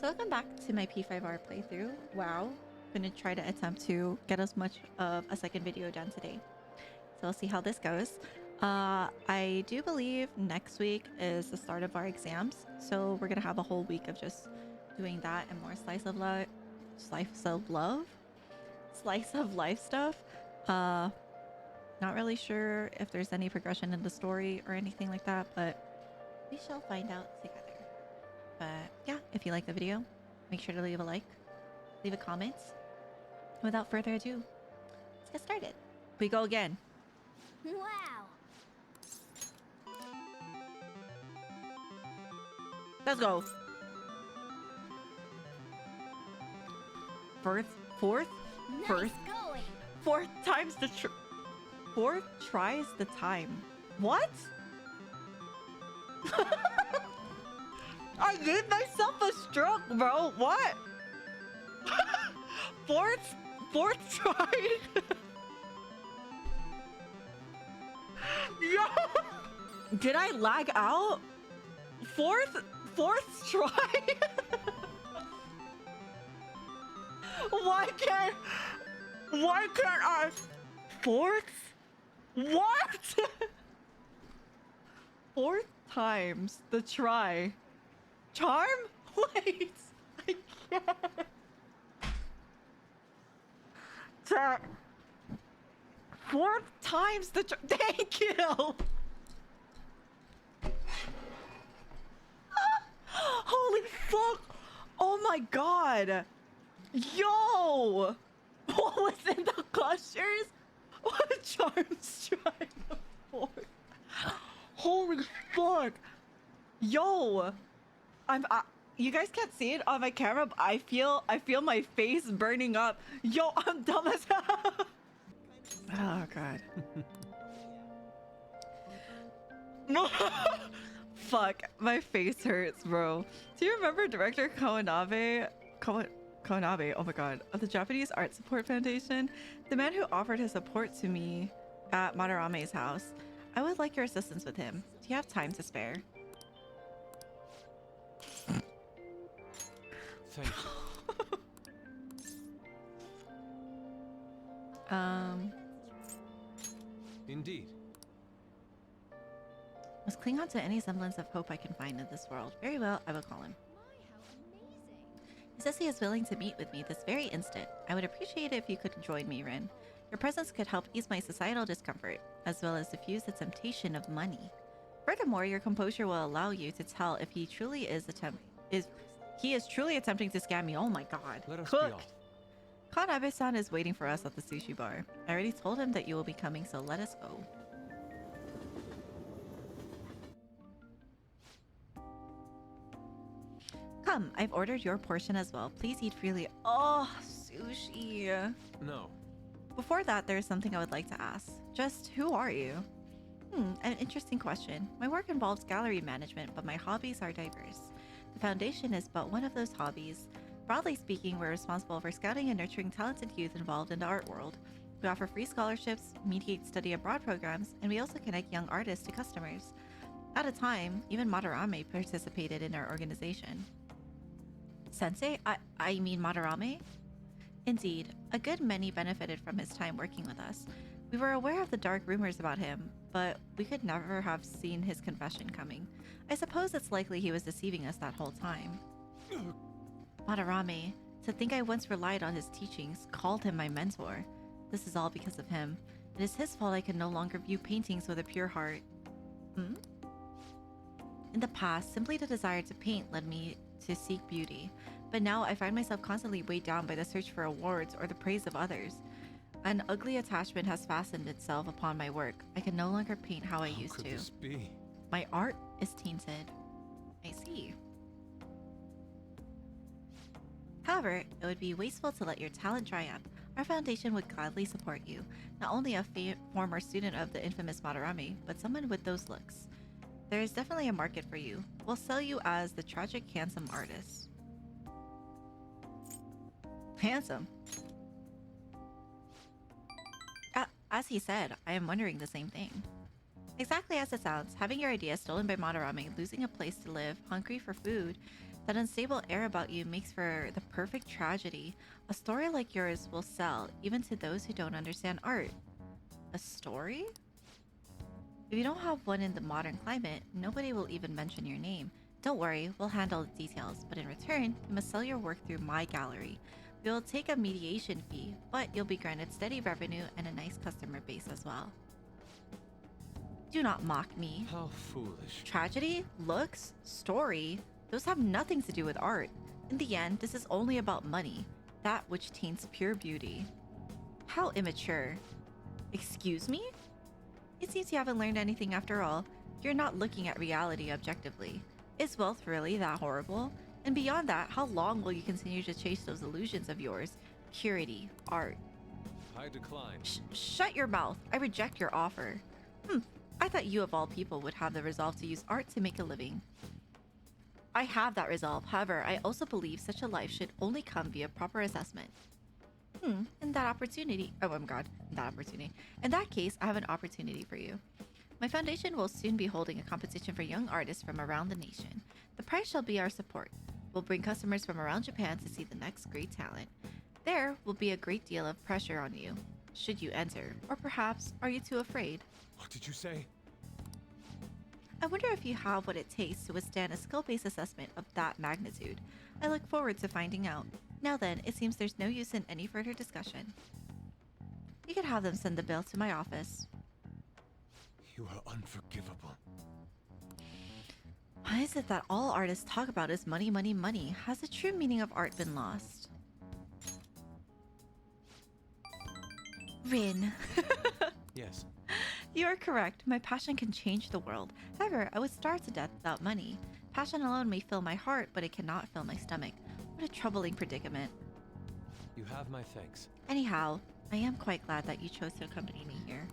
So welcome back to my P5R playthrough. Wow. Gonna try to attempt to get as much of a second video done today. So we'll see how this goes. I do believe next week is the start of our exams. So we're gonna have a whole week of just doing that and more slice of life stuff. Not really sure if there's any progression in the story or anything like that, but we shall find out together. But yeah, if you like the video, make sure to leave a like, leave a comment. Without further ado, let's get started. We go again. Wow. Let's go. Fourth Nice going. fourth times the fourth tries the time. What? I gave myself a stroke, bro. What? fourth try. Yo, did I lag out? Fourth try. Why can't I? Fourth? What? Fourth times the try. Charm? Wait, I can't. Chat. Fourth times the thank you. Holy fuck. Oh my god. Yo. What was in the gushers? What charms try the fourth? Holy fuck. Yo. You guys can't see it on my camera, but I feel my face burning up. Yo, I'm dumb as hell. Oh god. Fuck, my face hurts, bro. Do you remember director Kawanabe? Kawanabe, oh my god, of the Japanese Art Support Foundation? The man who offered his support to me at Madarame's house. I would like your assistance with him. Do you have time to spare? Thank you. Indeed. Must cling on to any semblance of hope I can find in this world. Very well, I will call him. My, how amazing. He says he is willing to meet with me this very instant. I would appreciate it if you could join me, Rin. Your presence could help ease my societal discomfort, as well as diffuse the temptation of money. Furthermore, your composure will allow you to tell if he truly is truly attempting to scam me. Oh my god. Let us be Cooked. off. Kanabe-san is waiting for us at the sushi bar. I already told him that you will be coming, so let us go. Come, I've ordered your portion as well. Please eat freely. Oh, sushi. No. Before that, there is something I would like to ask. Just who are you? An interesting question. My work involves gallery management, but my hobbies are diverse. The foundation is but one of those hobbies. Broadly speaking, we're responsible for scouting and nurturing talented youth involved in the art world. We offer free scholarships, mediate study abroad programs, and we also connect young artists to customers. At a time, even Madarame participated in our organization. Sensei? I mean Madarame? Indeed, a good many benefited from his time working with us. We were aware of the dark rumors about him, but we could never have seen his confession coming. I suppose it's likely he was deceiving us that whole time. Madarame, to think I once relied on his teachings, called him my mentor. This is all because of him. It is his fault I can no longer view paintings with a pure heart. In the past, simply the desire to paint led me to seek beauty, but now I find myself constantly weighed down by the search for awards or the praise of others. An ugly attachment has fastened itself upon my work. I can no longer paint how I used How could to. this be? My art is tainted. I see. However, it would be wasteful to let your talent dry up. Our foundation would gladly support you. Not only a former student of the infamous Madarame, but someone with those looks. There is definitely a market for you. We'll sell you as the tragic handsome artist. Handsome? As he said, I am wondering the same thing. Exactly as it sounds, having your idea stolen by Madarame, losing a place to live, hungry for food, That unstable air about you makes for the perfect tragedy. A story like yours will sell, even to those who don't understand art. A story? If you don't have one in the modern climate, nobody will even mention your name. Don't worry, we'll handle the details, but in return, you must sell your work through my gallery. We will take a mediation fee, but you'll be granted steady revenue and a nice customer base as well. Do not mock me. How foolish. Tragedy, looks, story, those have nothing to do with art. In the end, this is only about money, that which taints pure beauty. How immature. Excuse me? It seems you haven't learned anything after all. You're not looking at reality objectively. Is wealth really that horrible? And beyond that, how long will you continue to chase those illusions of yours? Purity, art. I decline. Shut your mouth. I reject your offer. I thought you of all people would have the resolve to use art to make a living. I have that resolve. However, I also believe such a life should only come via proper assessment. In that opportunity. Oh my god, that opportunity. In that case, I have an opportunity for you. My foundation will soon be holding a competition for young artists from around the nation. The prize shall be our support. We'll bring customers from around Japan to see the next great talent. There will be a great deal of pressure on you, should you enter, or perhaps are you too afraid? What did you say? I wonder if you have what it takes to withstand a skill-based assessment of that magnitude. I look forward to finding out. Now then, it seems there's no use in any further discussion. You can have them send the bill to my office. You are unforgivable. Why is it that all artists talk about is money, money, money? Has the true meaning of art been lost? Rin. Yes. You are correct. My passion can change the world. However, I would starve to death without money. Passion alone may fill my heart, but it cannot fill my stomach. What a troubling predicament. You have my thanks. Anyhow, I am quite glad that you chose to accompany me here.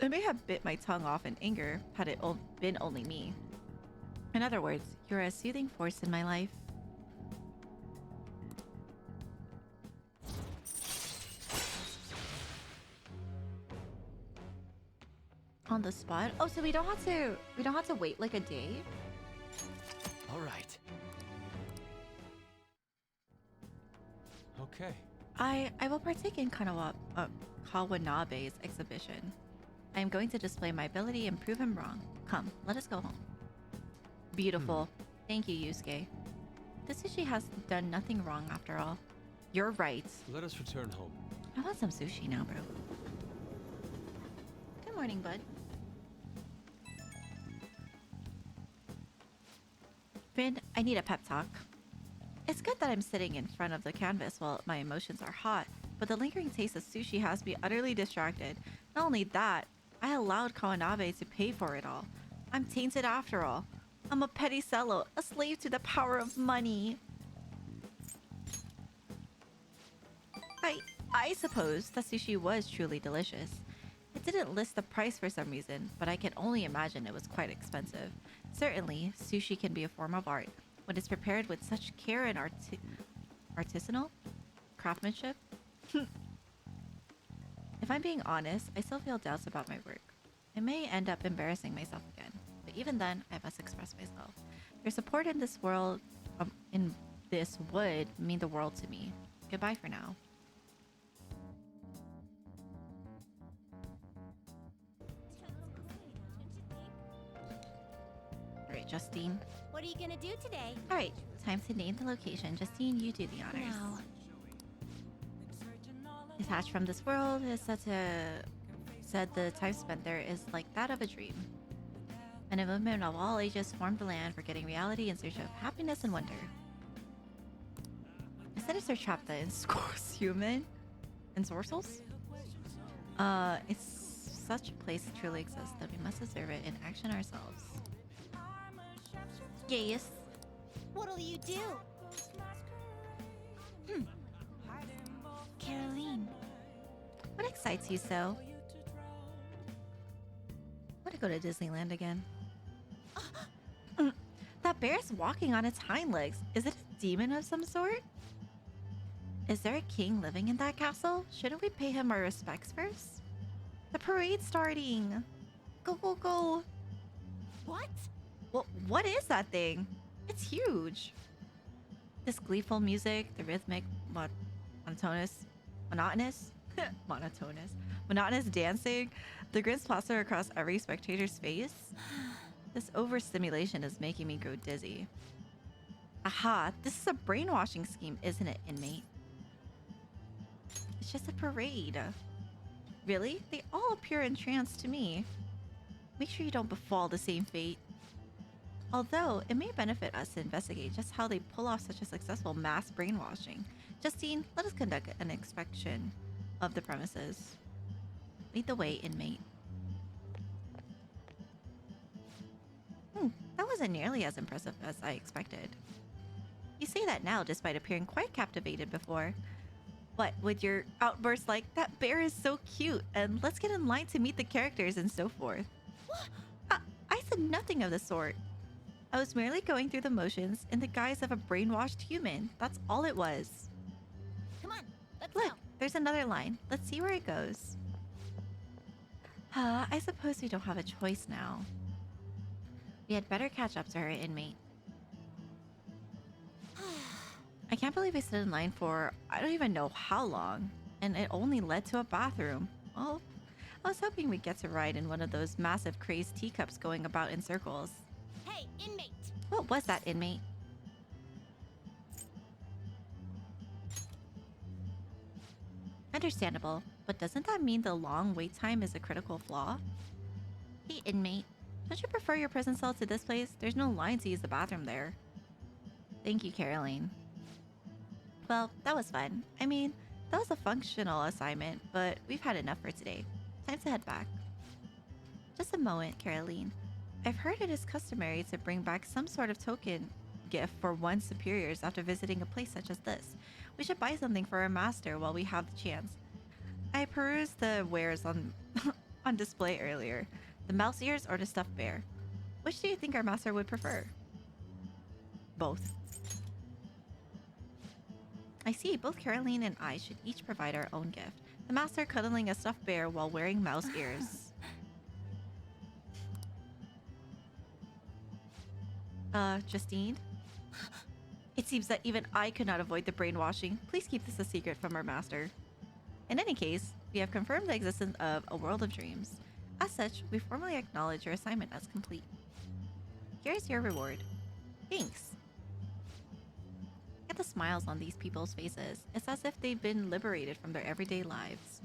I may have bit my tongue off in anger had it been only me. In other words, you're a soothing force in my life. On the spot? Oh, so we don't have to wait like a day? All right. Okay. I will partake in Kawanabe's exhibition. I am going to display my ability and prove him wrong. Come, let us go home. Beautiful. Thank you, Yusuke. The sushi has done nothing wrong after all. You're right. Let us return home. I want some sushi now, bro. Good morning, bud. Finn, I need a pep talk. It's good that I'm sitting in front of the canvas while my emotions are hot, but the lingering taste of sushi has me utterly distracted. Not only that, I allowed Kawanabe to pay for it all. I'm tainted after all. I'm a petty cello, a slave to the power of money. I suppose that sushi was truly delicious. It didn't list the price for some reason, but I can only imagine it was quite expensive. Certainly, sushi can be a form of art when it's prepared with such care and artisanal craftsmanship. If I'm being honest, I still feel doubts about my work. I may end up embarrassing myself again, but even then, I must express myself. Your support in this world, would mean the world to me. Goodbye for now. Alright, Justine. What are you gonna do today? Alright, time to name the location. Justine, you do the honors. No. Detached from this world is said the time spent there is like that of a dream. Men and women of all ages swarm the land, forgetting reality in search of happiness and wonder. A sinister trap that enscores human ensorcels? If such a place truly exists, then we must observe it in action ourselves. Yes. What'll you do? Caroline. What excites you so? I want to go to Disneyland again. That bear's walking on its hind legs. Is it a demon of some sort? Is there a king living in that castle? Shouldn't we pay him our respects first? The parade's starting. Go, go, go. What? Well, what is that thing? It's huge. This gleeful music, the rhythmic, monotonous, monotonous, monotonous, monotonous dancing, the grins plaster across every spectator's face. This overstimulation is making me go dizzy. Aha, this is a brainwashing scheme, isn't it, inmate? It's just a parade. Really? They all appear entranced to me. Make sure you don't befall the same fate. Although, it may benefit us to investigate just how they pull off such a successful mass brainwashing. Justine, let us conduct an inspection of the premises. Lead the way, inmate. That wasn't nearly as impressive as I expected. You say that now despite appearing quite captivated before. What, with your outburst like, that bear is so cute, and let's get in line to meet the characters and so forth. I said nothing of the sort. I was merely going through the motions in the guise of a brainwashed human. That's all it was. Come on, let's Look, go. there's another line. Let's see where it goes. I suppose we don't have a choice now. We had better catch up to her, inmate. I can't believe we stood in line for I don't even know how long, and it only led to a bathroom. Well, I was hoping we'd get to ride in one of those massive crazed teacups going about in circles. Hey, inmate. What was that, inmate? Understandable, but doesn't that mean the long wait time is a critical flaw? Hey, inmate, don't you prefer your prison cell to this place? There's no line to use the bathroom there. Thank you, Caroline. Well, that was fun. I mean, that was a functional assignment, but we've had enough for today. Time to head back. Just a moment, Caroline. I've heard it is customary to bring back some sort of token gift for one's superiors after visiting a place such as this. We should buy something for our master while we have the chance. I perused the wares on on display earlier. The mouse ears or the stuffed bear. Which do you think our master would prefer? Both. I see, both Caroline and I should each provide our own gift. The master cuddling a stuffed bear while wearing mouse ears. Justine? It seems that even I could not avoid the brainwashing. Please keep this a secret from our master. In any case, we have confirmed the existence of a world of dreams. As such, we formally acknowledge your assignment as complete. Here's your reward. Thanks. Look at the smiles on these people's faces. It's as if they've been liberated from their everyday lives.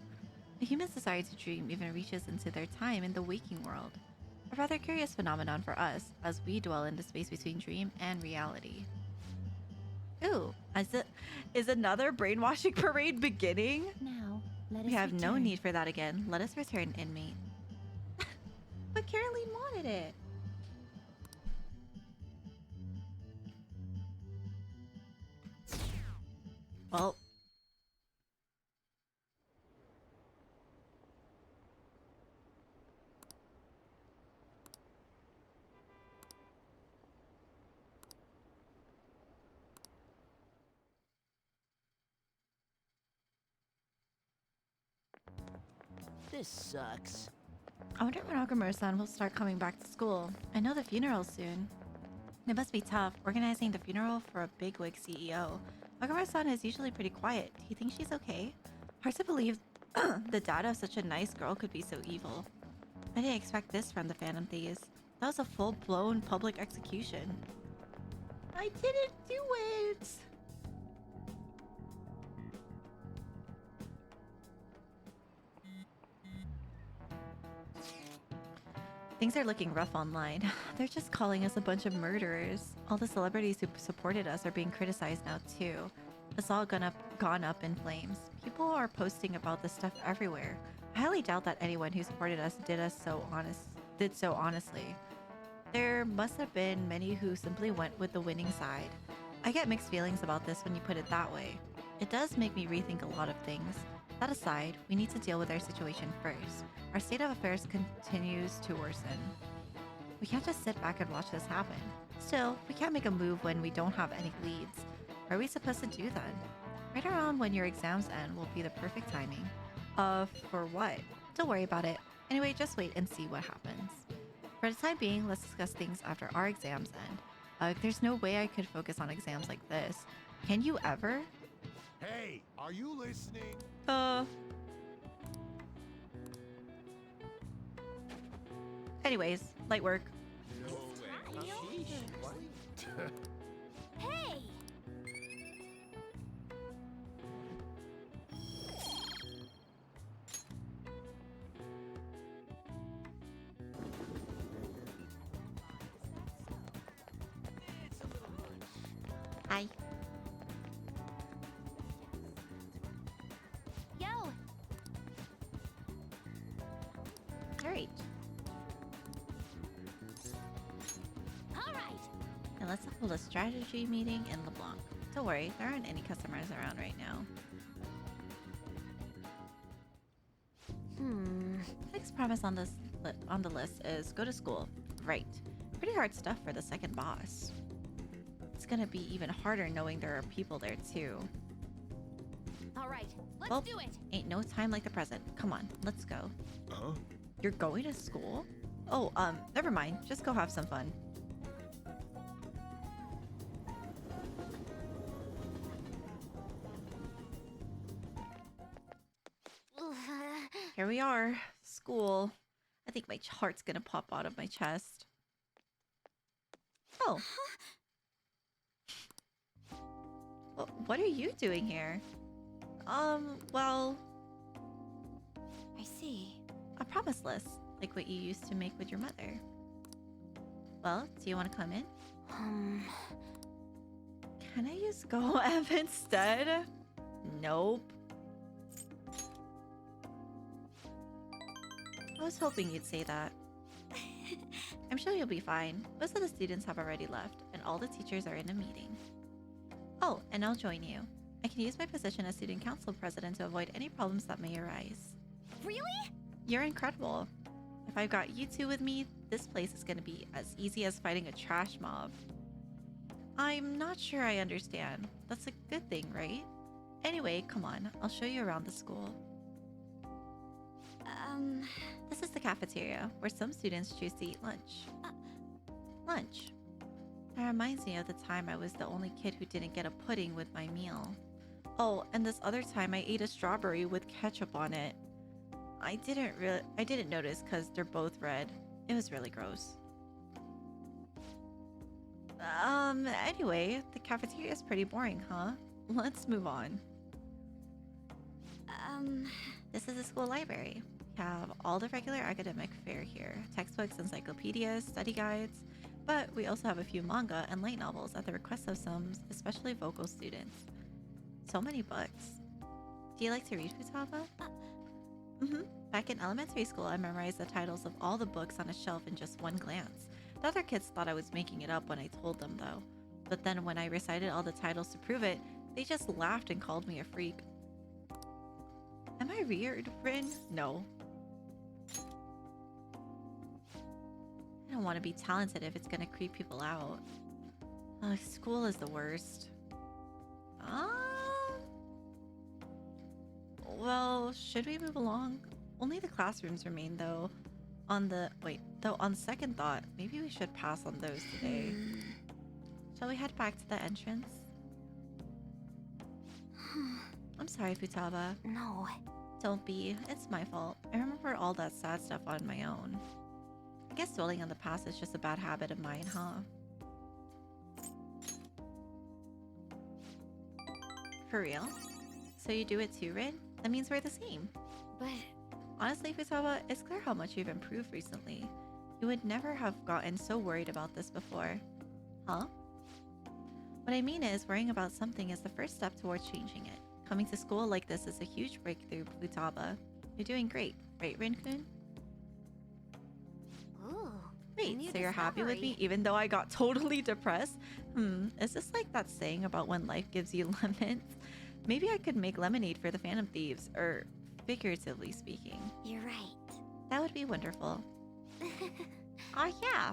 The human's desire to dream even reaches into their time in the waking world. A rather curious phenomenon for us, as we dwell in the space between dream and reality. Ooh, is another brainwashing parade beginning? Now, let us We have no return. need for that again. Let us return, inmate. But Caroline wanted it. Well. This sucks. I wonder when Agamura-san will start coming back to school. I know the funeral's soon. It must be tough, organizing the funeral for a bigwig CEO. Agamura-san is usually pretty quiet. Do you think she's okay? Hard to believe the dad of such a nice girl could be so evil. I didn't expect this from the Phantom Thieves. That was a full-blown public execution. I didn't do it! Things are looking rough online. They're just calling us a bunch of murderers. All the celebrities who supported us are being criticized now too. It's all gone up in flames. People are posting about this stuff everywhere. I highly doubt that anyone who supported us did so honestly. There must have been many who simply went with the winning side. I get mixed feelings about this when you put it that way. It does make me rethink a lot of things. That aside, we need to deal with our situation first. Our state of affairs continues to worsen. We can't just sit back and watch this happen. Still, we can't make a move when we don't have any leads. What are we supposed to do then? Right around when your exams end will be the perfect timing. For what? Don't worry about it. Anyway, just wait and see what happens. For the time being, let's discuss things after our exams end. There's no way I could focus on exams like this. Can you ever? Hey, are you listening? Uh. Anyways, light work. No way. Hey! Hi. Yo! Alright. Alright! And let's hold a strategy meeting in LeBlanc. Don't worry, there aren't any customers around right now. Next promise on this on the list is go to school. Right. Pretty hard stuff for the second boss. It's gonna be even harder knowing there are people there too. Alright, let's Well, do it! ain't no time like the present. Come on, let's go. Huh? You're going to school? Oh, never mind. Just go have some fun. Here we are. School. I think my heart's gonna pop out of my chest. Oh. What are you doing here? Well, I see. a promise list, like what you used to make with your mother. Well, do you want to come in? Can I use Go F instead? Nope. I was hoping you'd say that. I'm sure you'll be fine. Most of the students have already left, and all the teachers are in a meeting. Oh, and I'll join you. I can use my position as student council president to avoid any problems that may arise. Really? You're incredible. If I've got you two with me, this place is gonna be as easy as fighting a trash mob. I'm not sure I understand. That's a good thing, right? Anyway, come on. I'll show you around the school. This is the cafeteria, where some students choose to eat lunch. Lunch. That reminds me of the time I was the only kid who didn't get a pudding with my meal. Oh, and this other time I ate a strawberry with ketchup on it. I didn't notice because they're both red. It was really gross. Anyway, the cafeteria is pretty boring, huh? Let's move on. This is the school library. We have all the regular academic fare here. Textbooks, encyclopedias, study guides. But we also have a few manga and light novels at the request of some especially vocal students. So many books. Do you like to read, Futaba? Back in elementary school, I memorized the titles of all the books on a shelf in just one glance. The other kids thought I was making it up when I told them, though. But then when I recited all the titles to prove it, they just laughed and called me a freak. Am I weird, Rin? No. I don't want to be talented if it's gonna creep people out. School is the worst. Well, should we move along? Only the classrooms remain, though. On second thought, maybe we should pass on those today. Shall we head back to the entrance? I'm sorry, Futaba. No. Don't be. It's my fault. I remember all that sad stuff on my own. I guess dwelling on the past is just a bad habit of mine, huh? For real? So you do it too, Rin? That means we're the same. But Honestly, Futaba, it's clear how much you've improved recently. You would never have gotten so worried about this before. Huh? What I mean is, worrying about something is the first step towards changing it. Coming to school like this is a huge breakthrough, Futaba. You're doing great, right, Rin-kun? ooh. Wait, new so you're happy with me discovery. even though I got totally depressed? Is this like that saying about when life gives you lemons? Maybe I could make lemonade for the Phantom Thieves, or figuratively speaking. You're right. That would be wonderful. Oh yeah.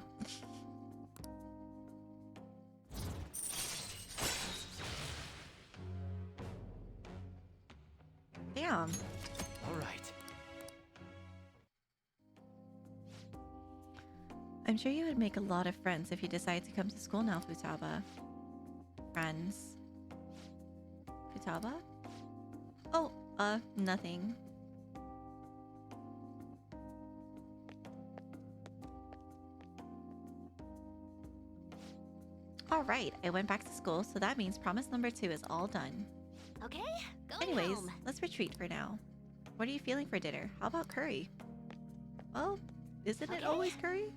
Damn. All right. I'm sure you would make a lot of friends if you decide to come to school now, Futaba. Friends. Futaba? Oh, nothing. Alright, I went back to school, so that means promise number 2 is all done. Okay, going Anyways, home. let's retreat for now. What are you feeling for dinner? How about curry? Well, isn't it Okay. always curry?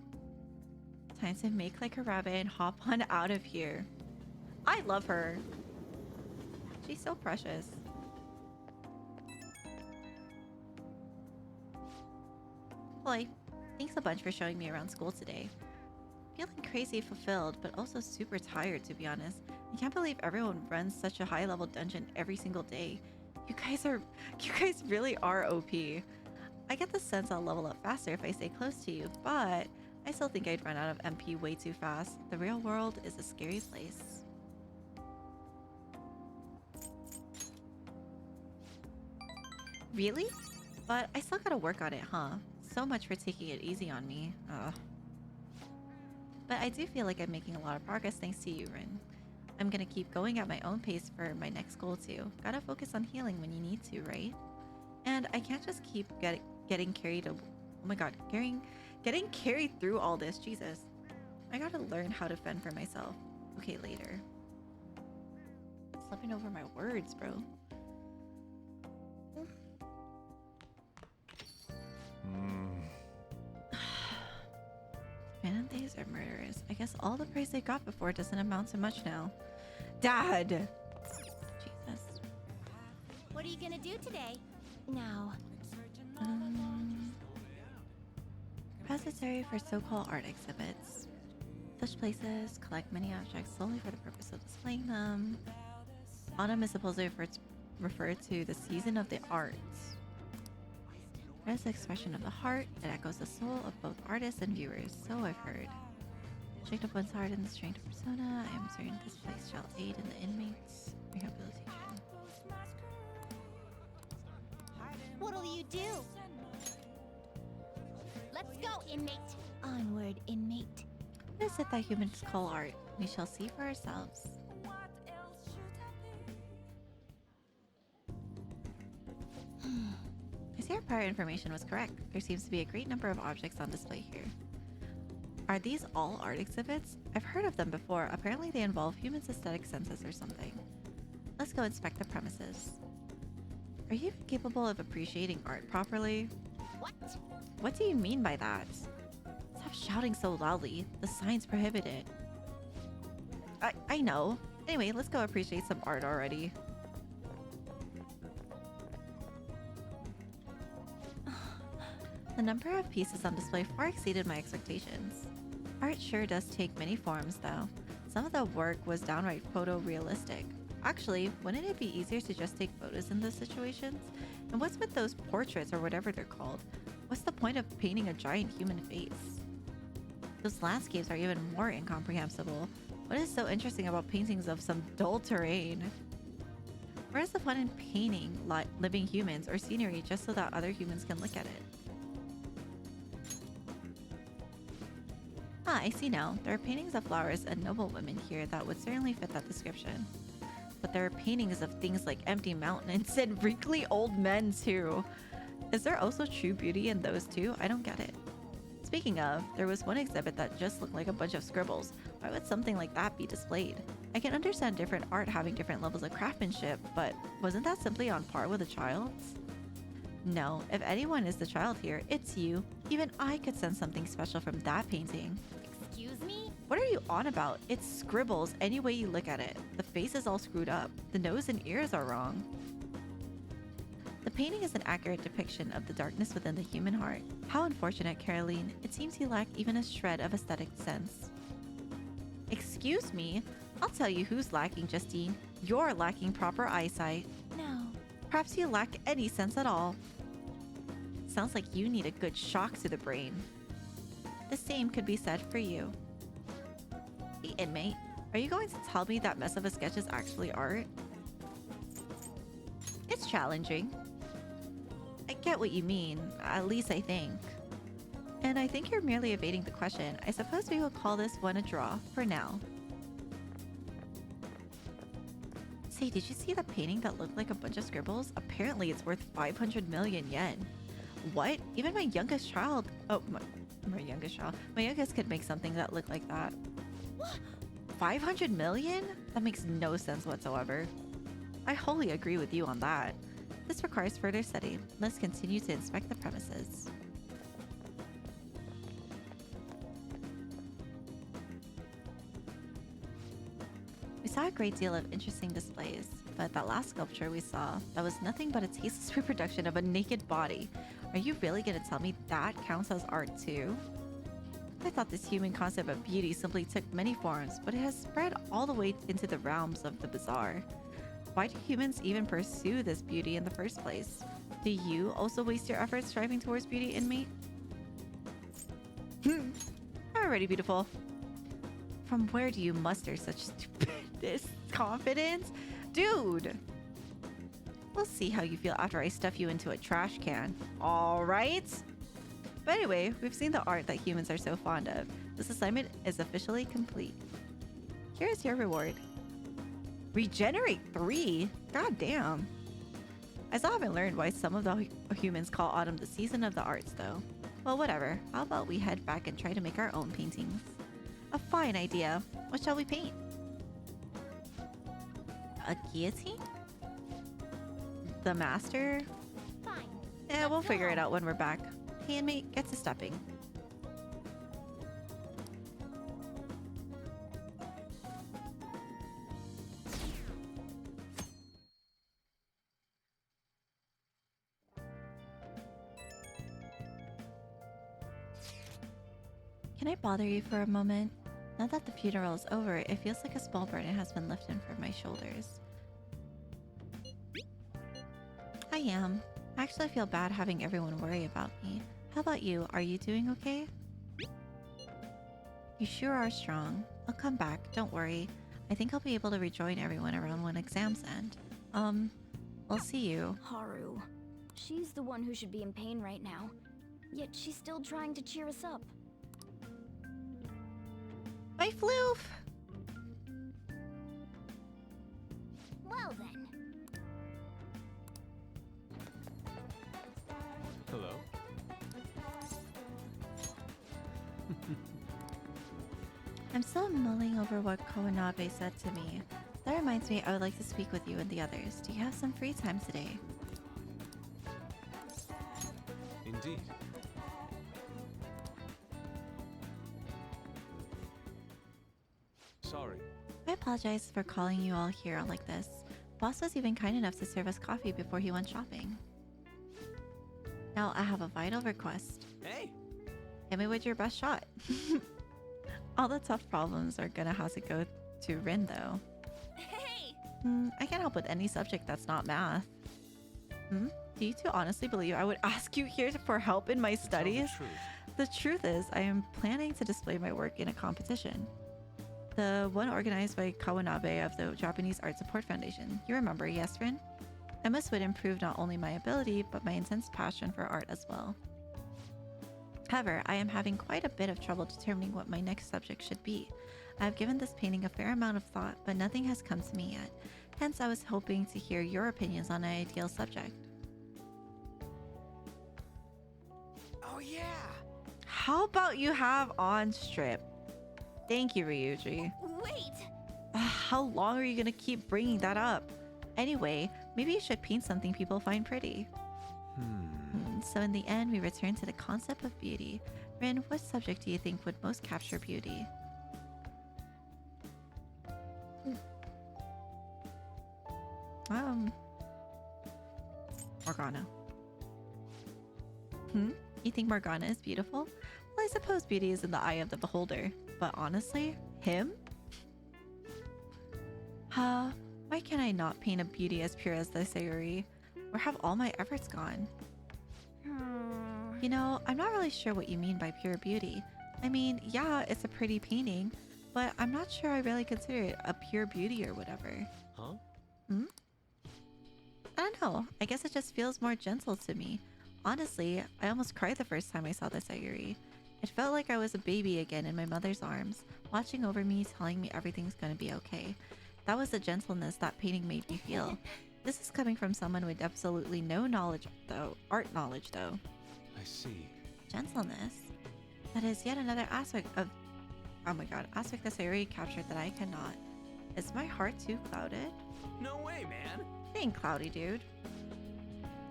Time to make like a rabbit and hop on out of here. I love her. She's so precious. Boy, thanks a bunch for showing me around school today. Feeling crazy fulfilled, but also super tired, to be honest. I can't believe everyone runs such a high level dungeon every single day. You guys really are OP. I get the sense I'll level up faster if I stay close to you, but I still think I'd run out of MP way too fast. The real world is a scary place. Really? But I still gotta work on it, huh? So much for taking it easy on me. Ugh. But I do feel like I'm making a lot of progress thanks to you, Rin. I'm gonna keep going at my own pace for my next goal too. Gotta focus on healing when you need to, right? And I can't just keep getting carried. Oh my god, getting carried through all this. Jesus, I gotta learn how to fend for myself. Okay, later. Slipping over my words, bro. Manantes are murderers. I guess all the praise they got before doesn't amount to much now. Dad! Jesus. What are you gonna do today? No. Repository for so-called art exhibits. Such places collect many objects solely for the purpose of displaying them. Autumn is supposedly referred to the season of the arts. It is the expression of the heart. It echoes the soul of both artists and viewers, so I've heard. Shake up one's heart in the strength of persona. I am certain this place shall aid in the inmates' rehabilitation. What'll you do? Let's go, inmate. Onward, inmate. What is it that humans call art? We shall see for ourselves. I see our prior information was correct. There seems to be a great number of objects on display here. Are these all art exhibits? I've heard of them before. Apparently they involve humans' aesthetic senses or something. Let's go inspect the premises. Are you even capable of appreciating art properly? What? What do you mean by that? Stop shouting so loudly. The signs prohibit it. I know. Anyway, let's go appreciate some art already. The number of pieces on display far exceeded my expectations. Art sure does take many forms, though. Some of the work was downright photorealistic. Actually, wouldn't it be easier to just take photos in those situations? And what's with those portraits or whatever they're called? What's the point of painting a giant human face? Those landscapes are even more incomprehensible. What is so interesting about paintings of some dull terrain? Where's the fun in painting living humans or scenery just so that other humans can look at it? Ah, I see now. There are paintings of flowers and noble women here that would certainly fit that description. But there are paintings of things like empty mountains and wrinkly old men too. Is there also true beauty in those too? I don't get it. Speaking of, there was one exhibit that just looked like a bunch of scribbles. Why would something like that be displayed? I can understand different art having different levels of craftsmanship, but wasn't that simply on par with a child's? No, if anyone is the child here, it's you. Even I could sense something special from that painting. Excuse me? What are you on about? It's scribbles any way you look at it. The face is all screwed up. The nose and ears are wrong. The painting is an accurate depiction of the darkness within the human heart. How unfortunate, Caroline. It seems you lack even a shred of aesthetic sense. Excuse me? I'll tell you who's lacking, Justine. You're lacking proper eyesight. No. Perhaps you lack any sense at all. Sounds like you need a good shock to the brain. The same could be said for you. Hey, inmate, are you going to tell me that mess of a sketch is actually art? It's challenging. I get what you mean, at least I think. And I think you're merely evading the question. I suppose we will call this one a draw for now. Say, did you see the painting that looked like a bunch of scribbles? Apparently it's worth 500 million yen. What? Even my youngest child... Oh, my youngest child. My youngest could make something that looked like that. 500 million? That makes no sense whatsoever. I wholly agree with you on that. This requires further study. Let's continue to inspect the premises. We saw a great deal of interesting displays, but that last sculpture we saw, that was nothing but a tasteless reproduction of a naked body. Are you really gonna tell me that counts as art too? I thought this human concept of beauty simply took many forms, but it has spread all the way into the realms of the bizarre. Why do humans even pursue this beauty in the first place? Do you also waste your efforts striving towards beauty, inmate? Already beautiful. From where do you muster such stupendous confidence? Dude! We'll see how you feel after I stuff you into a trash can. Alright? But anyway, we've seen the art that humans are so fond of. This assignment is officially complete. Here is your reward. Regenerate 3? God damn. I still haven't learned why some of the humans call autumn the season of the arts though. Well, whatever. How about we head back and try to make our own paintings? A fine idea. What shall we paint? A guillotine? The master? Fine. Yeah, we'll figure it out when we're back. Hey, inmate, get to stepping. Can I bother you for a moment? Now that the funeral is over, it feels like a small burden has been lifted from my shoulders. I am. Actually, I feel bad having everyone worry about me. How about you? Are you doing okay? You sure are strong. I'll come back, don't worry. I think I'll be able to rejoin everyone around when exams end. I'll see you. Haru. She's the one who should be in pain right now. Yet she's still trying to cheer us up. My floof! Well then. Hello? I'm still mulling over what Kawanabe said to me. That reminds me I would like to speak with you and the others. Do you have some free time today? Indeed. Sorry. I apologize for calling you all here like this. Boss was even kind enough to serve us coffee before he went shopping. Now I have a vital request. Hey! Hit me with your best shot. All the tough problems are gonna have to go to Rin though. Hey! I can't help with any subject that's not math. Do you two honestly believe I would ask you here for help in my studies? Tell the truth. The truth is, I am planning to display my work in a competition. The one organized by Kawanabe of the Japanese Art Support Foundation. You remember, yes, Rin? I must would improve not only my ability, but my intense passion for art as well. However, I am having quite a bit of trouble determining what my next subject should be. I have given this painting a fair amount of thought, but nothing has come to me yet. Hence, I was hoping to hear your opinions on an ideal subject. Oh yeah! How about you have on strip? Thank you, Ryuji. Wait! How long are you gonna keep bringing that up? Anyway, maybe you should paint something people find pretty. So in the end, we return to the concept of beauty. Rin, what subject do you think would most capture beauty? Morgana. You think Morgana is beautiful? Well, I suppose beauty is in the eye of the beholder. But honestly, him? Why can I not paint a beauty as pure as the Sayuri? Or have all my efforts gone? You know, I'm not really sure what you mean by pure beauty. I mean, yeah, it's a pretty painting, but I'm not sure I really consider it a pure beauty or whatever. Huh? I don't know. I guess it just feels more gentle to me. Honestly, I almost cried the first time I saw the Sayuri. It felt like I was a baby again in my mother's arms, watching over me, telling me everything's gonna be okay. That was the gentleness that painting made me feel. This is coming from someone with absolutely no knowledge, though. Art knowledge, though. I see. Gentleness? That is yet another aspect of... Oh my god, aspect that Sayori captured that I cannot. Is my heart too clouded? No way, man. It ain't cloudy, dude.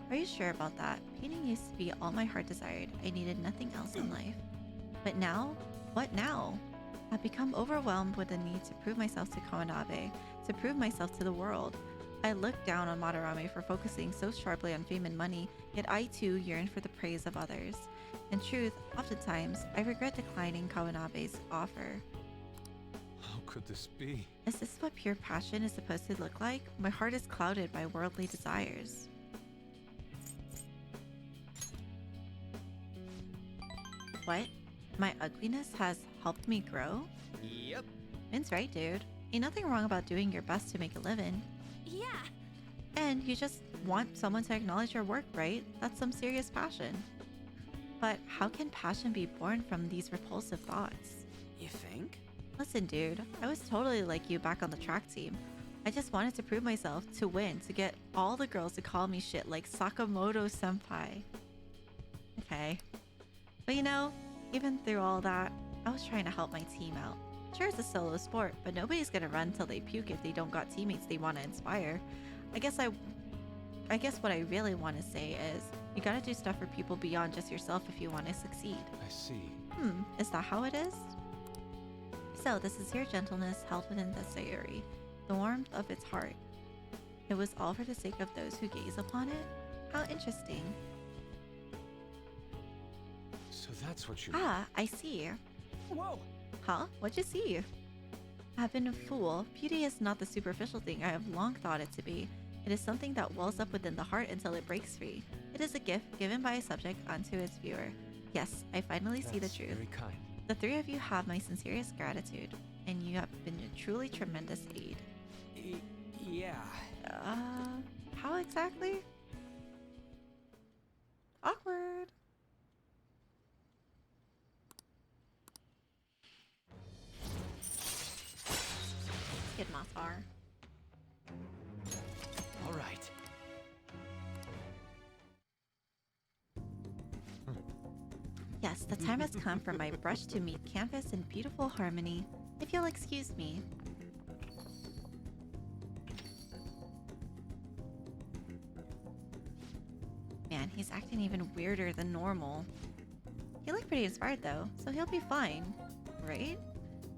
Are you sure about that? Painting used to be all my heart desired. I needed nothing else in life. But now? What now? I've become overwhelmed with the need to prove myself to Kawanabe, to prove myself to the world. I look down on Madarame for focusing so sharply on fame and money, yet I too yearn for the praise of others. In truth, oftentimes, I regret declining Kawanabe's offer. How could this be? Is this what pure passion is supposed to look like? My heart is clouded by worldly desires. What? My ugliness has helped me grow? Yep. Vin's right, dude. Ain't nothing wrong about doing your best to make a living. Yeah. And you just want someone to acknowledge your work, right? That's some serious passion. But how can passion be born from these repulsive thoughts? You think? Listen, dude, I was totally like you back on the track team. I just wanted to prove myself, to win, to get all the girls to call me shit like Sakamoto-senpai. Okay. But you know, even through all that, I was trying to help my team out. Sure, it's a solo sport, but nobody's gonna run till they puke if they don't got teammates they want to inspire. I guess what I really want to say is, you gotta do stuff for people beyond just yourself if you want to succeed. I see. Is that how it is? So, this is your gentleness held within the Sayuri, the warmth of its heart. It was all for the sake of those who gaze upon it? How interesting. So that's what you... Ah, I see. Whoa! Huh? What'd you see? I've been a fool. Beauty is not the superficial thing I have long thought it to be. It is something that wells up within the heart until it breaks free. It is a gift given by a subject unto its viewer. Yes, I finally see the That's truth. very kind. The three of you have my sincerest gratitude, and you have been a truly tremendous aid. Yeah. How exactly? Awkward. Get Masar. All right. Yes, the time has come for my brush to meet canvas in beautiful harmony. If you'll excuse me. Man, he's acting even weirder than normal. He looked pretty inspired though, so he'll be fine, right?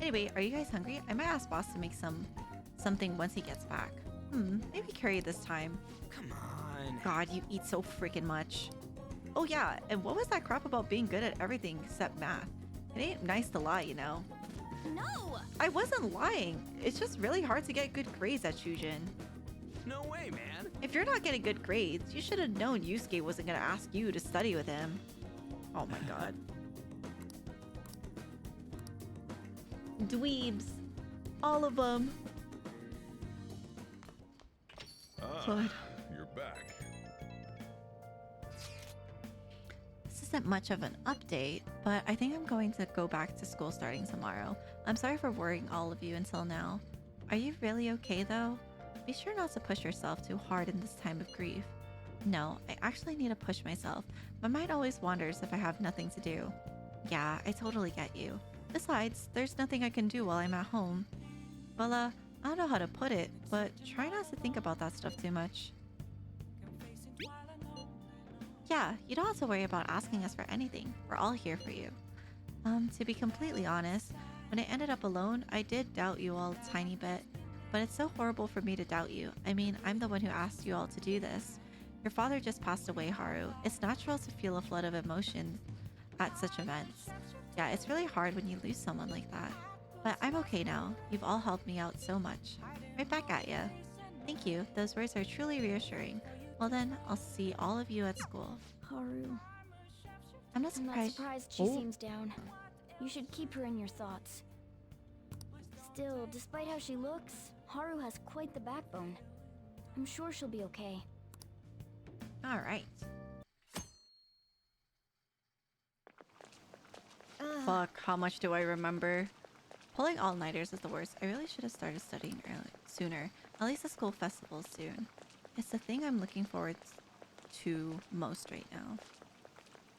Anyway, are you guys hungry? I might ask boss to make something once he gets back. Maybe curry this time. Come on. God, you eat so freaking much. Oh yeah, and what was that crap about being good at everything except math? It ain't nice to lie, you know. No! I wasn't lying. It's just really hard to get good grades at Shujin. No way, man. If you're not getting good grades, you should have known Yusuke wasn't gonna ask you to study with him. Oh my god. Dweebs. All of them. God. You're back. This isn't much of an update, but I think I'm going to go back to school starting tomorrow. I'm sorry for worrying all of you until now. Are you really okay though? Be sure not to push yourself too hard in this time of grief. No, I actually need to push myself. My mind always wanders if I have nothing to do. Yeah, I totally get you. Besides, there's nothing I can do while I'm at home. Well, I don't know how to put it, but try not to think about that stuff too much. Yeah, you don't have to worry about asking us for anything. We're all here for you. To be completely honest, when I ended up alone, I did doubt you all a tiny bit. But it's so horrible for me to doubt you. I mean, I'm the one who asked you all to do this. Your father just passed away, Haru. It's natural to feel a flood of emotion at such events. Yeah, it's really hard when you lose someone like that. But I'm okay now. You've all helped me out so much. Right back at ya. Thank you. Those words are truly reassuring. Well then, I'll see all of you at school. Haru. I'm not I'm not surprised. surprised she seems down. You should keep her in your thoughts. Still, despite how she looks, Haru has quite the backbone. I'm sure she'll be okay. All right. Fuck, how much do I remember? Pulling all-nighters is the worst. I really should have started studying sooner. At least the school festival soon. It's the thing I'm looking forward to most right now.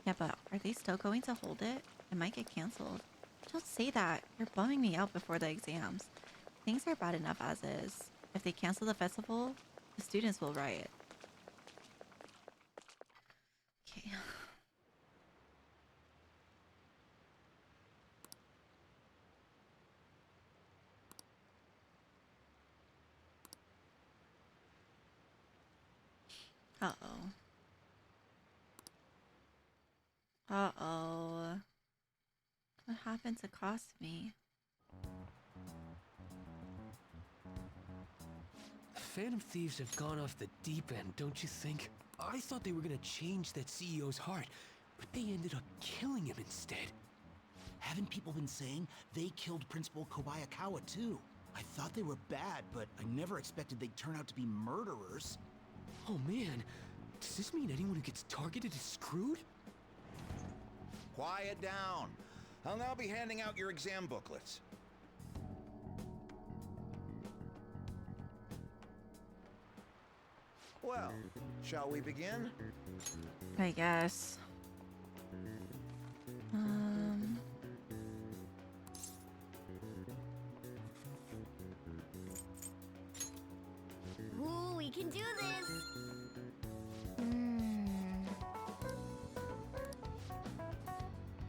Yeah, but are they still going to hold it? It might get cancelled. Don't say that. You're bumming me out before the exams. Things are bad enough as is. If they cancel the festival, the students will riot. Okay. Uh-oh. Uh-oh. What happened to cost me? Phantom Thieves have gone off the deep end, don't you think? I thought they were gonna change that CEO's heart, but they ended up killing him instead. Haven't people been saying they killed Principal Kobayakawa too? I thought they were bad, but I never expected they'd turn out to be murderers. Oh man, does this mean anyone who gets targeted is screwed? Quiet down. I'll now be handing out your exam booklets. Well, shall we begin? I guess. Ooh, we can do this.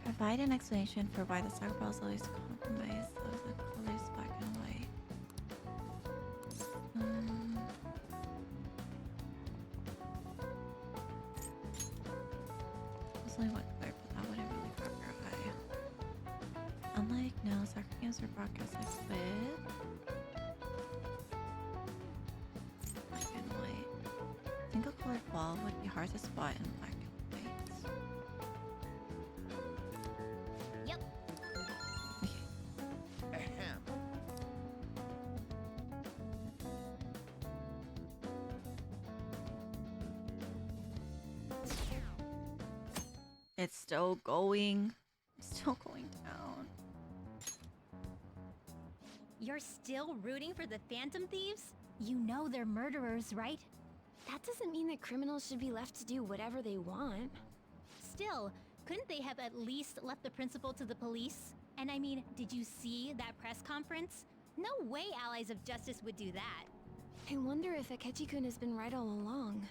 Provide an explanation for why the soccer ball is always compromised of the colors black and white. There's only one color, but that wouldn't really grab your eye. Unlike now, soccer games are broadcasted with black and white. Single colored ball would be hard to spot in black and white. Yep. Ahem. It's still going. Still going down. You're still rooting for the Phantom Thieves? You know they're murderers, right? That doesn't mean that criminals should be left to do whatever they want. Still, couldn't they have at least left the principal to the police? And I mean, did you see that press conference? No way Allies of Justice would do that. I wonder if Akechi-kun has been right all along.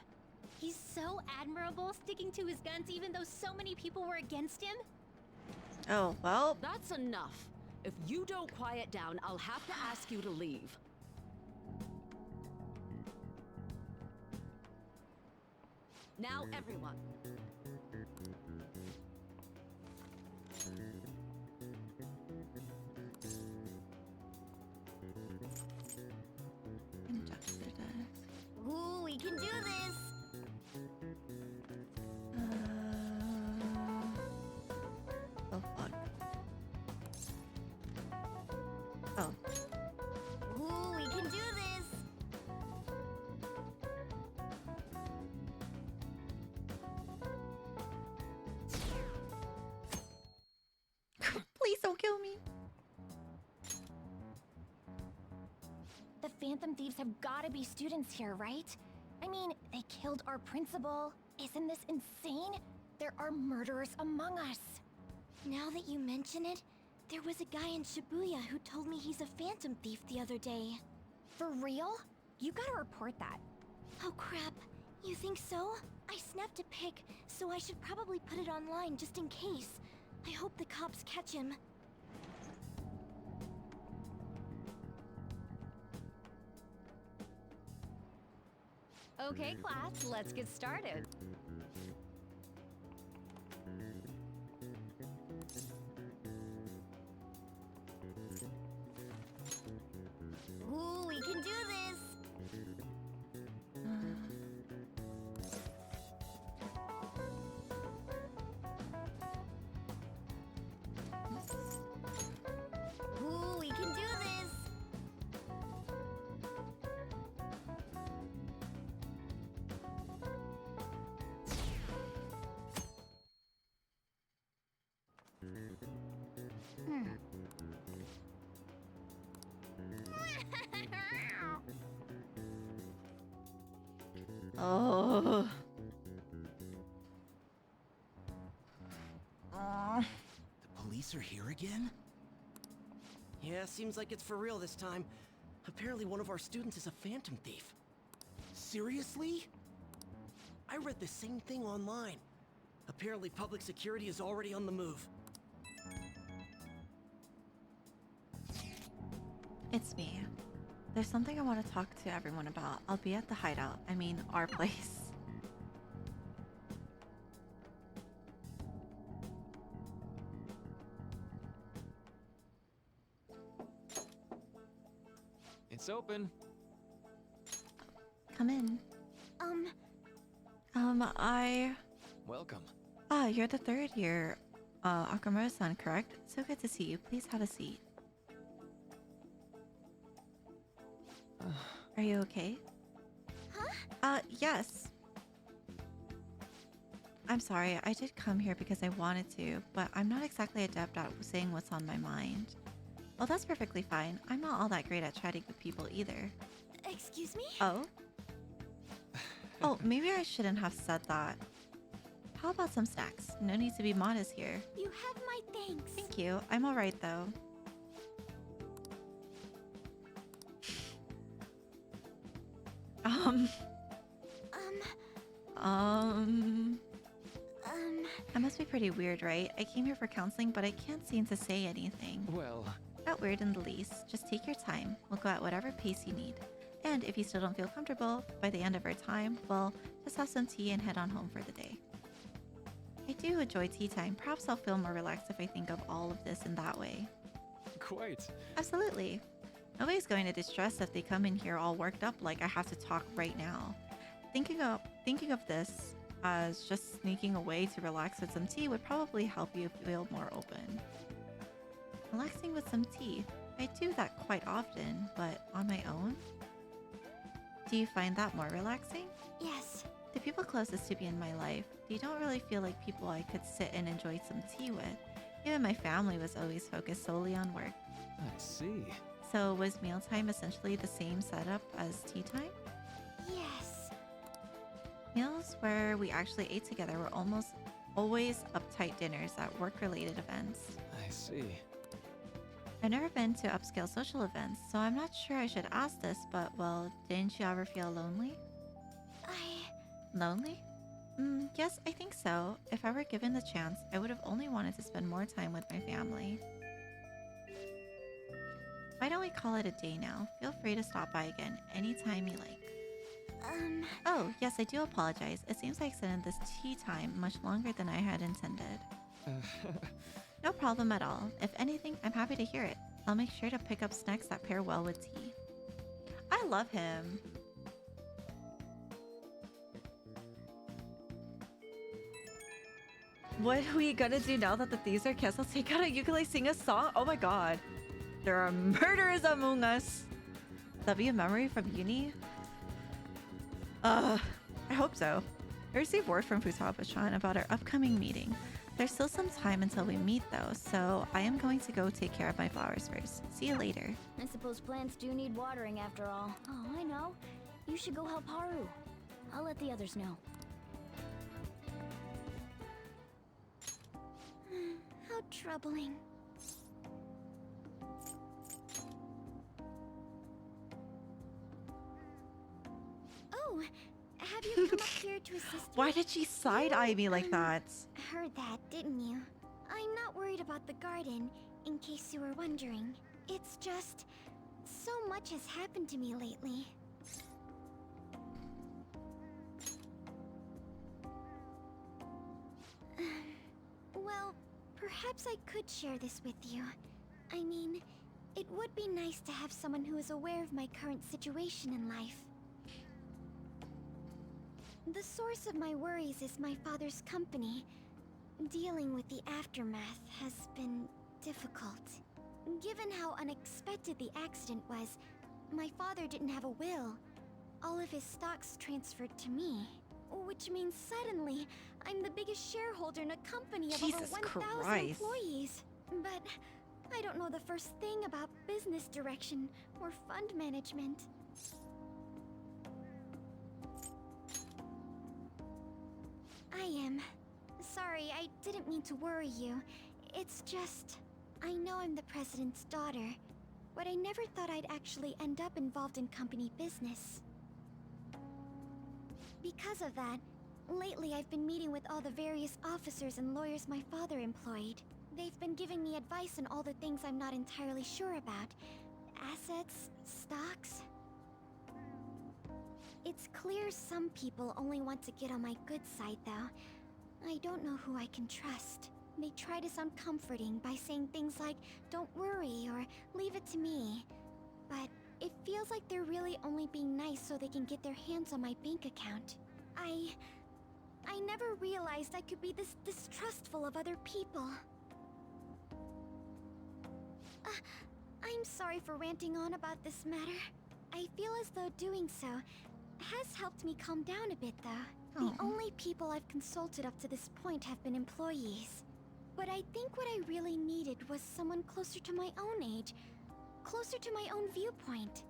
He's so admirable, sticking to his guns even though so many people were against him. Oh, well. That's enough. If you don't quiet down, I'll have to ask you to leave. Now, everyone. Ooh, we can do this. Oh, fuck. Oh. Ooh, we can do this. Please don't kill me. The Phantom Thieves have gotta be students here, right? I mean, they killed our principal. Isn't this insane? There are murderers among us. Now that you mention it, there was a guy in Shibuya who told me he's a Phantom Thief the other day. For real? You gotta report that. Oh crap, you think so? I snapped a pic, so I should probably put it online just in case. I hope the cops catch him. Okay, class, let's get started. Ooh, we can do this. Ooh, we can do this. Oh. The police are here again? Yeah, seems like it's for real this time. Apparently one of our students is a phantom thief. Seriously? I read the same thing online. Apparently public security is already on the move. It's me. There's something I want to talk to everyone about. I'll be at the hideout. I mean, our place. It's open. Come in. I... Welcome. Ah, you're the third year, Akamura-san, correct? So good to see you. Please have a seat. Are you okay? Yes. I'm sorry, I did come here because I wanted to, but I'm not exactly adept at saying what's on my mind. Well, that's perfectly fine. I'm not all that great at chatting with people either. Excuse me? Oh? Oh, maybe I shouldn't have said that. How about some snacks? No need to be modest here. You have my thanks. Thank you. I'm alright though. That must be pretty weird, right? I came here for counseling, but I can't seem to say anything. Well, Not weird in the least. Just take your time. We'll go at whatever pace you need. And if you still don't feel comfortable by the end of our time, well, just have some tea and head on home for the day. I do enjoy tea time. Perhaps I'll feel more relaxed if I think of all of this in that way. quite. Absolutely. Nobody's going to distress if they come in here all worked up like I have to talk right now. Thinking of this as just sneaking away to relax with some tea would probably help you feel more open. Relaxing with some tea. I do that quite often, but on my own? Do you find that more relaxing? Yes. The people closest to me in my life, they don't really feel like people I could sit and enjoy some tea with. Even my family was always focused solely on work. I see. So was mealtime essentially the same setup as tea time? Yes. Meals where we actually ate together were almost always uptight dinners at work-related events. I see. I've never been to upscale social events, so I'm not sure I should ask this, but well, didn't you ever feel lonely? Lonely? Yes, I think so. If I were given the chance, I would have only wanted to spend more time with my family. Why don't we call it a day now? Feel free to stop by again anytime you like. Oh, yes, I do apologize. It seems I extended this tea time much longer than I had intended. No problem at all. If anything, I'm happy to hear it. I'll make sure to pick up snacks that pair well with tea. I love him. What are we gonna do now that the thieves are canceled? Take out a ukulele, sing a song? Oh my god. There are murderers among us. That'll be a memory from uni? I hope so. I received word from Futaba-chan about our upcoming meeting. There's still some time until we meet though, so I am going to go take care of my flowers first. See you later. I suppose plants do need watering after all. Oh, I know. You should go help Haru. I'll let the others know. How troubling. Oh, have you come up here to assist Why me? did she side-eye me like that? Heard that, didn't you? I'm not worried about the garden, in case you were wondering. It's just... so much has happened to me lately. Well, perhaps I could share this with you. I mean, it would be nice to have someone who is aware of my current situation in life. The source of my worries is my father's company. Dealing with the aftermath has been difficult. Given how unexpected the accident was, my father didn't have a will. All of his stocks transferred to me. Which means suddenly, I'm the biggest shareholder in a company of Jesus over 1,000 Christ. employees. But I don't know the first thing about business direction or fund management. sorry, I didn't mean to worry you. It's just... I know I'm the president's daughter, but I never thought I'd actually end up involved in company business. Because of that, lately I've been meeting with all the various officers and lawyers my father employed. They've been giving me advice on all the things I'm not entirely sure about. Assets, stocks... It's clear some people only want to get on my good side, though. I don't know who I can trust. They try to sound comforting by saying things like, "Don't worry," or "Leave it to me." But it feels like they're really only being nice so they can get their hands on my bank account. I never realized I could be this distrustful of other people. I'm sorry for ranting on about this matter. I feel as though doing so has helped me calm down a bit, though. The only people I've consulted up to this point have been employees. But I think what I really needed was someone closer to my own age, closer to my own viewpoint.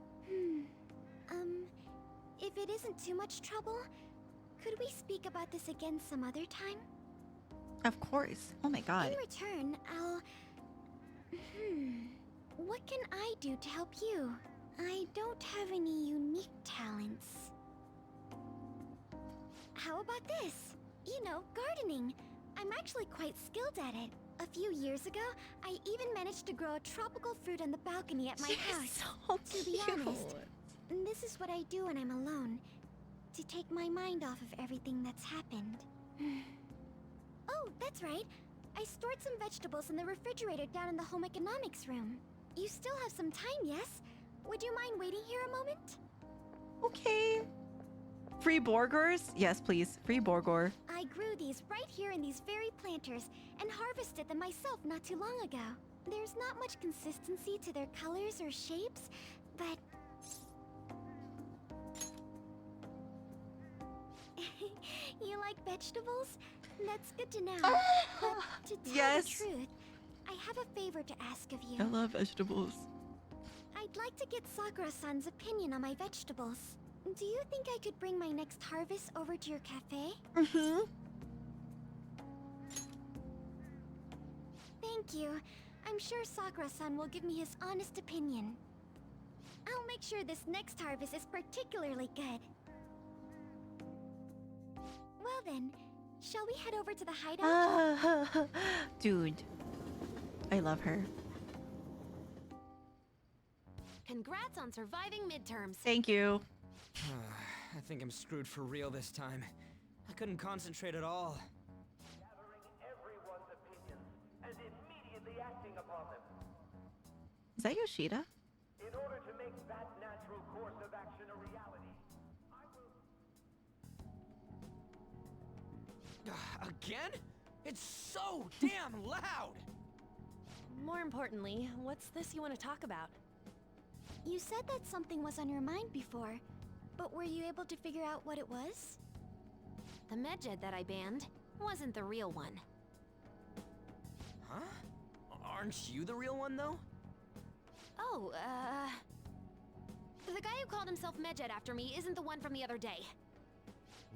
If it isn't too much trouble, could we speak about this again some other time? Of course. Oh my god. In return, I'll... What can I do to help you? I don't have any unique talents. How about this? You know, gardening. I'm actually quite skilled at it. A few years ago, I even managed to grow a tropical fruit on the balcony at my house. So to be honest, this is what I do when I'm alone. To take my mind off of everything that's happened. Oh, that's right. I stored some vegetables in the refrigerator down in the home economics room. You still have some time, yes? Would you mind waiting here a moment? Okay. Free burgers? Yes, please. Free burger. I grew these right here in these very planters and harvested them myself not too long ago. There's not much consistency to their colors or shapes, but... You like vegetables? That's good to know. But to tell Yes. the truth, I have a favor to ask of you. I love vegetables. I'd like to get Sakura-san's opinion on my vegetables. Do you think I could bring my next harvest over to your cafe? Thank you. I'm sure Sakura-san will give me his honest opinion. I'll make sure this next harvest is particularly good. Well then, shall we head over to the hideout? Dude. I love her. Congrats on surviving midterms. Thank you. I think I'm screwed for real this time. I couldn't concentrate at all. Gathering everyone's opinions and immediately acting upon them. Is that Yoshida? In order to make that natural course of action a reality, I will... Again? It's so damn loud! More importantly, what's this you want to talk about? You said that something was on your mind before, but were you able to figure out what it was? The medjed that I banned wasn't the real one. Huh? Aren't you the real one, though? Oh, the guy who called himself Medjed after me isn't the one from the other day.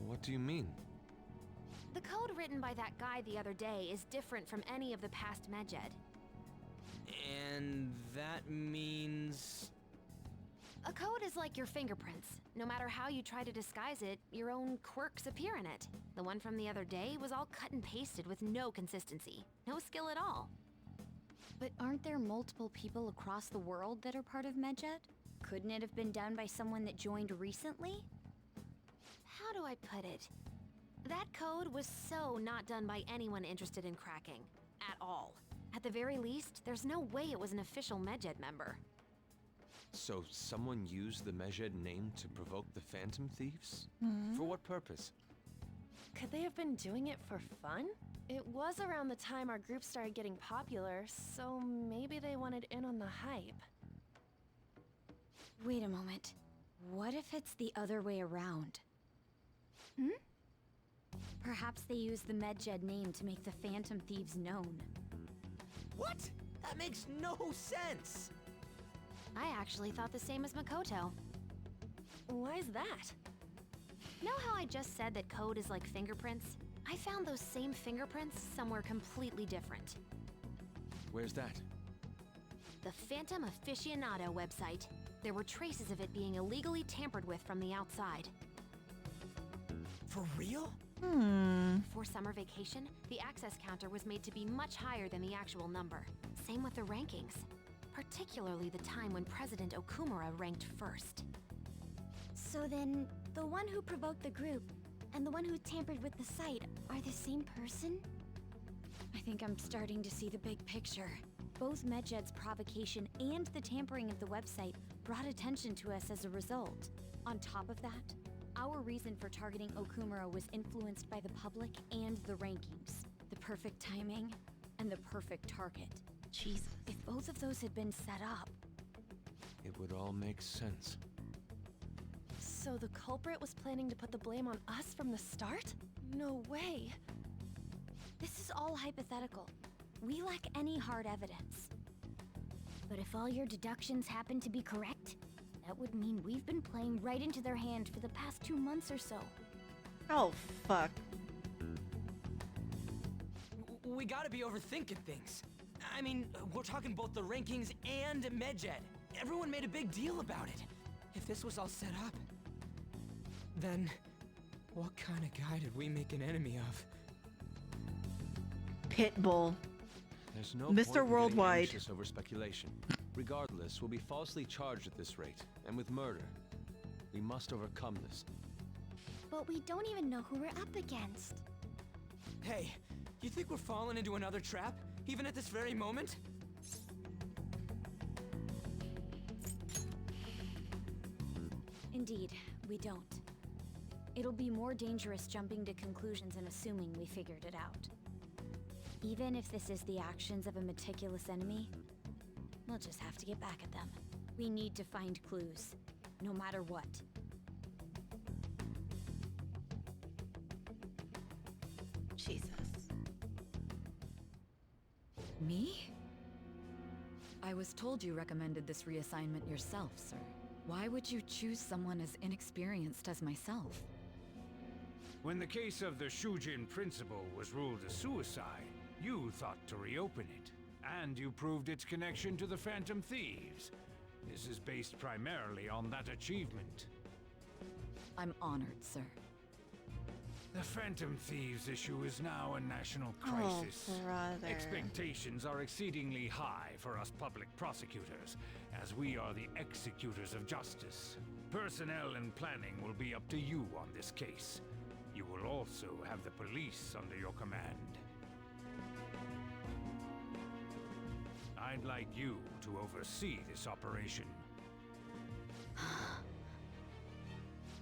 What do you mean? The code written by that guy the other day is different from any of the past Medjed. And that means... A code is like your fingerprints. No matter how you try to disguise it, your own quirks appear in it. The one from the other day was all cut and pasted with no consistency. No skill at all. But aren't there multiple people across the world that are part of Medjed? Couldn't it have been done by someone that joined recently? How do I put it? That code was so not done by anyone interested in cracking. At all. At the very least, there's no way it was an official Medjed member. So someone used the Medjed name to provoke the Phantom Thieves? For what purpose? Could they have been doing it for fun? It was around the time our group started getting popular, so maybe they wanted in on the hype. Wait a moment. What if it's the other way around? Perhaps they used the Medjed name to make the Phantom Thieves known. What? That makes no sense! I actually thought the same as Makoto. Why's that? Know how I just said that code is like fingerprints? I found those same fingerprints somewhere completely different. Where's that? The Phantom Aficionado website. There were traces of it being illegally tampered with from the outside. For real? For summer vacation, the access counter was made to be much higher than the actual number. Same with the rankings. Particularly the time when President Okumura ranked first. So then, the one who provoked the group and the one who tampered with the site are the same person? I think I'm starting to see the big picture. Both Medjed's provocation and the tampering of the website brought attention to us as a result. On top of that, our reason for targeting Okumura was influenced by the public and the rankings. The perfect timing and the perfect target. Jesus. If both of those had been set up... It would all make sense. So the culprit was planning to put the blame on us from the start? No way. This is all hypothetical. We lack any hard evidence. But if all your deductions happen to be correct, that would mean we've been playing right into their hand for the past 2 months or so. Oh, fuck. We gotta be overthinking things. I mean, we're talking both the rankings and Medjed. Everyone made a big deal about it. If this was all set up, then what kind of guy did we make an enemy of? Pitbull. There's no Mr. point in getting Worldwide. anxious over speculation. Regardless, we'll be falsely charged at this rate, and with murder. We must overcome this. But we don't even know who we're up against. Hey, you think we're falling into another trap, even at this very moment? Indeed, we don't. It'll be more dangerous jumping to conclusions and assuming we figured it out. Even if this is the actions of a meticulous enemy, we'll just have to get back at them. We need to find clues, no matter what. Jesus. Me? I was told you recommended this reassignment yourself, sir. Why would you choose someone as inexperienced as myself? When the case of the Shujin principal was ruled a suicide, you thought to reopen it. And you proved its connection to the Phantom Thieves. This is based primarily on that achievement. I'm honored, sir. The Phantom Thieves issue is now a national crisis. Oh, brother. Expectations are exceedingly high for us public prosecutors, as we are the executors of justice. Personnel and planning will be up to you on this case. You will also have the police under your command. I'd like you to oversee this operation.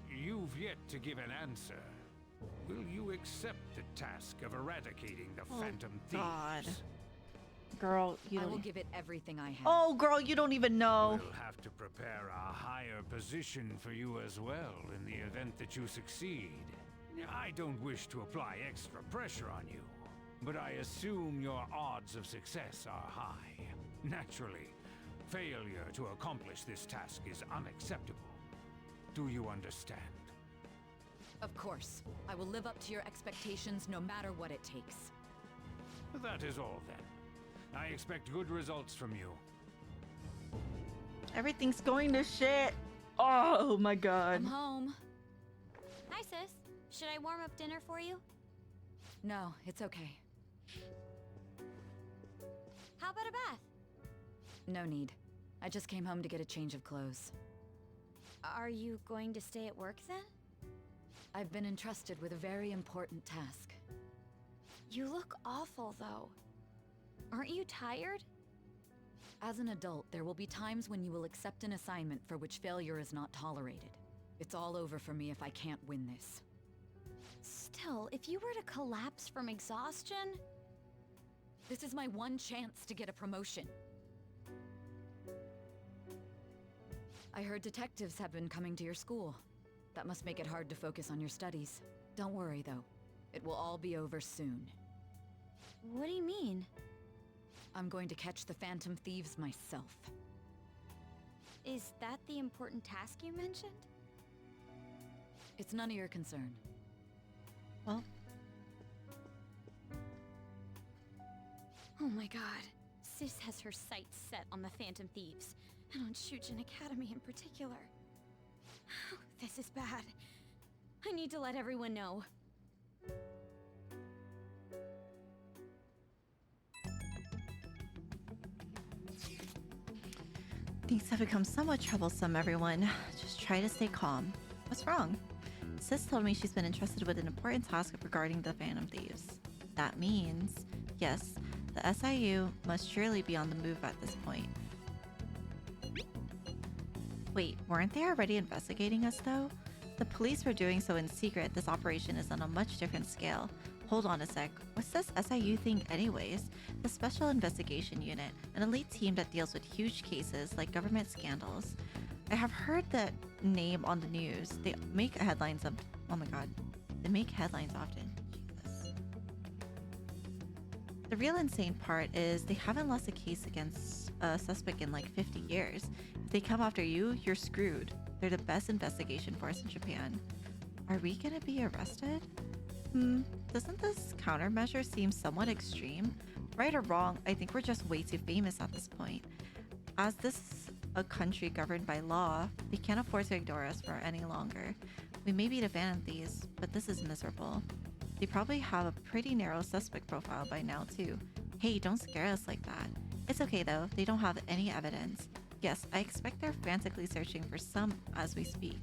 You've yet to give an answer. Will you accept the task of eradicating the Phantom Thieves? God. Girl, you I don't... will give it everything I have. Oh, girl, you don't even know. We'll have to prepare a higher position for you as well in the event that you succeed. I don't wish to apply extra pressure on you, but I assume your odds of success are high. Naturally, failure to accomplish this task is unacceptable. Do you understand? Of course. I will live up to your expectations no matter what it takes. That is all then. I expect good results from you. Everything's going to shit. Oh my god. I'm home. Hi, sis. Should I warm up dinner for you? No, it's okay. How about a bath? No need. I just came home to get a change of clothes. Are you going to stay at work then? I've been entrusted with a very important task. You look awful, though. Aren't you tired? As an adult, there will be times when you will accept an assignment for which failure is not tolerated. It's all over for me if I can't win this. Still, if you were to collapse from exhaustion... This is my one chance to get a promotion. I heard detectives have been coming to your school. That must make it hard to focus on your studies. Don't worry, though. It will all be over soon. What do you mean? I'm going to catch the Phantom Thieves myself. Is that the important task you mentioned? It's none of your concern. Well, Oh my god. Sis has her sights set on the Phantom Thieves, and on Shujin Academy in particular. This is bad. I need to let everyone know. Things have become somewhat troublesome, everyone. Just try to stay calm. What's wrong? Sis told me she's been entrusted with an important task regarding the Phantom Thieves. That means, yes, the SIU must surely be on the move at this point. Wait, weren't they already investigating us though? The police were doing so in secret. This operation is on a much different scale. Hold on a sec. What's this SIU thing anyways? The Special Investigation Unit, an elite team that deals with huge cases like government scandals. I have heard that name on the news. They make headlines of... Oh my god. They make headlines often. Jesus. The real insane part is they haven't lost a case against a suspect in like 50 years. If they come after you, you're screwed. They're the best investigation force in Japan. Are we gonna be arrested? Doesn't this countermeasure seem somewhat extreme? Right or wrong, I think we're just way too famous at this point. As this is a country governed by law, they can't afford to ignore us for any longer. We may be the Phantom Thieves, but this is miserable. They probably have a pretty narrow suspect profile by now too. Hey, don't scare us like that. It's okay though, they don't have any evidence. Yes, I expect they're frantically searching for some as we speak.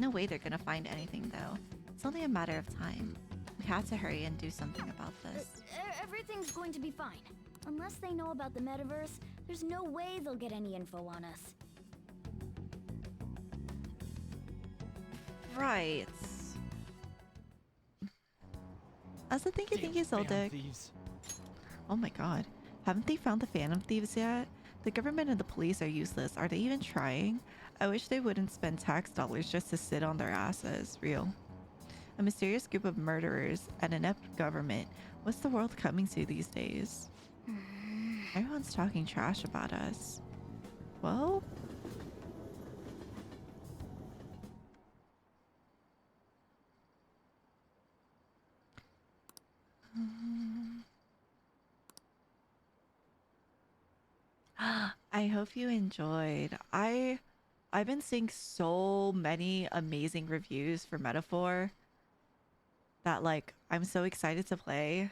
No way they're gonna find anything though. It's only a matter of time. We have to hurry and do something about this. Everything's going to be fine. Unless they know about the metaverse, there's no way they'll get any info on us. Right. As a thinky Zoldyck. Oh my god. Haven't they found the Phantom Thieves yet? The government and the police are useless. Are they even trying? I wish they wouldn't spend tax dollars just to sit on their asses. Real. A mysterious group of murderers, an inept government. What's the world coming to these days? Everyone's talking trash about us. Well... I hope you enjoyed. I've been seeing so many amazing reviews for Metaphor that like I'm so excited to play.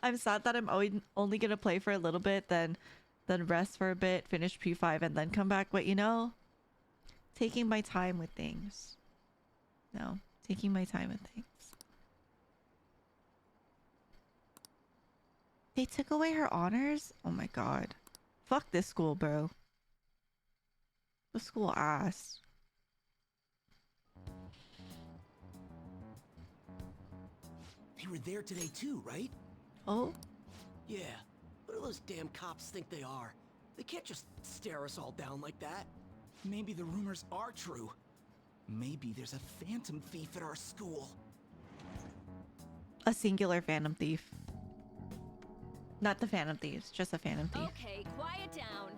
I'm sad that I'm only gonna play for a little bit, then rest for a bit, finish P5 and then come back. But you know, taking my time with things. No, taking my time with things. They took away her honors? Oh my god. Fuck this school, bro. The school ass. They were there today too, right? Oh? Yeah. What do those damn cops think they are? They can't just stare us all down like that. Maybe the rumors are true. Maybe there's a Phantom Thief at our school. A singular Phantom Thief. Not the Phantom Thieves, just a Phantom Thief. Okay, quiet down.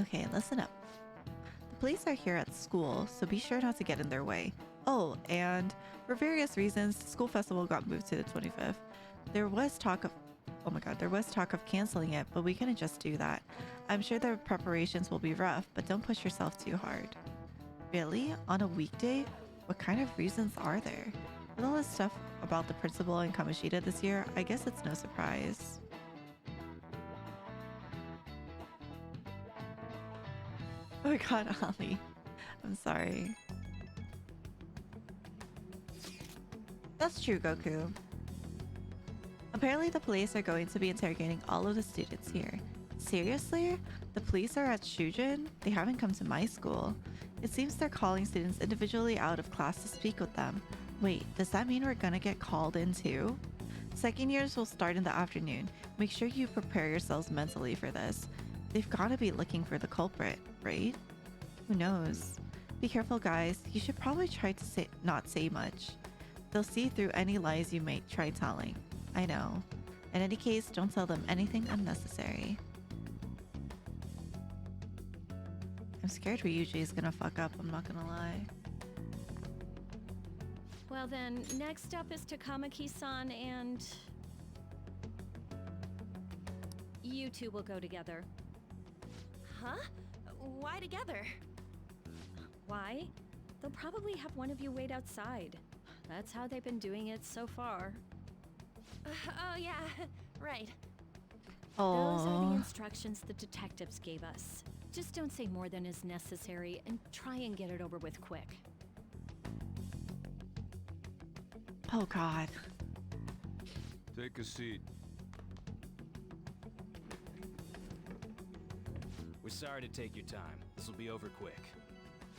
Okay, listen up. The police are here at school, so be sure not to get in their way. Oh, and for various reasons, the school festival got moved to the 25th. There was talk of... Oh my god, there was talk of canceling it, but we couldn't just do that. I'm sure the preparations will be rough, but don't push yourself too hard. Really? On a weekday? What kind of reasons are there? With all this stuff about the principal and Kamoshida this year, I guess it's no surprise. Oh my god, Ollie. I'm sorry. That's true, Goku. Apparently the police are going to be interrogating all of the students here. Seriously? The police are at Shujin? They haven't come to my school. It seems they're calling students individually out of class to speak with them. Wait, does that mean we're gonna get called in too? Second years will start in the afternoon. Make sure you prepare yourselves mentally for this. They've gotta be looking for the culprit, right? Who knows? Be careful, guys. You should probably try to not say much. They'll see through any lies you might try telling. I know. In any case, don't tell them anything unnecessary. I'm scared Ryuji is gonna fuck up, I'm not gonna lie. Well then, next up is Takamaki-san and... You two will go together. Huh? Why together? Why? They'll probably have one of you wait outside. That's how they've been doing it so far. Oh yeah, right. Those are the Oh. instructions the detectives gave us. Just don't say more than is necessary and try and get it over with quick. Oh God. Take a seat. We're sorry to take your time. This will be over quick.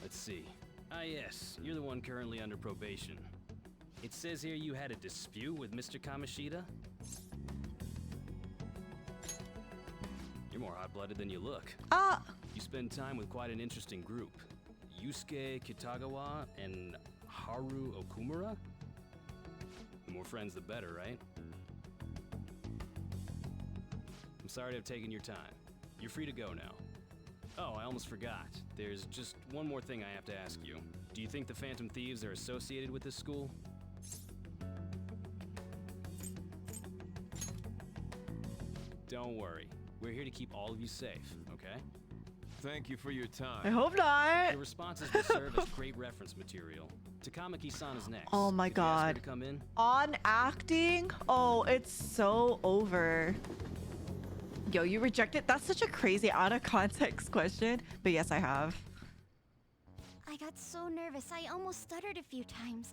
Let's see. Ah yes, you're the one currently under probation. It says here you had a dispute with Mr. Kamishita? You're more hot-blooded than you look. Ah! You spend time with quite an interesting group. Yusuke Kitagawa and Haru Okumura? The more friends, the better, right? I'm sorry to have taken your time. You're free to go now. Oh, I almost forgot. There's just one more thing I have to ask you. Do you think the Phantom Thieves are associated with this school? Don't worry. We're here to keep all of you safe, okay? Thank you for your time. I hope not. Your responses will serve as great reference material. Takamaki-san is next. Oh my Did you ask her God. to come in? On acting? Oh, it's so over. Yo, you rejected? That's such a crazy out of context question. But yes, I have. I got so nervous, I almost stuttered a few times.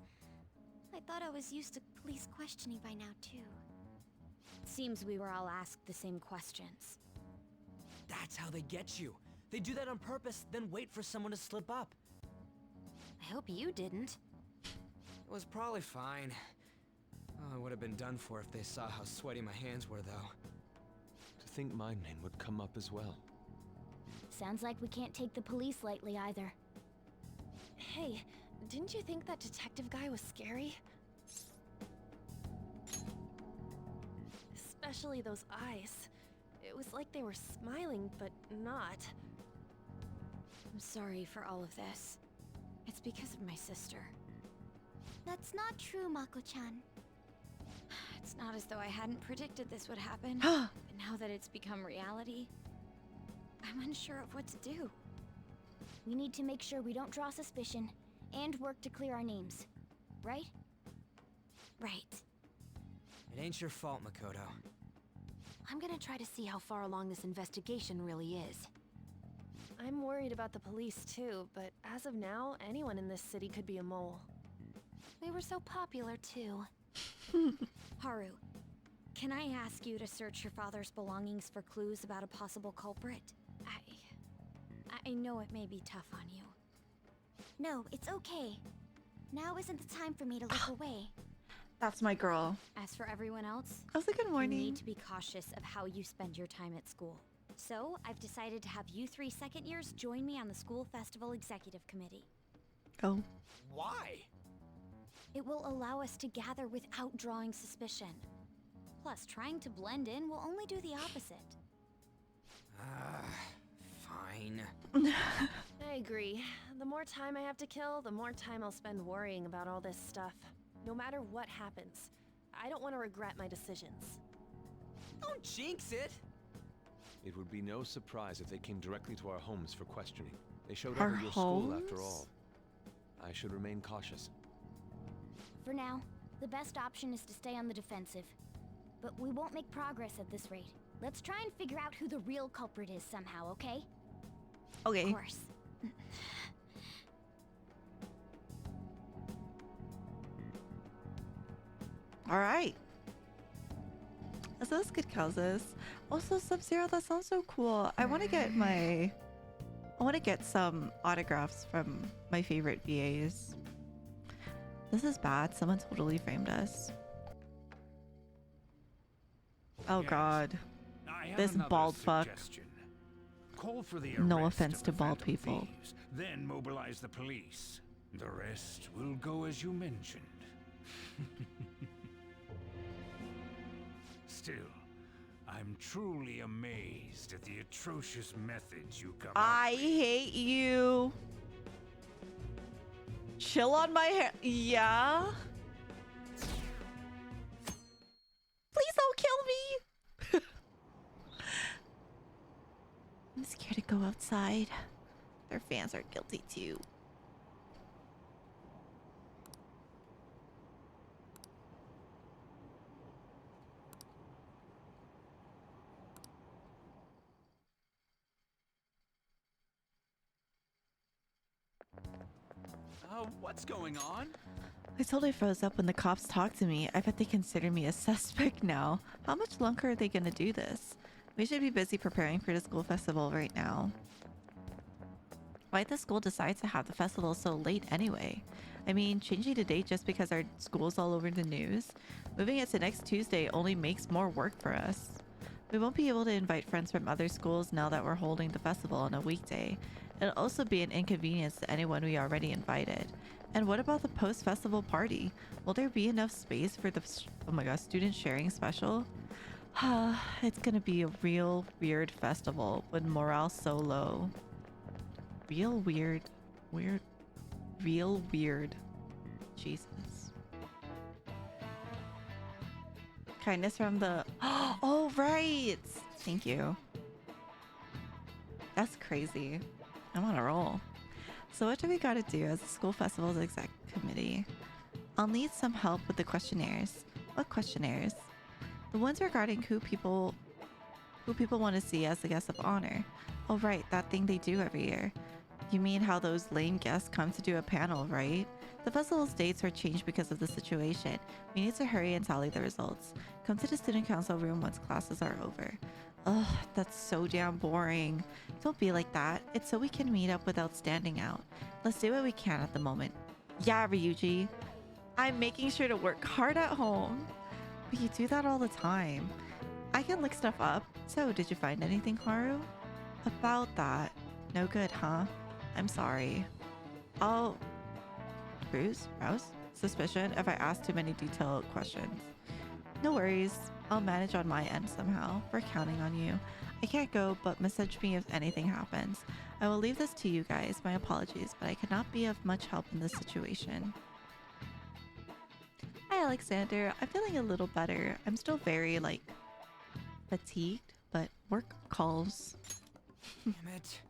I thought I was used to police questioning by now, too. Seems we were all asked the same questions. That's how they get you. They do that on purpose, then wait for someone to slip up. I hope you didn't. It was probably fine. Oh, I would have been done for if they saw how sweaty my hands were, though. To think my name would come up as well. Sounds like we can't take the police lightly either. Hey, didn't you think that detective guy was scary? Especially those eyes. It was like they were smiling, but not. I'm sorry for all of this. It's because of my sister. That's not true, Mako-chan. It's not as though I hadn't predicted this would happen. But now that it's become reality, I'm unsure of what to do. We need to make sure we don't draw suspicion and work to clear our names. Right? Right. It ain't your fault, Makoto. I'm gonna try to see how far along this investigation really is. I'm worried about the police too, but as of now, anyone in this city could be a mole. They were so popular too. Haru, can I ask you to search your father's belongings for clues about a possible culprit? I know it may be tough on you. No, it's okay. Now isn't the time for me to look away. That's my girl. As for everyone else, I was like, good morning. you need to be cautious of how you spend your time at school. So, I've decided to have you 3 second years join me on the school festival executive committee. Oh. Why? It will allow us to gather without drawing suspicion. Plus, trying to blend in will only do the opposite. Fine. I agree. The more time I have to kill, the more time I'll spend worrying about all this stuff. No matter what happens, I don't want to regret my decisions. Don't jinx it! It would be no surprise if they came directly to our homes for questioning. They showed Our up at your school after homes? all. I should remain cautious. For now, the best option is to stay on the defensive. But we won't make progress at this rate. Let's try and figure out who the real culprit is somehow, okay? Okay. Of course. All right. So that's good causes. Also, Sub-Zero, that sounds so cool. I want to get some autographs from my favorite VAs. This is bad. Someone totally framed us. Oh Yes. God. I have This another bald fuck. suggestion. Call for the No arrest offense of to the bald Phantom people. Thieves, then mobilize the police. The rest will go as you mentioned. Still, I'm truly amazed at the atrocious methods you come I up with. hate you. Chill on my hair. Yeah. Please don't kill me. go outside. Their fans are guilty too. What's going on? I totally froze up when the cops talked to me. I bet they consider me a suspect now. How much longer are they gonna do this? We should be busy preparing for the school festival right now. Why'd the school decide to have the festival so late anyway? I mean, changing the date just because our school's all over the news? Moving it to next Tuesday only makes more work for us. We won't be able to invite friends from other schools now that we're holding the festival on a weekday. It'll also be an inconvenience to anyone we already invited. And what about the post-festival party? Will there be enough space for the, oh my gosh, student sharing special? It's gonna be a real weird festival with morale so low. Real weird. Real weird. Jesus. Kindness from the... Oh, right! Thank you. That's crazy. I'm on a roll. So what do we gotta do as the school festival's exec committee? I'll need some help with the questionnaires. What questionnaires? The ones regarding who people want to see as the guest of honor. Oh right, that thing they do every year. You mean how those lame guests come to do a panel, right? The festival's dates were changed because of the situation. We need to hurry and tally the results. Come to the student council room once classes are over. Ugh, that's so damn boring. Don't be like that. It's so we can meet up without standing out. Let's do what we can at the moment. Yeah, Ryuji. I'm making sure to work hard at home. But you do that all the time. I can look stuff up. So, did you find anything, Haru? About that. No good, huh? I'm sorry. I'll... Rouse? Suspicion if I ask too many detailed questions. No worries. I'll manage on my end somehow. We're counting on you. I can't go, but message me if anything happens. I will leave this to you guys. My apologies, but I cannot be of much help in this situation. Hi, Alexander. I'm feeling a little better. I'm still very, fatigued, but work calls. Damn it.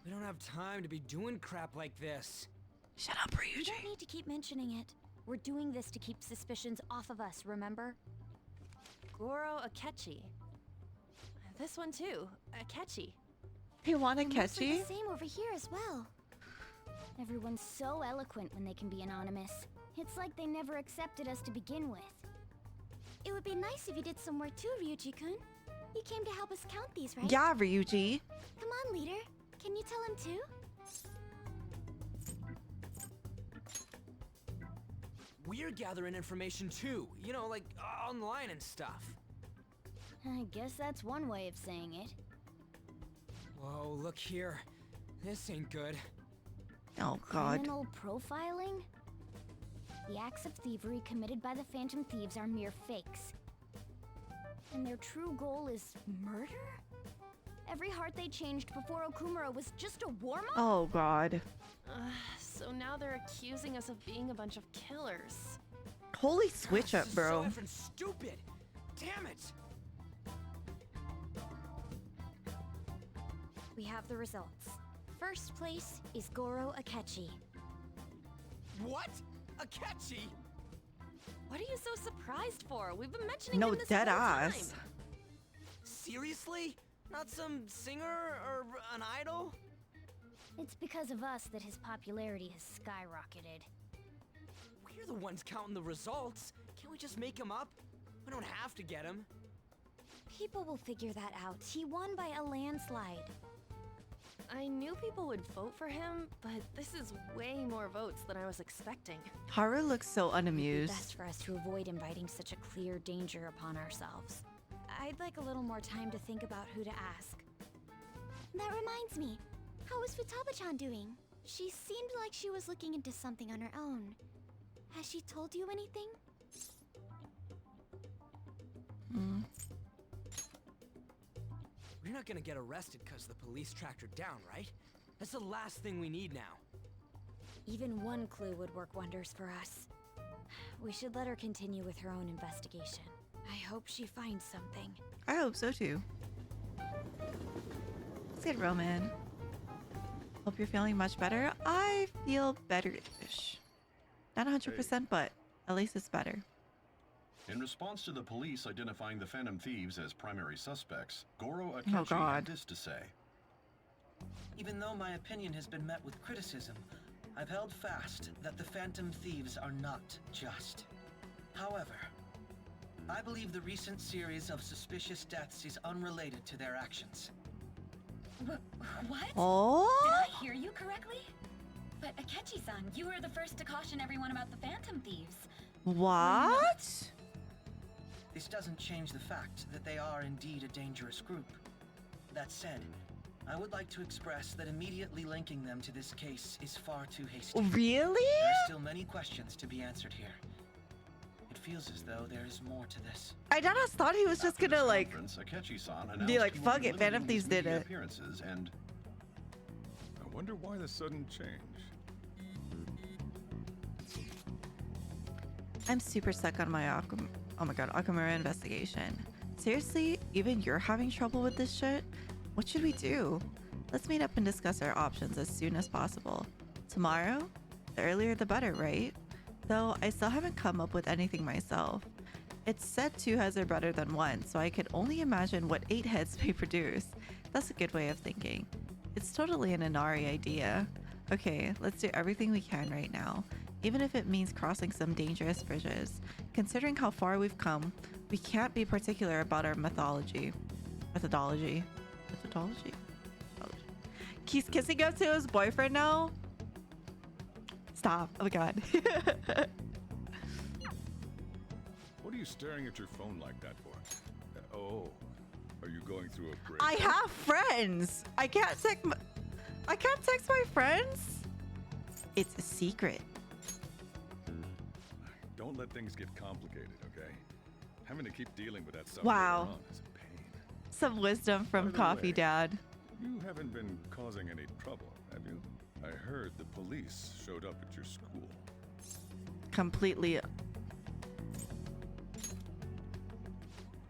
We don't have time to be doing crap like this. Shut up, Ryuji. You don't need to keep mentioning it. We're doing this to keep suspicions off of us, remember? Goro Akechi. This one too, Akechi. You want They're mostly Akechi? the same over here as well. Everyone's so eloquent when they can be anonymous. It's like they never accepted us to begin with. It would be nice if you did some work too, Ryuji-kun. You came to help us count these, right? Yeah, Ryuji. Come on, leader. Can you tell him too? We're gathering information too, you know, like online and stuff. I guess that's one way of saying it. Whoa, look here. This ain't good. Oh, God. Criminal profiling? The acts of thievery committed by the Phantom Thieves are mere fakes. And their true goal is murder? Every heart they changed before Okumura was just a warm-up? Oh, God. So now they're accusing us of being a bunch of killers. Holy switch up, bro. So effing stupid. Damn it. We have the results. First place is Goro Akechi. What? Akechi? What are you so surprised for? We've been mentioning No, him this dead whole ass. time. Seriously? Not some singer or an idol? It's because of us that his popularity has skyrocketed. We're the ones counting the results. Can't we just make him up? We don't have to get him. People will figure that out. He won by a landslide. I knew people would vote for him, but this is way more votes than I was expecting. Haru looks so It'd be unamused. best for us to avoid inviting such a clear danger upon ourselves. I'd like a little more time to think about who to ask. That reminds me. How is Futaba-chan doing? She seemed like she was looking into something on her own. Has she told you anything? We're not gonna get arrested because the police tracked her down, right? That's the last thing we need now. Even one clue would work wonders for us. We should let her continue with her own investigation. I hope she finds something. I hope so too. Let's get Roman. Hope you're feeling much better. I feel better-ish. Not 100%, but at least it's better. In response to the police identifying the Phantom Thieves as primary suspects, Goro Akechi had this to say. Even though my opinion has been met with criticism, I've held fast that the Phantom Thieves are not just. However, I believe the recent series of suspicious deaths is unrelated to their actions. What? Oh? Did I hear you correctly? But Akechi-san, you were the first to caution everyone about the Phantom Thieves. What? This doesn't change the fact that they are indeed a dangerous group. That said, I would like to express that immediately linking them to this case is far too hasty. Really? There are still many questions to be answered here. It feels as though there is more to this. I just thought he was just gonna like be like, fuck it, Phantom Thieves did it. Appearances and I wonder why the sudden change. I'm super stuck on my Okamura investigation. Seriously, even you're having trouble with this shit? What should we do? Let's meet up and discuss our options as soon as possible. Tomorrow? The earlier the better, right? Though I still haven't come up with anything myself. It's said 2 heads are better than 1, so I could only imagine what 8 heads may produce. That's a good way of thinking. It's totally an Inari idea. Okay, let's do everything we can right now, even if it means crossing some dangerous bridges. Considering how far we've come, we can't be particular about our methodology. He's kissing up to his boyfriend now? Stop. Oh my god. What are you staring at your phone like that for? Oh, are you going through a break? I have friends. I can't text my friends. It's a secret. Don't let things get complicated, okay? Having to keep dealing with that stuff Wow. going on is a pain. Some wisdom from By the Coffee way, Dad. You haven't been causing any trouble, have you? I heard the police showed up at your school. Completely As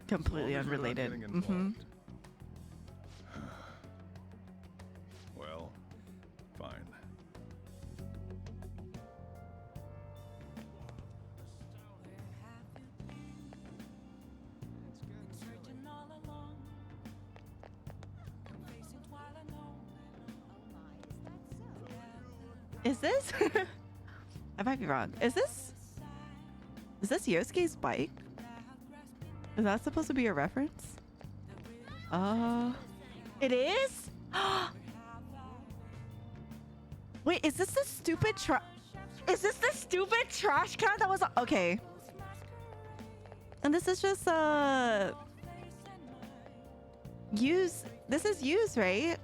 long as you're not unrelated. getting Mm-hmm. involved. Well, fine. Is this? I might be wrong. Is this Yosuke's bike? Is that supposed to be a reference? It is? Wait, is this the stupid Is this the stupid trash can that was okay? And this is just this is used, right?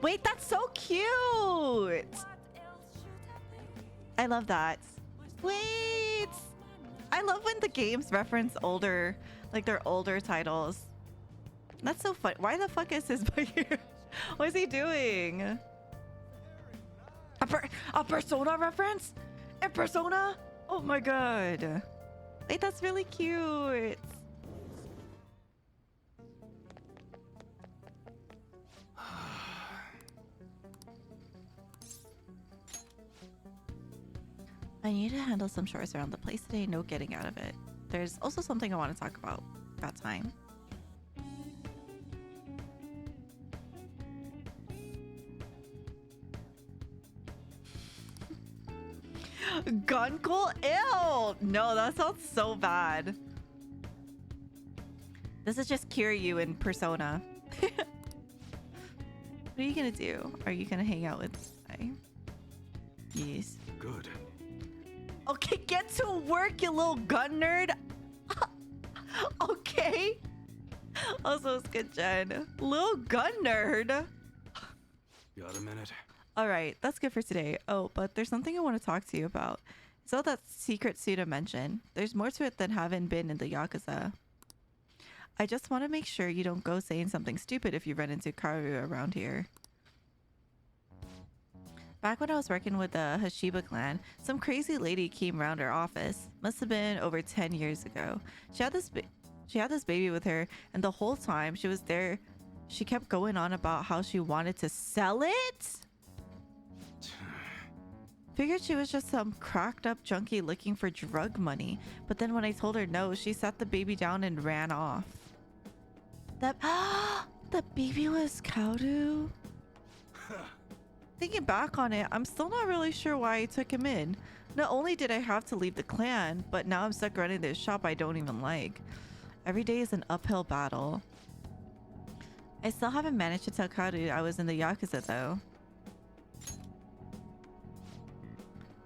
Wait, that's so cute. I love that. Wait, I love when the games reference older, like their older titles. That's so fun. Why the fuck is his bike here? What is he doing? A Persona reference? A Persona? Oh my god. Wait, that's really cute. I need to handle some chores around the place today, no getting out of it. There's also something I want to talk about time. Gunkel? Ew! No, that sounds so bad. This is just Kiryu in Persona. What are you gonna do? Are you gonna hang out with I? Yes. Good. Okay, get to work, you little gun nerd. Okay. Also, it's good, Jen. Little gun nerd. Got a minute? All right, that's good for today. Oh, but there's something I want to talk to you about. It's all that secret Suda mentioned. There's more to it than having been in the Yakuza. I just want to make sure you don't go saying something stupid if you run into Karu around here. Back when I was working with the Hashiba clan, some crazy lady came round our office. Must have been over 10 years ago. She had this baby with her, and the whole time she was there, She kept going on about how she wanted to sell it. Figured she was just some cracked up junkie looking for drug money. But then when I told her no, she sat the baby down and ran off. That the baby was Kaoru? Thinking back on it, I'm still not really sure why I took him in. Not only did I have to leave the clan, but now I'm stuck running this shop I don't even like. Every day is an uphill battle. I still haven't managed to tell Kaoru I was in the Yakuza though.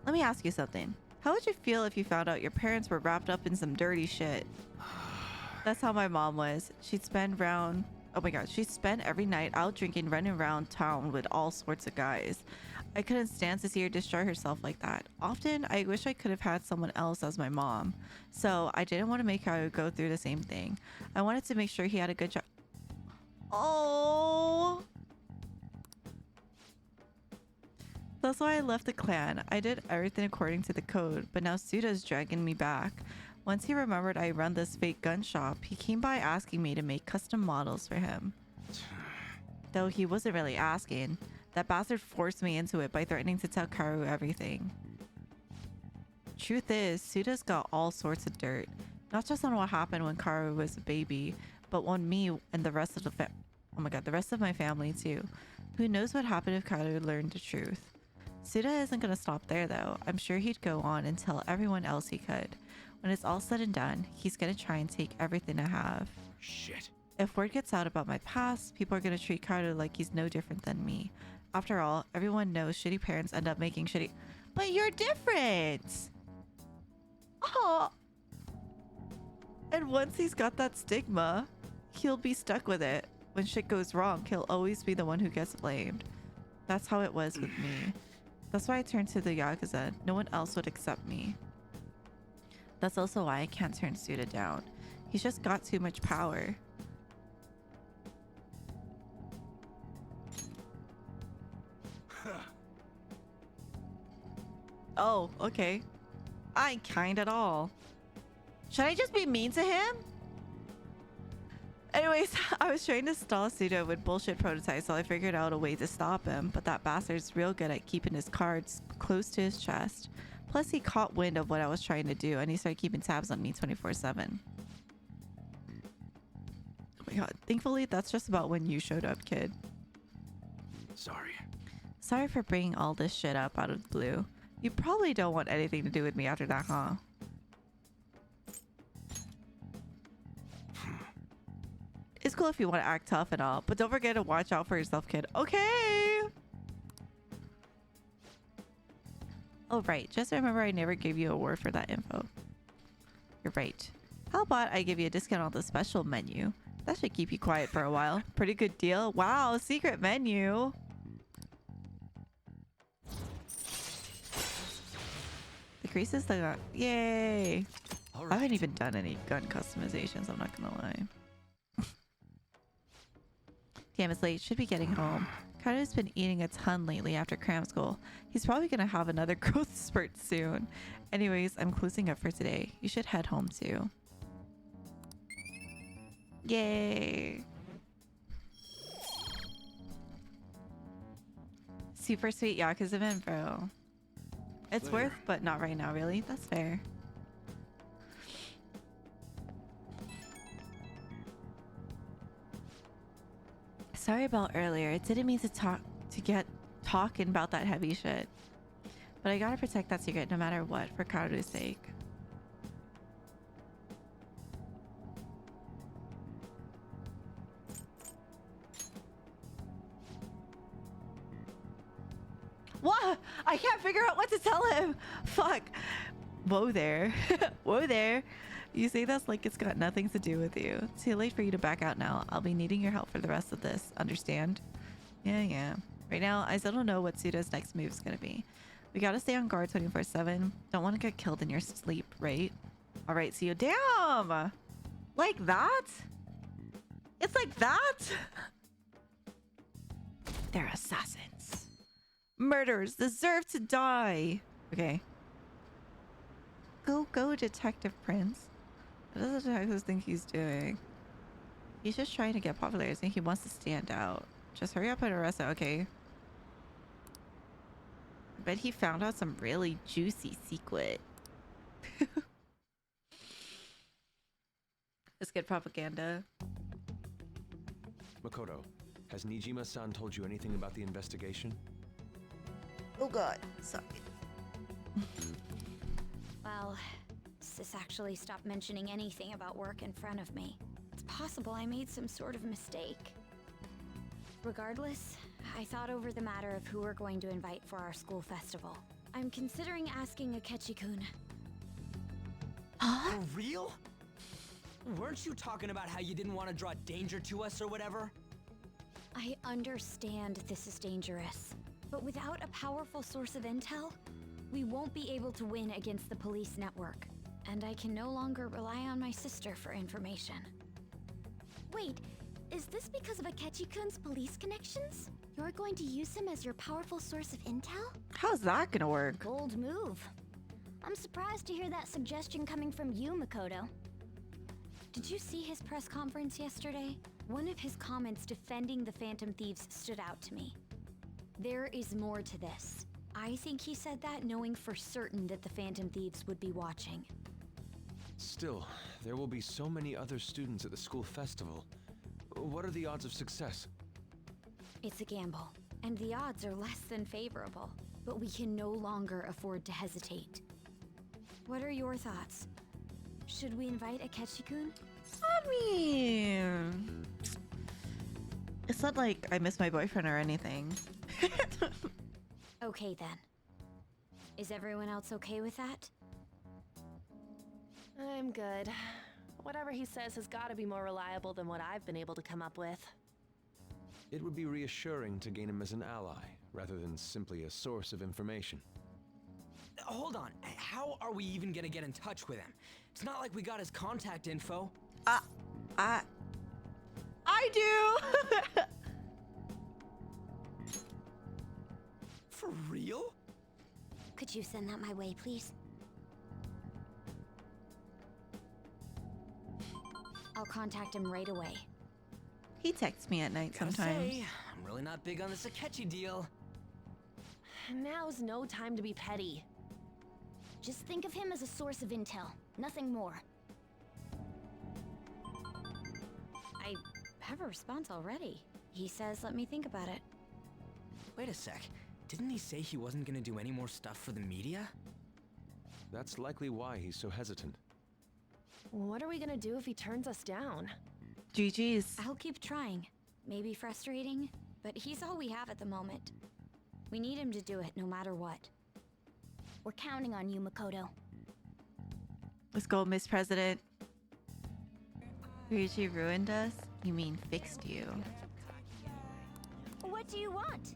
Let me ask you something. How would you feel if you found out your parents were wrapped up in some dirty shit? That's how my mom was. She'd spend every night out drinking, running around town with all sorts of guys. I couldn't stand to see her destroy herself like that. Often, I wish I could have had someone else as my mom. So, I didn't want to make her go through the same thing. I wanted to make sure he had a good job. Oh! That's why I left the clan. I did everything according to the code, but now Suda's dragging me back. Once he remembered I run this fake gun shop, he came by asking me to make custom models for him. Though he wasn't really asking. That bastard forced me into it by threatening to tell Kaoru everything. Truth is, Suda's got all sorts of dirt. Not just on what happened when Kaoru was a baby, but on me and the rest of the rest of my family too. Who knows what happened if Kaoru learned the truth. Suda isn't gonna stop there though. I'm sure he'd go on and tell everyone else he could. When it's all said and done, he's gonna try and take everything I have. Shit. If word gets out about my past, people are gonna treat Kaoru like he's no different than me. After all, everyone knows shitty parents end up making shitty... But you're different! Oh! And once he's got that stigma, he'll be stuck with it. When shit goes wrong, he'll always be the one who gets blamed. That's how it was with me. That's why I turned to the Yakuza. No one else would accept me. That's also why I can't turn Suda down. He's just got too much power. Oh, okay. I ain't kind at all. Should I just be mean to him? Anyways, I was trying to stall Suda with bullshit prototypes, so I figured out a way to stop him, but that bastard's real good at keeping his cards close to his chest. Plus, he caught wind of what I was trying to do, and he started keeping tabs on me 24/7. Oh my god, thankfully, that's just about when you showed up, kid. Sorry for bringing all this shit up out of the blue. You probably don't want anything to do with me after that, huh? It's cool if you want to act tough and all, but don't forget to watch out for yourself, kid. Okay! Oh, right. Just remember I never gave you a word for that info. You're right. How about I give you a discount on the special menu? That should keep you quiet for a while. Pretty good deal. Wow, secret menu. Decreases the gun. Yay! Right. I haven't even done any gun customizations, I'm not gonna lie. Damn, it's late. Should be getting home. Karu's been eating a ton lately after cram school. He's probably gonna have another growth spurt soon. Anyways, I'm closing up for today. You should head home too. Yay! Super sweet Yakuza event, bro. It's worth, but not right now, really. That's fair. Sorry about earlier. It didn't mean to get talking about that heavy shit. But I gotta protect that secret no matter what, for Karu's sake. What? I can't figure out what to tell him. Fuck. Whoa there. Whoa there. You say that's like it's got nothing to do with you. Too late for you to back out now. I'll be needing your help for the rest of this. Understand? Yeah. Right now, I still don't know what Suda's next move is gonna be. We gotta stay on guard 24/7. Don't want to get killed in your sleep, right? Alright, see you. Damn! Like that? It's like that? They're assassins. Murderers deserve to die. Okay. Go, Detective Prince. What does the detective think he's doing? He's just trying to get popular. I think he wants to stand out. Just hurry up and arrest him, okay? Bet he found out some really juicy secret. Let's get propaganda. Makoto, has Nijima-san told you anything about the investigation? Oh god, sorry. Well, Sis actually stopped mentioning anything about work in front of me. It's possible I made some sort of mistake. Regardless, I thought over the matter of who we're going to invite for our school festival. I'm considering asking Akechi-kun. For real? Weren't you talking about how you didn't want to draw danger to us or whatever? I understand this is dangerous, but without a powerful source of intel, we won't be able to win against the police network, and I can no longer rely on my sister for information. Wait, is this because of Akechi-kun's police connections? You're going to use him as your powerful source of intel? How's that gonna work? Bold move. I'm surprised to hear that suggestion coming from you, Makoto. Did you see his press conference yesterday? One of his comments defending the Phantom Thieves stood out to me. There is more to this. I think he said that knowing for certain that the Phantom Thieves would be watching. Still, there will be so many other students at the school festival. What are the odds of success? It's a gamble, and the odds are less than favorable, but we can no longer afford to hesitate. What are your thoughts? Should we invite Akechi-kun? I mean, it's not like I miss my boyfriend or anything. Okay then. Is everyone else okay with that? I'm good. Whatever he says has got to be more reliable than what I've been able to come up with. It would be reassuring to gain him as an ally, rather than simply a source of information. Hold on, how are we even gonna get in touch with him? It's not like we got his contact info. I do! For real? Could you send that my way, please? I'll contact him right away. He texts me at night Gotta sometimes. say, I'm really not big on this Akechi deal. Now's no time to be petty. Just think of him as a source of intel, nothing more. I have a response already. He says, let me think about it. Wait a sec. Didn't he say he wasn't gonna do any more stuff for the media? That's likely why he's so hesitant. What are we gonna do if he turns us down? GG's. I'll keep trying. Maybe frustrating, but he's all we have at the moment. We need him to do it no matter what. We're counting on you, Makoto. Let's go, Miss President. Ryuji ruined us? You mean fixed you. What do you want?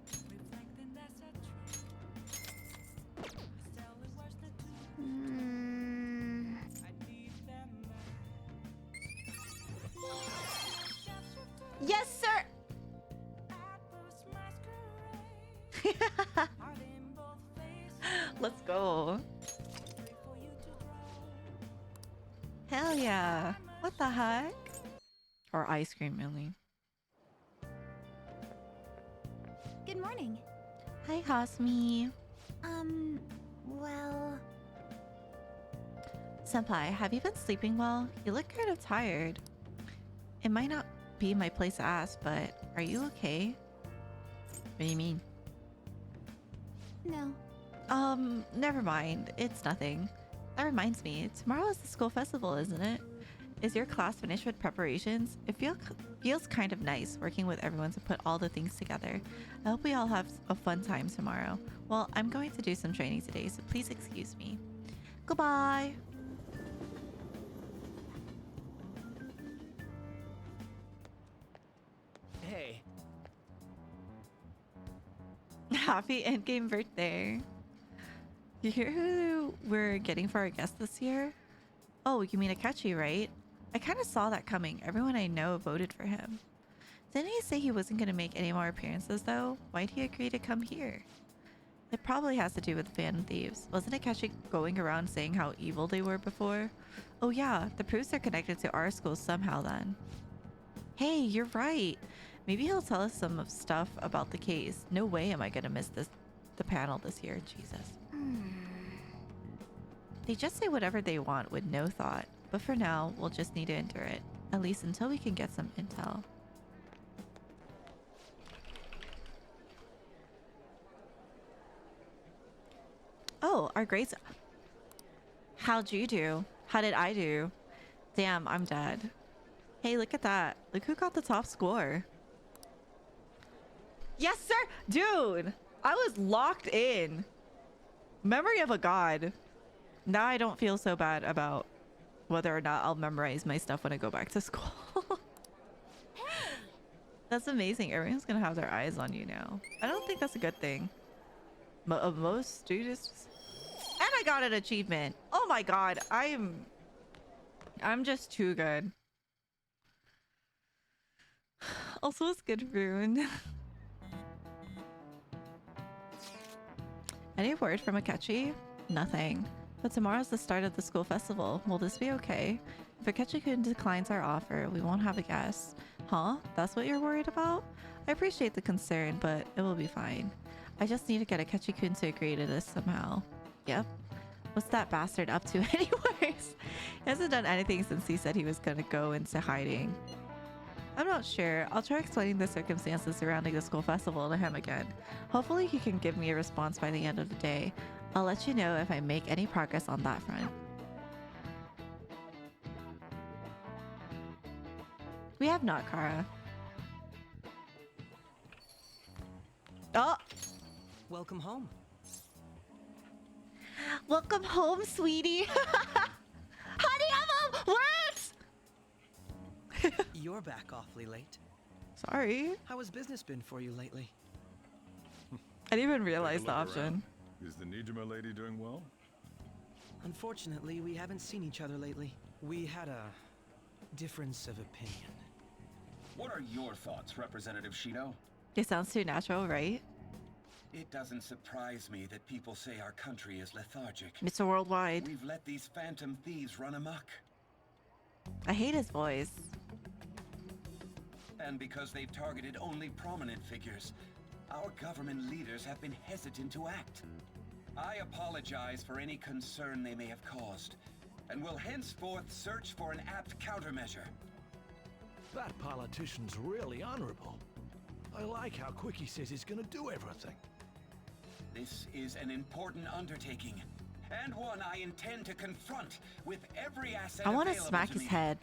Yes, sir! Let's go. Hell yeah. What the heck? Or ice cream, really. Good morning. Hi, Hasmi. Well... Senpai, have you been sleeping well? You look kind of tired. It might not be my place to ask, but are you okay? What do you mean? No. Never mind. It's nothing. That reminds me, tomorrow is the school festival, isn't it? Is your class finished with preparations? It feels kind of nice working with everyone to put all the things together. I hope we all have a fun time tomorrow. Well, I'm going to do some training today, so please excuse me. Goodbye. Hey. Happy endgame birthday. You hear who we're getting for our guest this year? Oh, you mean Akechi, right? I kind of saw that coming. Everyone I know voted for him. Didn't he say he wasn't going to make any more appearances, though? Why'd he agree to come here? It probably has to do with the Phantom Thieves. Wasn't Akechi going around saying how evil they were before? Oh yeah, the proofs are connected to our school somehow then. Hey, you're right. Maybe he'll tell us some of stuff about the case. No way am I gonna miss the panel this year. Jesus. They just say whatever they want with no thought. But for now, we'll just need to endure it. At least until we can get some intel. Oh, our grades. How'd you do? How did I do? Damn, I'm dead. Hey, look at that. Look who got the top score. Yes, sir. Dude, I was locked in. Memory of a god. Now I don't feel so bad about whether or not I'll memorize my stuff when I go back to school. That's amazing. Everyone's gonna have their eyes on you now. I don't think that's a good thing. Most students. And I got an achievement. Oh my god. I'm just too good. Also, it's good ruined. Any word from Akechi? Nothing. But tomorrow's the start of the school festival. Will this be okay? If Akechi-kun declines our offer, we won't have a guest. Huh? That's what you're worried about? I appreciate the concern, but it will be fine. I just need to get Akechi-kun to agree to this somehow. Yep. What's that bastard up to anyways? He hasn't done anything since he said he was gonna go into hiding. I'm not sure. I'll try explaining the circumstances surrounding the school festival to him again. Hopefully he can give me a response by the end of the day. I'll let you know if I make any progress on that front. We have not, Kara. Oh! Welcome home. Welcome home, sweetie! Honey, I'm home! What? You're back awfully late. Sorry. How has business been for you lately? I didn't even realize the option. Around. Is the Nijima lady doing well? Unfortunately, we haven't seen each other lately. We had a difference of opinion. What are your thoughts, Representative Shido? It sounds too natural, right? It doesn't surprise me that people say our country is lethargic. Mr. Worldwide. We've let these phantom thieves run amok. I hate his voice. And because they've targeted only prominent figures, our government leaders have been hesitant to act. I apologize for any concern they may have caused, and will henceforth search for an apt countermeasure. That politician's really honorable. I like how quick he says he's gonna do everything. This is an important undertaking, and one I intend to confront with every asset I want to available smack to his me. head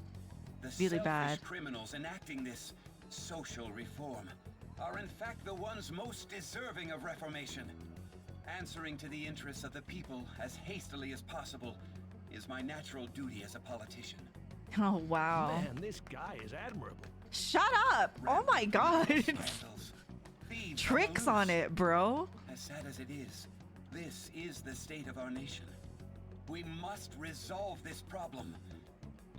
The really selfish bad. criminals enacting this social reform are in fact the ones most deserving of reformation. Answering to the interests of the people as hastily as possible is my natural duty as a politician. Oh, wow. Man, this guy is admirable. Shut up! Oh my god! Tricks on it, bro. As sad as it is, this is the state of our nation. We must resolve this problem.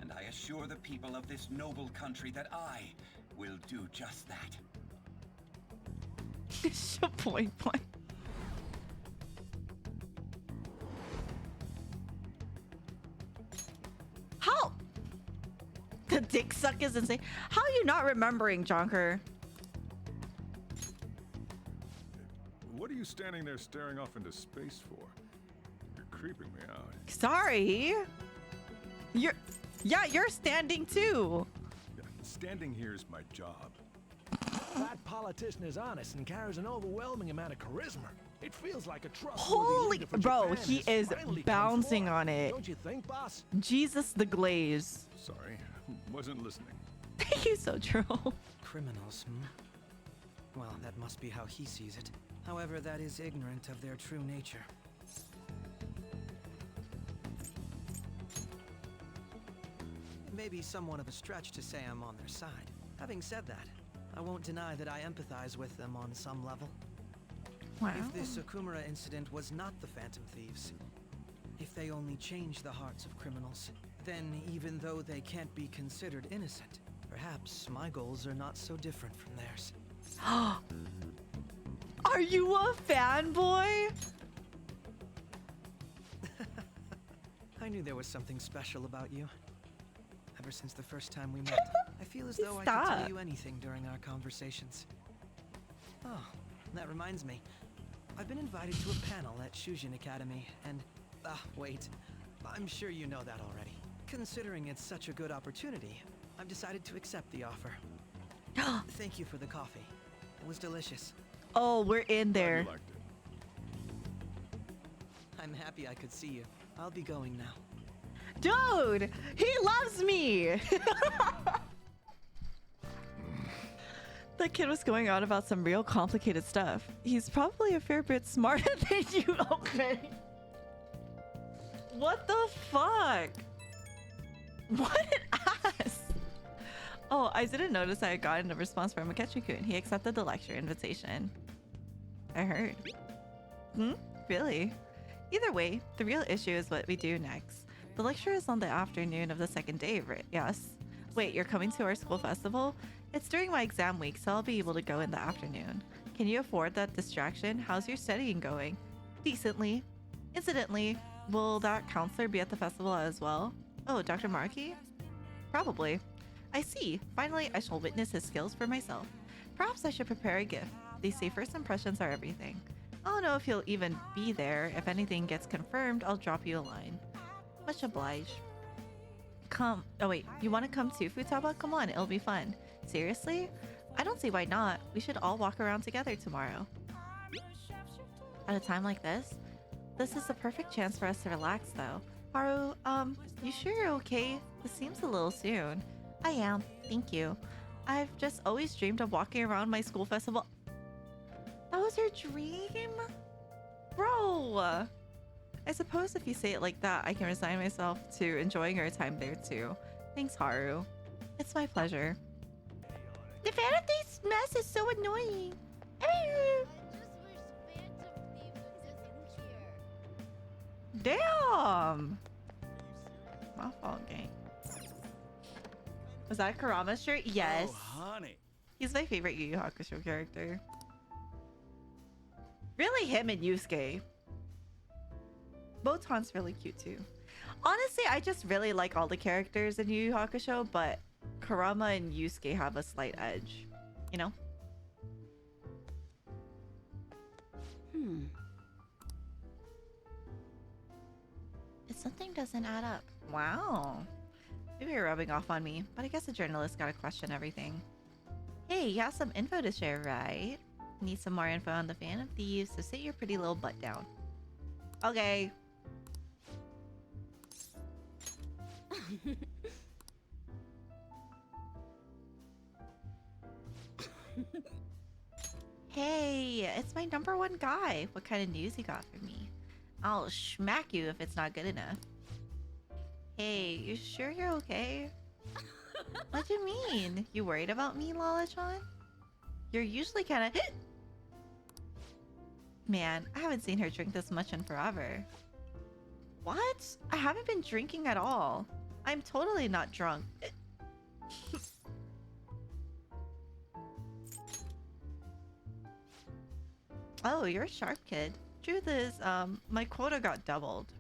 And I assure the people of this noble country that I will do just that. Point. How? The dick suck is insane. How are you not remembering, Jonker? What are you standing there staring off into space for? You're creeping me out. Sorry. You're standing too. Yeah, standing here is my job. That politician is honest and carries an overwhelming amount of charisma. It feels like a trustworthy Holy, leader for bro, Japan he has is finally come bouncing forward. on it. Don't you think, boss? Jesus the glaze. Sorry, wasn't listening. He's so true. Criminals, Well, that must be how he sees it. However, that is ignorant of their true nature. Maybe somewhat of a stretch to say I'm on their side. Having said that, I won't deny that I empathize with them on some level. Wow. If this Okumura incident was not the Phantom Thieves, if they only changed the hearts of criminals, then even though they can't be considered innocent, perhaps my goals are not so different from theirs. Are you a fanboy? I knew there was something special about you. I ever since the first time we met. I feel as though I could Stop. tell you anything during our conversations. Oh, that reminds me. I've been invited to a panel at Shujin Academy, and... wait. I'm sure you know that already. Considering it's such a good opportunity, I've decided to accept the offer. Thank you for the coffee. It was delicious. Oh, we're in there. Glad you liked it. I'm happy I could see you. I'll be going now. Dude, he loves me. That kid was going on about some real complicated stuff. He's probably a fair bit smarter than you. Okay. What the fuck? What an ass. Oh, I didn't notice I had gotten a response from Akechi-kun. He accepted the lecture invitation. I heard. Really? Either way, the real issue is what we do next. The lecture is on the afternoon of the second day, right? Yes. Wait, you're coming to our school festival? It's during my exam week, so I'll be able to go in the afternoon. Can you afford that distraction? How's your studying going? Decently. Incidentally, will that counselor be at the festival as well? Oh, Dr. Markey? Probably. I see. Finally, I shall witness his skills for myself. Perhaps I should prepare a gift. They say first impressions are everything. I don't know if he'll even be there. If anything gets confirmed, I'll drop you a line. Much obliged. Come. Oh wait, you want to come too, Futaba? Come on, it'll be fun. Seriously? I don't see why not. We should all walk around together tomorrow. At a time like this? This is the perfect chance for us to relax though. Haru, you sure you're okay? This seems a little soon. I am, thank you. I've just always dreamed of walking around my school festival. That was your dream? Bro! I suppose if you say it like that, I can resign myself to enjoying our time there too. Thanks, Haru. It's my pleasure. The Phantom Thieves mess is so annoying. Damn! My fault, gang. Was that Kurama's shirt? Yes. Oh, honey. He's my favorite Yu Yu Hakusho character. Really him and Yusuke. Botan's really cute too. Honestly, I just really like all the characters in Yu Yu Hakusho, but Kurama and Yusuke have a slight edge. You know? Something doesn't add up. Wow. Maybe you're rubbing off on me, but I guess a journalist gotta question everything. Hey, you have some info to share, right? Need some more info on the Phantom Thieves, so sit your pretty little butt down. Okay. Hey, it's my #1 guy. What kind of news you got for me? I'll smack you if it's not good enough. Hey, you sure you're okay? What do you mean? You worried about me, Lala-chan? You're usually kind of... Man, I haven't seen her drink this much in forever. What? I haven't been drinking at all. I'm totally not drunk. Oh, you're a sharp kid. Truth is, my quota got doubled.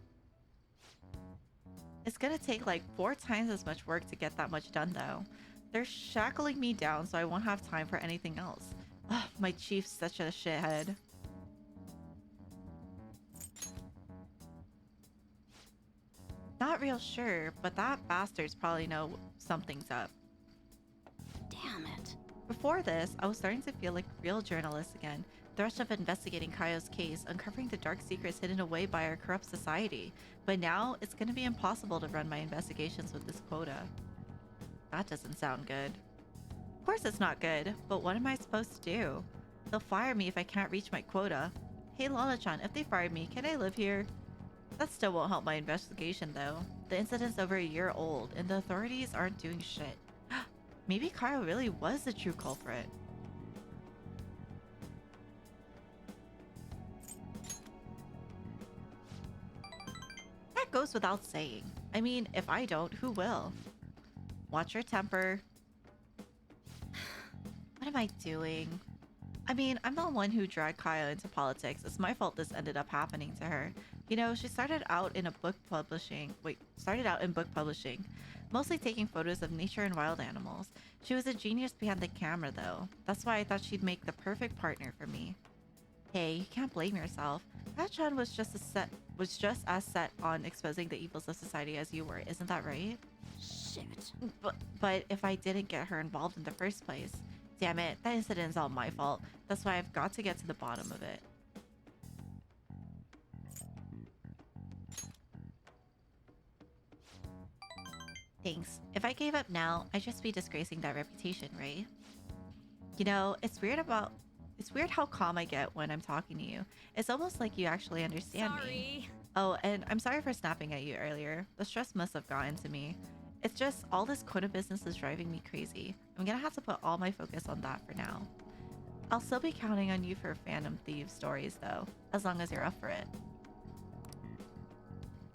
It's gonna take like 4 times as much work to get that much done though. They're shackling me down so I won't have time for anything else. Ugh, my chief's such a shithead. Not real sure, but that bastards probably know something's up. Damn it. Before this, I was starting to feel like a real journalist again. The rush of investigating Kaio's case, uncovering the dark secrets hidden away by our corrupt society. But now, it's gonna be impossible to run my investigations with this quota. That doesn't sound good. Of course it's not good, but what am I supposed to do? They'll fire me if I can't reach my quota. Hey Lala-chan, if they fire me, can I live here? That still won't help my investigation though. The incident's over a year old, and the authorities aren't doing shit. Maybe Kaio really was the true culprit. That goes without saying. I mean, if I don't, who will? Watch your temper. What am I doing? I mean, I'm the one who dragged Kaio into politics. It's my fault this ended up happening to her. You know, she started out in book publishing, mostly taking photos of nature and wild animals. She was a genius behind the camera though. That's why I thought she'd make the perfect partner for me. Hey, you can't blame yourself. Chan was just as set on exposing the evils of society as you were, isn't that right? Shit. But if I didn't get her involved in the first place, damn it, that incident's all my fault. That's why I've got to get to the bottom of it. Thanks. If I gave up now, I'd just be disgracing that reputation, right? You know, it's weird how calm I get when I'm talking to you. It's almost like you actually understand me. Oh, and I'm sorry for snapping at you earlier. The stress must have gotten to me. It's just all this quota business is driving me crazy. I'm gonna have to put all my focus on that for now. I'll still be counting on you for Phantom Thieves stories though, as long as you're up for it.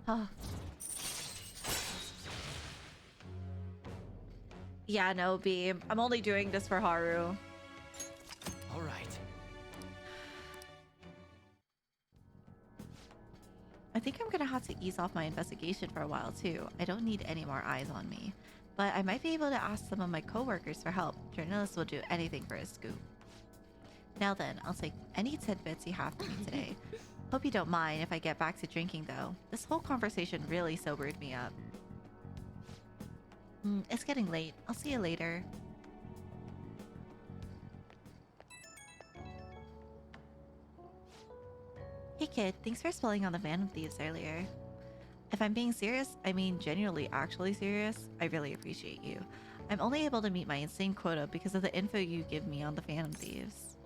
Oh. Yeah, no, B. I'm only doing this for Haru. All right. I think I'm gonna have to ease off my investigation for a while too. I don't need any more eyes on me. But I might be able to ask some of my coworkers for help. Journalists will do anything for a scoop. Now then, I'll take any tidbits you have for me today. Hope you don't mind if I get back to drinking though. This whole conversation really sobered me up. It's getting late. I'll see you later. Hey kid, thanks for spelling on the Phantom Thieves earlier. If I'm being serious, I mean genuinely actually serious, I really appreciate you. I'm only able to meet my insane quota because of the info you give me on the Phantom Thieves.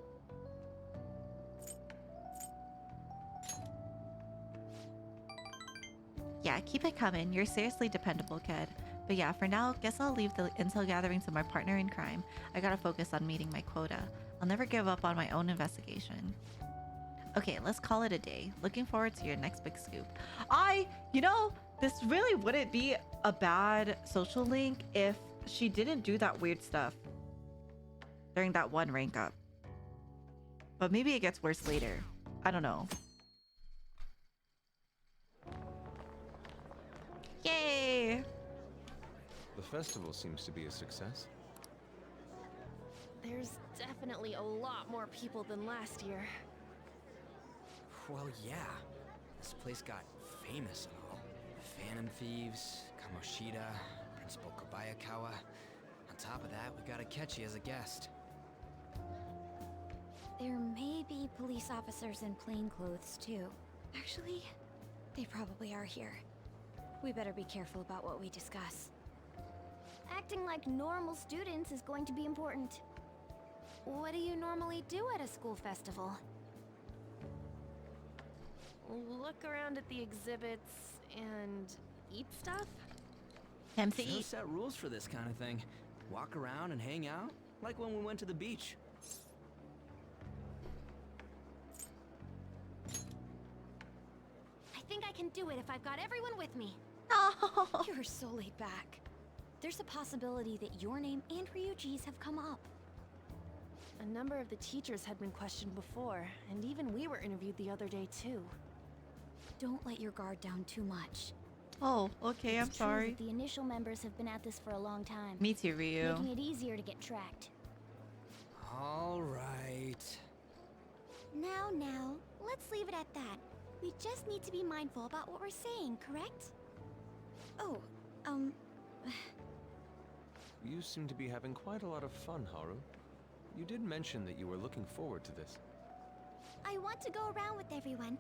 Yeah, keep it coming. You're seriously dependable, kid. But yeah, for now, guess I'll leave the intel gathering to my partner in crime. I gotta focus on meeting my quota. I'll never give up on my own investigation. Okay, let's call it a day. Looking forward to your next big scoop. You know, this really wouldn't be a bad social link if she didn't do that weird stuff during that one rank up. But maybe it gets worse later. I don't know. Yay! The festival seems to be a success. There's definitely a lot more people than last year. Well, yeah. This place got famous and all. Phantom Thieves, Kamoshida, Principal Kobayakawa. On top of that, we got Akechi as a guest. There may be police officers in plainclothes too. Actually, they probably are here. We better be careful about what we discuss. Acting like normal students is going to be important. What do you normally do at a school festival? Look around at the exhibits and eat stuff? Time to There's no eat. set rules for this kind of thing. Walk around and hang out, like when we went to the beach. I think I can do it if I've got everyone with me. Oh. You're so laid back. There's a possibility that your name and Ryuji's have come up. A number of the teachers had been questioned before, and even we were interviewed the other day too. Don't let your guard down too much. Oh, okay, I'm It's true sorry. that the initial members have been at this for a long time. Me too, Ryu. Making it easier to get tracked. All right. Now, let's leave it at that. We just need to be mindful about what we're saying, correct? Oh, You seem to be having quite a lot of fun, Haru. You did mention that you were looking forward to this. I want to go around with everyone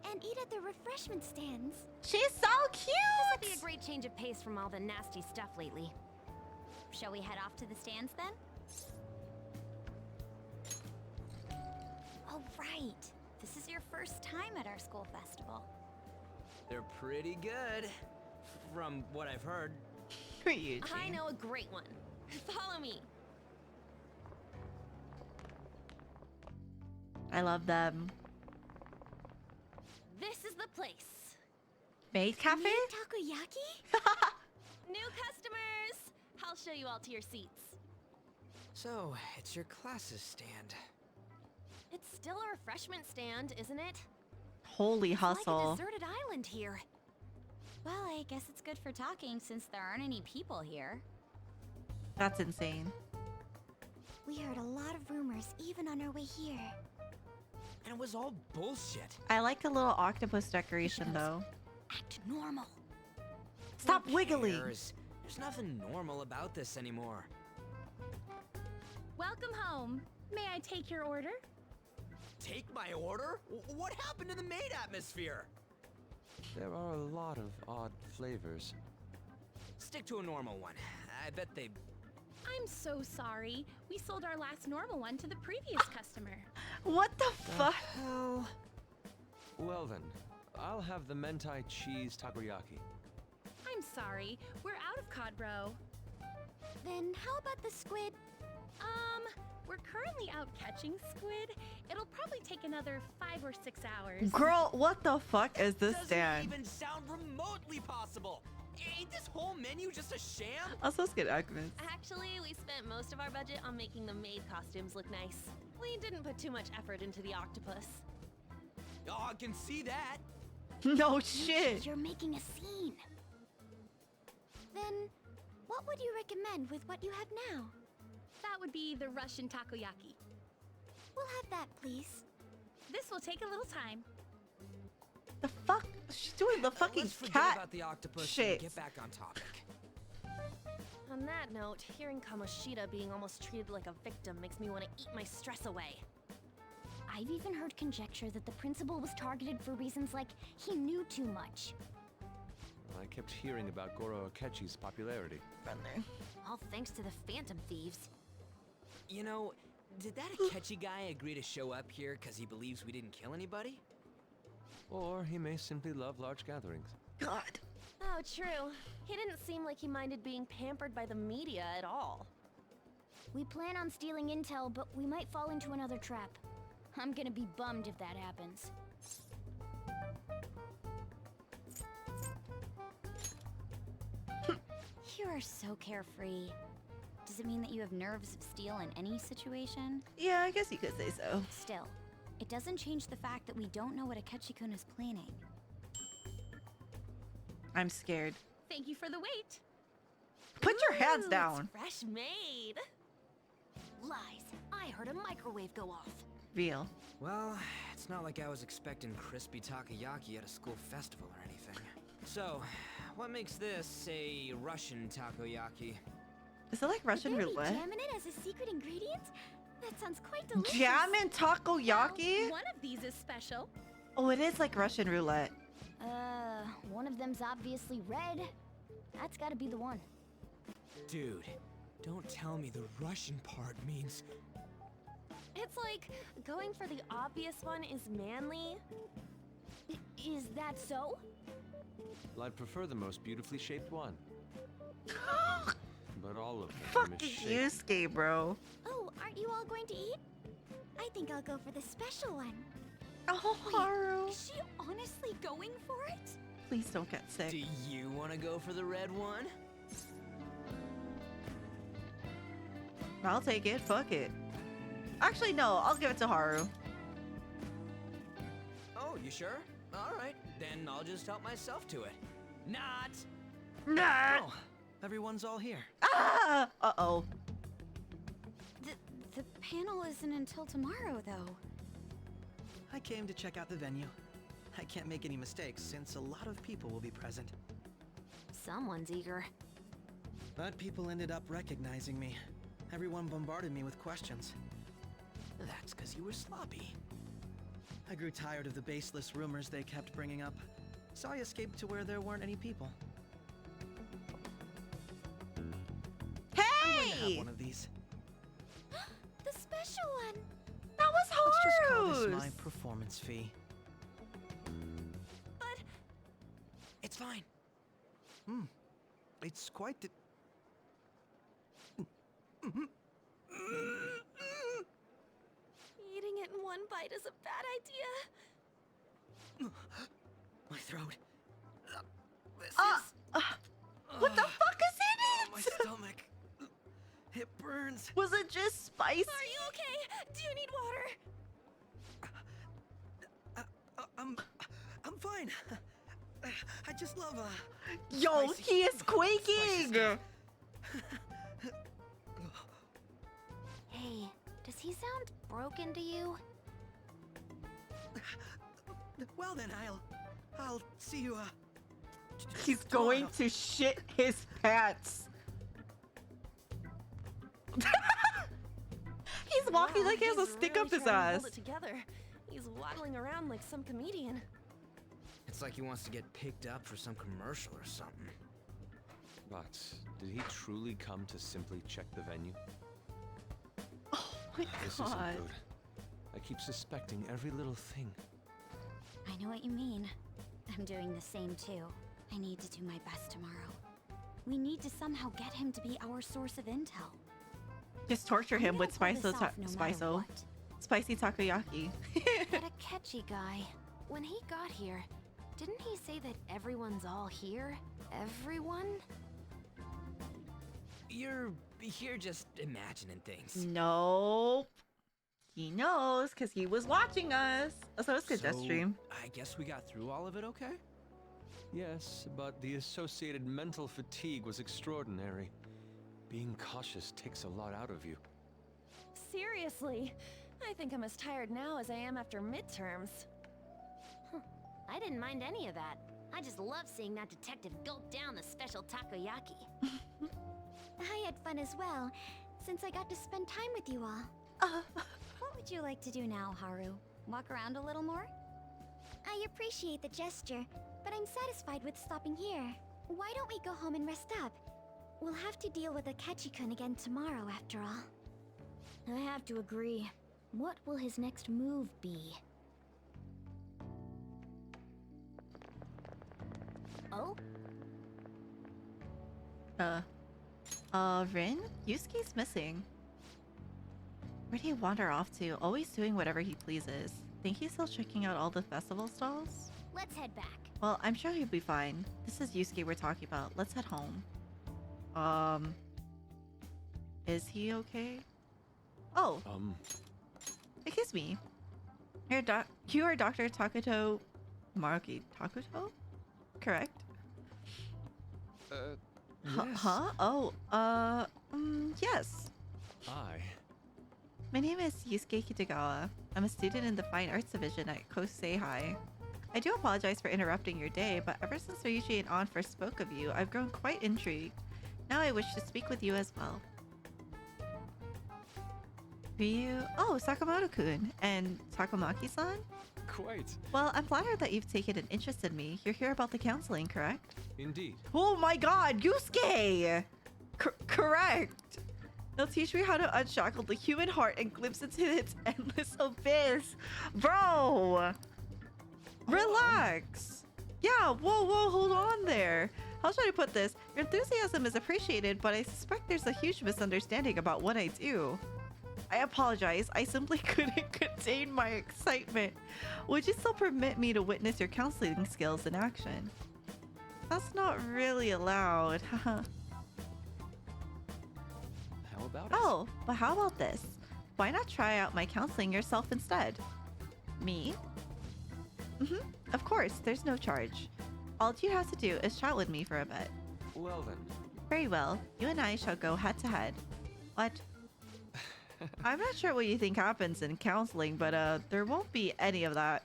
and eat at the refreshment stands. She's so cute! This will be a great change of pace from all the nasty stuff lately. Shall we head off to the stands then? Oh, right. This is your first time at our school festival. They're pretty good, from what I've heard. Ryuji. I know a great one. Follow me. I love them. This is the place. Maid Cafe? Takoyaki? New customers! I'll show you all to your seats. So, it's your class's stand. It's still a refreshment stand, isn't it? Holy It's like a hustle. deserted island here. Well, I guess it's good for talking since there aren't any people here. That's insane. We heard a lot of rumors even on our way here. And it was all bullshit. I like the little octopus decoration though. Act normal. Stop Who wiggling. cares? There's nothing normal about this anymore. Welcome home. May I take your order? Take my order? What happened to the maid atmosphere? There are a lot of odd flavors. Stick to a normal one. I bet they... I'm so sorry. We sold our last normal one to the previous customer. What the fuck? Hell. Well then, I'll have the mentai cheese takoyaki. I'm sorry. We're out of cod roe. Then how about the squid? We're currently out catching squid. It'll probably take another 5 or 6 hours. Girl, what the fuck is this Doesn't stand? even sound remotely possible. Ain't this whole menu just a sham? I'm supposed to get Agnes. Actually, we spent most of our budget on making the maid costumes look nice. We didn't put too much effort into the octopus. Oh, I can see that. No shit. You're making a scene. Then, what would you recommend with what you have now? That would be the Russian takoyaki. We'll have that, please. This will take a little time. The fuck? She's doing the fucking Let's forget cat about the octopus shit. and get back on topic. On that note, hearing Kamoshida being almost treated like a victim makes me want to eat my stress away. I've even heard conjecture that the principal was targeted for reasons like he knew too much. I kept hearing about Goro Akechi's popularity. All thanks to the Phantom Thieves. You know, did that Akechi guy agree to show up here because he believes we didn't kill anybody? Or he may simply love large gatherings. God. Oh, true. He didn't seem like he minded being pampered by the media at all. We plan on stealing intel, but we might fall into another trap. I'm gonna be bummed if that happens. You are so carefree. Does it mean that you have nerves of steel in any situation? Yeah, I guess you could say so. Still, it doesn't change the fact that we don't know what Akechi-kun is planning. I'm scared. Thank you for the wait. Put your hands Ooh, down. It's fresh made. Lies. I heard a microwave go off. Real. Well, it's not like I was expecting crispy takoyaki at a school festival or anything. So, what makes this a Russian takoyaki? Is it like Russian Would there be roulette? jam in it as a secret ingredient? That sounds quite delicious. Jam and takoyaki? One of these is special. Oh, it is like Russian roulette. One of them's obviously red. That's gotta be the one. Dude, don't tell me the Russian part means... It's like going for the obvious one is manly. Is that so? Well, I'd prefer the most beautifully shaped one. But all of them are Fucking misshaped. Yusuke, bro. Oh, aren't you all going to eat? I think I'll go for the special one. Oh, Haru. Is she honestly going for it? Please don't get sick. Do you want to go for the red one? I'll take it. Fuck it. Actually, no. I'll give it to Haru. Oh, you sure? Alright, then I'll just help myself to it. Not! Nah. Oh, everyone's all here. Ah! Uh-oh. The panel isn't until tomorrow, though. I came to check out the venue. I can't make any mistakes since a lot of people will be present. Someone's eager. But people ended up recognizing me. Everyone bombarded me with questions. That's because you were sloppy. I grew tired of the baseless rumors they kept bringing up, so I escaped to where there weren't any people. I'm going to have Hey! one of these. The special one. That was Let's just call Haru's. this my performance fee. But It's fine. It's quite the... eating it in one bite is a bad idea. My throat. This What the fuck is in my it? stomach. It burns. Was it just spicy? Are you okay? Do you need water? Yo, he is quaking! Hey, does he sound broken to you? Well then, I'll see you, He's going to shit his pants. He's walking like he has a stick up his ass. Hold it together. He's waddling around like some comedian. It's like he wants to get picked up for some commercial or something. But did he truly come to simply check the venue? Oh my This god. isn't good. I keep suspecting every little thing. I know what you mean. I'm doing the same too. I need to do my best tomorrow. We need to somehow get him to be our source of intel. Just torture him with pull this off no matter what. spicy takoyaki. That Akechi guy, when he got here, didn't he say that everyone's all here? Everyone? You're just imagining things. Nope. He knows because he was watching us. So it's good, Death Stream. I guess we got through all of it okay? Yes, but the associated mental fatigue was extraordinary. Being cautious takes a lot out of you. Seriously, I think I'm as tired now as I am after midterms. I didn't mind any of that. I just love seeing that detective gulp down the special takoyaki. I had fun as well, since I got to spend time with you all. What would you like to do now, Haru? Walk around a little more? I appreciate the gesture, but I'm satisfied with stopping here. Why don't we go home and rest up? We'll have to deal with Akechi-kun again tomorrow, after all. I have to agree. What will his next move be? Oh? Rin? Yusuke's missing. Where'd he wander off to? Always doing whatever he pleases. Think he's still checking out all the festival stalls? Let's head back. Well, I'm sure he'll be fine. This is Yusuke we're talking about. Let's head home. Is he okay? Oh. Excuse me. You are Dr. Takuto Maruki Takuto? Correct? Yes. Huh? Oh, yes. My name is Yusuke Kitagawa. I'm a student in the Fine Arts Division at Kosei High. I do apologize for interrupting your day, but ever since Ryuji and An first spoke of you, I've grown quite intrigued. Now I wish to speak with you as well. Ryu? Oh, Sakamoto-kun. And Takamaki-san? Quite. Well, I'm flattered that you've taken an interest in me. You're here about the counseling, correct? Indeed. Oh my god, Yusuke! Correct! They'll teach me how to unshackle the human heart and glimpse into its endless abyss. Bro! Relax! Yeah, whoa, hold on there. How should I put this? Your enthusiasm is appreciated, but I suspect there's a huge misunderstanding about what I do. I apologize. I simply couldn't contain my excitement. Would you still permit me to witness your counseling skills in action? That's not really allowed. How about it? Oh, but how about this? Why not try out my counseling yourself instead? Me? Of course, there's no charge. All you have to do is chat with me for a bit. Well then. Very well. You and I shall go head to head. What? I'm not sure what you think happens in counseling, but there won't be any of that.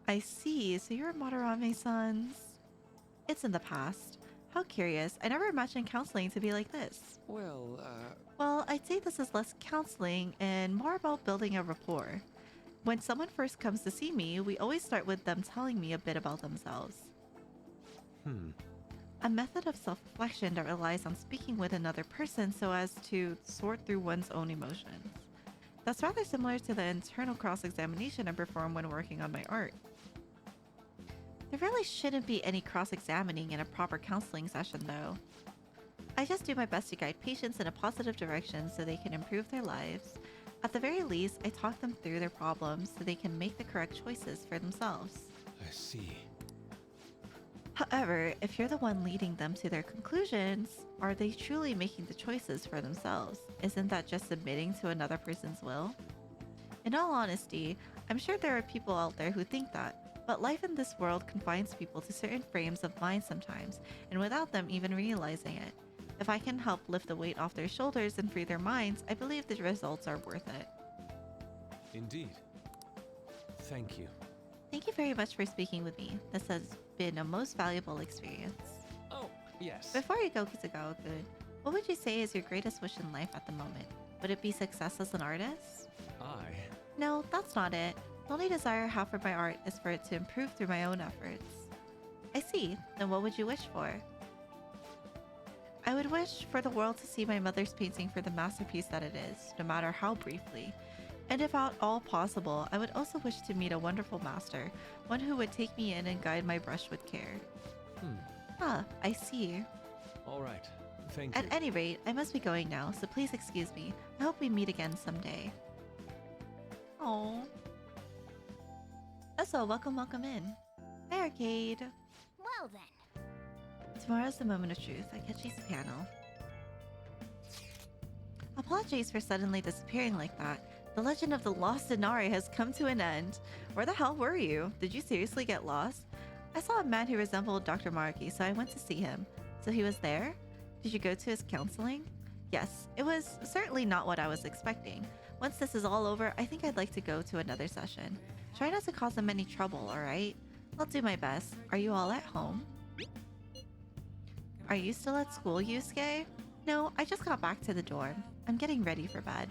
I see. So you're Madarame sons. It's in the past. How curious. I never imagined counseling to be like this. Well, Well, I'd say this is less counseling and more about building a rapport. When someone first comes to see me, we always start with them telling me a bit about themselves. A method of self-reflection that relies on speaking with another person so as to sort through one's own emotions. That's rather similar to the internal cross-examination I perform when working on my art. There really shouldn't be any cross-examining in a proper counseling session, though. I just do my best to guide patients in a positive direction so they can improve their lives. At the very least, I talk them through their problems so they can make the correct choices for themselves. I see. However, if you're the one leading them to their conclusions, are they truly making the choices for themselves? Isn't that just submitting to another person's will? In all honesty, I'm sure there are people out there who think that, But life in this world confines people to certain frames of mind sometimes, and without them even realizing it. If I can help lift the weight off their shoulders and free their minds, I believe the results are worth it. Indeed. Thank you. Thank you very much for speaking with me. This has been a most valuable experience. Oh, yes. Before you go, Kitagawa-kun, what would you say is your greatest wish in life at the moment? Would it be success as an artist? No, that's not it. The only desire I have for my art is for it to improve through my own efforts. I see. Then what would you wish for? I would wish for the world to see my mother's painting for the masterpiece that it is, no matter how briefly. And if at all possible, I would also wish to meet a wonderful master, one who would take me in and guide my brush with care. Ah, I see. All right. Thank you. At any rate, I must be going now, so please excuse me. I hope we meet again someday. Oh. Also, welcome in. Hi, Arcade. Well then. Tomorrow's the moment of truth. Akechi's panel. Apologies for suddenly disappearing like that. The legend of the lost Inari has come to an end. Where the hell were you? Did you seriously get lost? I saw a man who resembled Dr. Maraki, so I went to see him. So he was there? Did you go to his counseling? Yes, it was certainly not what I was expecting. Once this is all over, I think I'd like to go to another session. Try not to cause them any trouble, alright? I'll do my best. Are you all at home? Are you still at school, Yusuke? No, I just got back to the dorm. I'm getting ready for bed.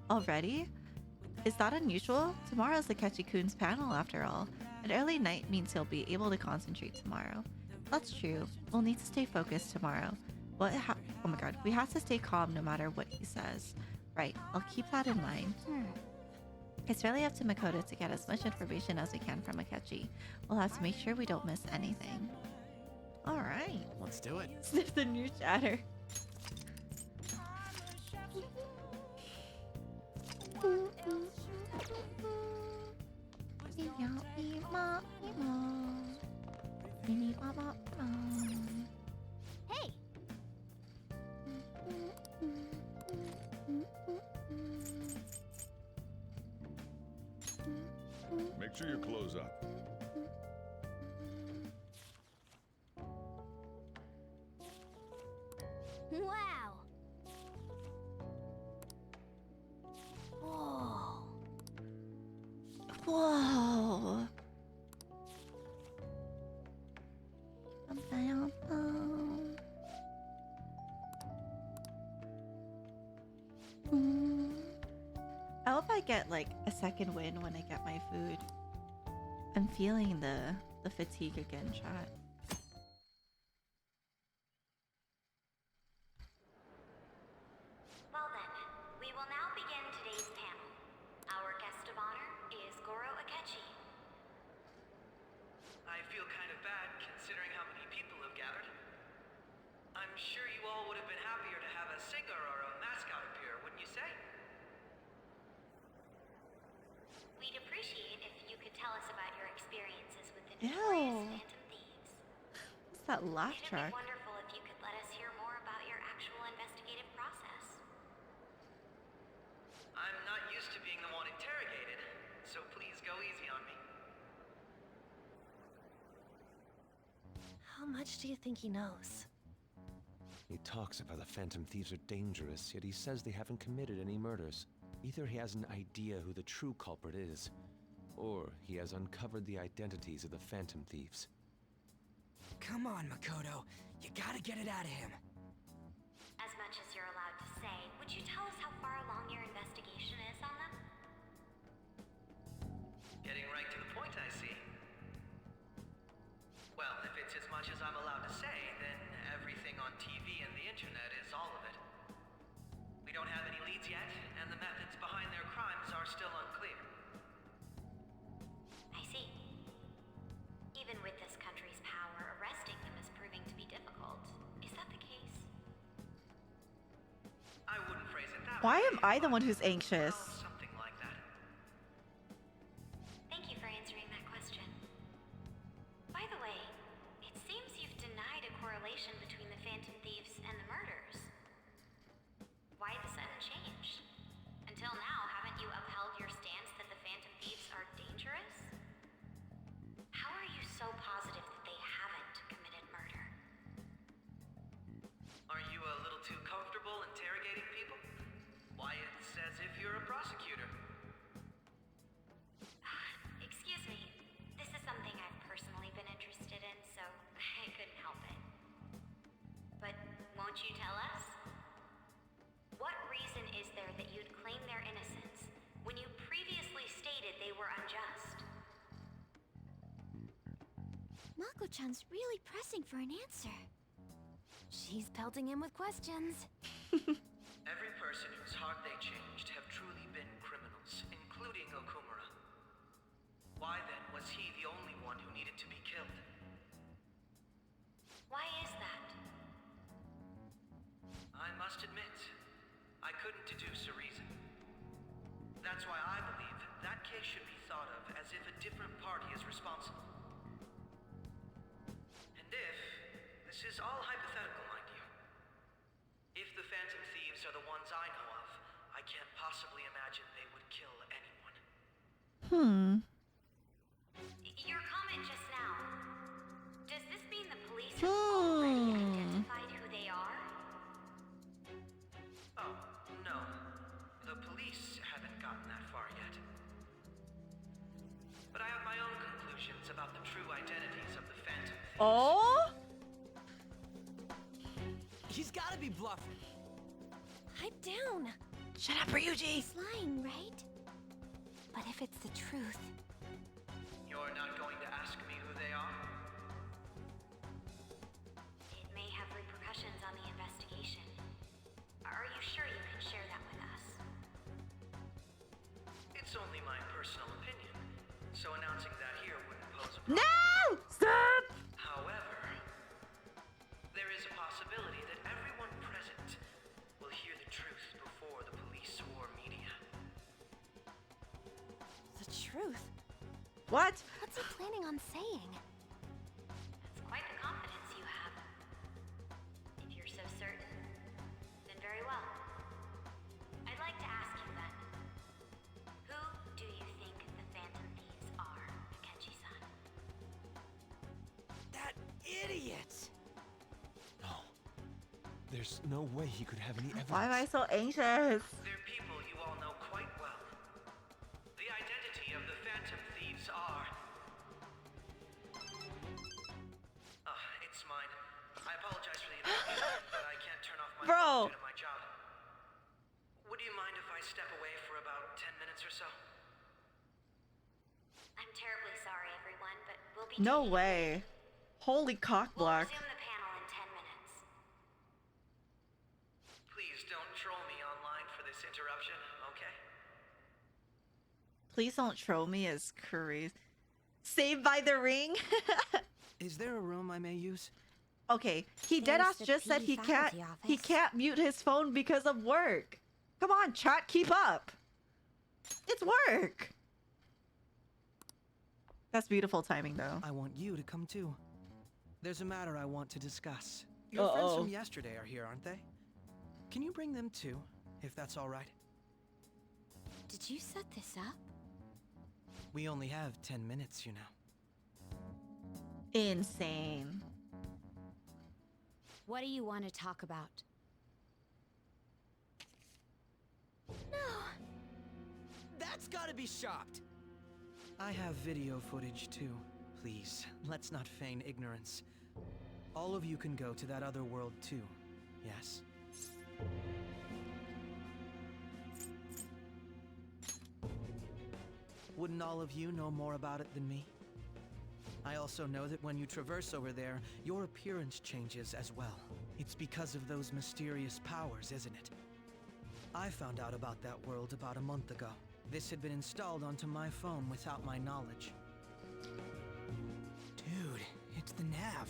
Already? Is that unusual? Tomorrow's Akechi-kun's panel after all. An early night means he'll be able to concentrate tomorrow. That's true. We'll need to stay focused tomorrow. Oh my god, we have to stay calm no matter what he says. Right, I'll keep that in mind. It's really up to Makoto to get as much information as we can from Akechi. We'll have to make sure we don't miss anything. Alright. Let's do it. Sniff the new chatter. Hey! Make sure you close up. Wow! Whoa! Whoa! I hope I get like a second win when I get my food. I'm feeling the fatigue again, chat. Well then, we will now begin today's panel. Our guest of honor is Goro Akechi. I feel kind of bad considering how many people have gathered. I'm sure you all would have been happier to have a singer or a mascot appear, wouldn't you say? We'd appreciate if you could tell us about your experiences with the Ew. notorious Phantom Thieves. What's that laugh It'd track? be wonderful if you could let us hear more about your actual investigative process. I'm not used to being the one interrogated, so please go easy on me. How much do you think he knows? He talks about the Phantom Thieves are dangerous, yet he says they haven't committed any murders. Either he has an idea who the true culprit is, or he has uncovered the identities of the Phantom Thieves. Come on, Makoto. You gotta get it out of him. As much as you're allowed to say, would you tell us how far along your investigation is on them? Getting right to the point, I see. Well, if it's as much as I'm allowed to say, then everything on TV and the internet is all of it. We don't have any leads yet, and the methods behind their crimes are still unclear. I see. Even with this country's power, arresting them is proving to be difficult. Is that the case? I wouldn't phrase it that Why way. am I the one who's anxious? Something like that. Thank you for answering that question. By the way, it seems you've denied a correlation between the Phantom Thieves and the murders. Why the sudden change? Until now, haven't you upheld your stance that the Phantom Thieves are dangerous? How are Won't you tell us? What reason is there that you'd claim their innocence when you previously stated they were unjust? Mako-chan's really pressing for an answer. She's pelting him with questions. Every person whose heart they changed have truly been criminals, including Okumura. Why then was he the only one who needed to be killed? Why is that? I must admit, I couldn't deduce a reason. That's why I believe that case should be thought of as if a different party is responsible. And if, this is all hypothetical, mind you, if the Phantom Thieves are the ones I know of, I can't possibly imagine they would kill anyone. Your comment just now, does this mean the police have already identified who they are? Oh, no. The police haven't gotten that far yet. But I have my own conclusions about the true identities of the Phantom Thieves. Oh? He's gotta be bluffing. Pipe down. Shut up, Ryuji. He's lying, right? But if it's the truth... You're not going to ask me who they are? It may have repercussions on the investigation. Are you sure you can share that with us? It's only my personal opinion, so announcing that here wouldn't pose a problem. No! Stop! However, there is a possibility that everyone present will hear the truth before the police or media. The truth? What? What's he planning on saying? That's quite the confidence you have. If you're so certain, then very well. I'd like to ask you then, who do you think the Phantom Thieves are, Akechi-san? That idiot! No. There's no way he could have any evidence. Why am I so anxious? They're people you all know quite well. The identity of the Phantom Thieves are... it's mine. I apologize for the interruption, but I can't turn off my phone due to my job. Would you mind if I step away for about 10 minutes or so? I'm terribly sorry, everyone, but we'll be No way. Holy cock We'll block. resume the panel in 10 minutes. Please don't troll me online for this interruption, okay? Please don't troll me as crazy. Saved by the Ring? Is there a room I may use? Okay, he There's deadass the just said P faculty he office. can't mute his phone because of work. Come on, chat, keep up. It's work. That's beautiful timing though. I want you to come too. There's a matter I want to discuss. Your friends from yesterday are here, aren't they? Can you bring them too, if that's all right? Did you set this up? We only have 10 minutes, you know. Insane. What do you want to talk about? That's gotta be shopped. I have video footage too. Please, let's not feign ignorance. All of you can go to that other world too, yes? Wouldn't all of you know more about it than me? I also know that when you traverse over there, your appearance changes as well. It's because of those mysterious powers, isn't it? I found out about that world about a month ago. This had been installed onto my phone without my knowledge. Dude, it's the nav.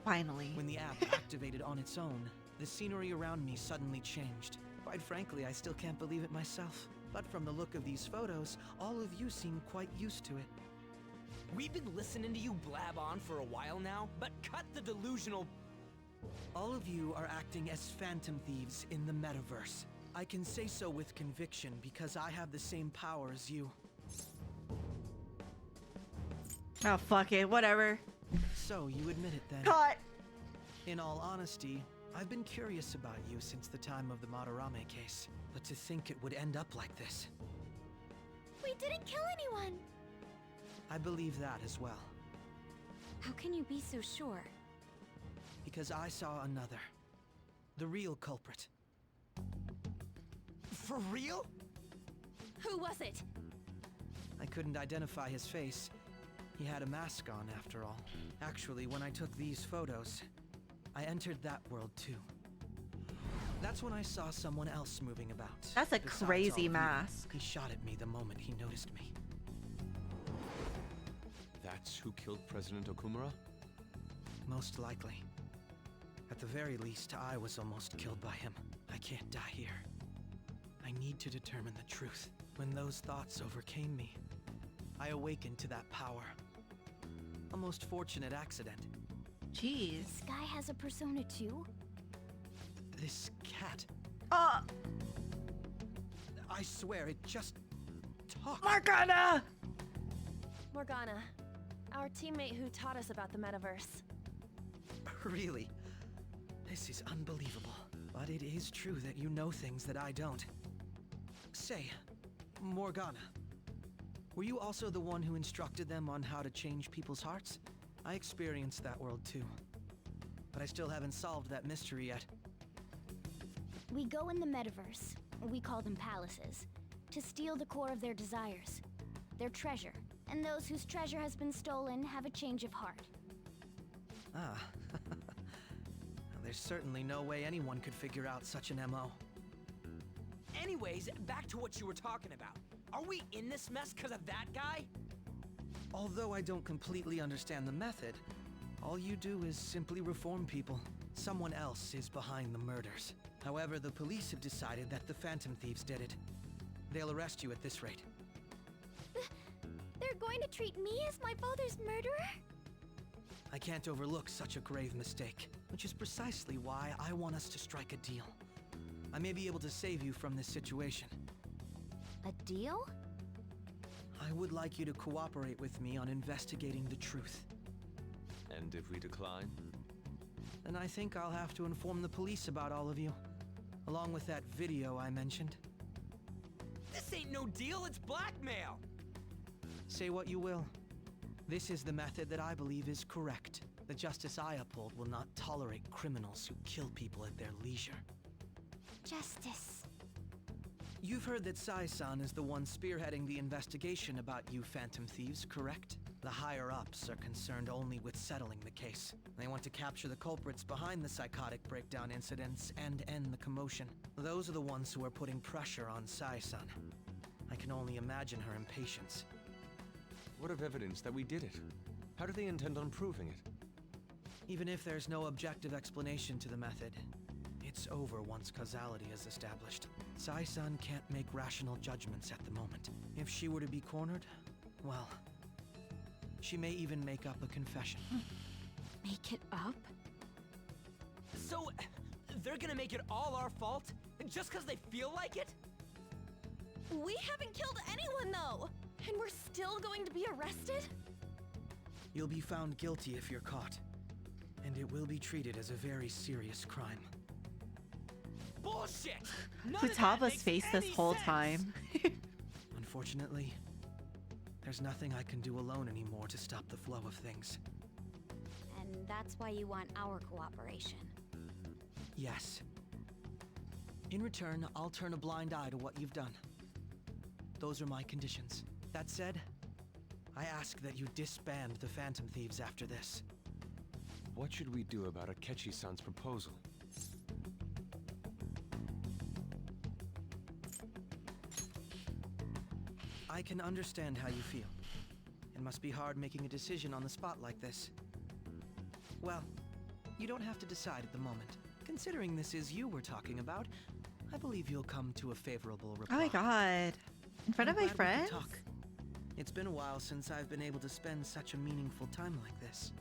Finally. When the app activated on its own, the scenery around me suddenly changed. Quite frankly, I still can't believe it myself. But from the look of these photos, all of you seem quite used to it. We've been listening to you blab on for a while now, but cut the delusional... All of you are acting as Phantom Thieves in the metaverse. I can say so with conviction because I have the same power as you. Oh, fuck it. Whatever. So, you admit it then? Cut! In all honesty, I've been curious about you since the time of the Madarame case. But to think it would end up like this. We didn't kill anyone! I believe that as well. How can you be so sure? Because I saw another. the real culprit. For real? Who was it? I couldn't identify his face. He had a mask on, after all. Actually, when I took these photos, I entered that world too. That's when I saw someone else moving about. That's a Besides all crazy of you, mask. He shot at me the moment he noticed me. That's who killed President Okumura? Most likely. At the very least, I was almost killed by him. I can't die here. I need to determine the truth. When those thoughts overcame me, I awakened to that power. A most fortunate accident. Jeez. This guy has a persona too? This cat. Oh! I swear, it just talked. Morgana! Morgana, our teammate who taught us about the metaverse. Really? This is unbelievable. But it is true that you know things that I don't. Say, Morgana, were you also the one who instructed them on how to change people's hearts? I experienced that world too. But I still haven't solved that mystery yet. We go in the metaverse, we call them palaces, to steal the core of their desires, their treasure. And those whose treasure has been stolen have a change of heart. Ah. There's certainly no way anyone could figure out such an MO. Anyways, back to what you were talking about. Are we in this mess because of that guy? Although I don't completely understand the method, all you do is simply reform people. Someone else is behind the murders. However, the police have decided that the Phantom Thieves did it. They'll arrest you at this rate. They're going to treat me as my father's murderer? I can't overlook such a grave mistake, which is precisely why I want us to strike a deal. I may be able to save you from this situation. A deal? I would like you to cooperate with me on investigating the truth. And if we decline? Then I think I'll have to inform the police about all of you, along with that video I mentioned. This ain't no deal, it's blackmail! Say what you will. This is the method that I believe is correct. The justice I uphold will not tolerate criminals who kill people at their leisure. Justice. You've heard that Sai-san is the one spearheading the investigation about you Phantom Thieves, correct? The higher-ups are concerned only with settling the case. They want to capture the culprits behind the psychotic breakdown incidents and end the commotion. Those are the ones who are putting pressure on Sai-san. I can only imagine her impatience. What of evidence that we did it? How do they intend on proving it? Even if there's no objective explanation to the method, it's over once causality is established. Sai-san can't make rational judgments at the moment. If she were to be cornered, well, she may even make up a confession. Make it up? So, they're gonna make it all our fault? Just because they feel like it? We haven't killed anyone though! And we're still going to be arrested? You'll be found guilty if you're caught. And it will be treated as a very serious crime. Bullshit! Futaba's face this whole time. Unfortunately, there's nothing I can do alone anymore to stop the flow of things. And that's why you want our cooperation. Yes. In return, I'll turn a blind eye to what you've done. Those are my conditions. That said, I ask that you disband the Phantom Thieves after this. What should we do about Akechi-san's proposal? I can understand how you feel. It must be hard making a decision on the spot like this. Well, you don't have to decide at the moment. Considering this is you we're talking about, I believe you'll come to a favorable reply. Oh my god. In front of my friends? It's been a while since I've been able to spend such a meaningful time like this.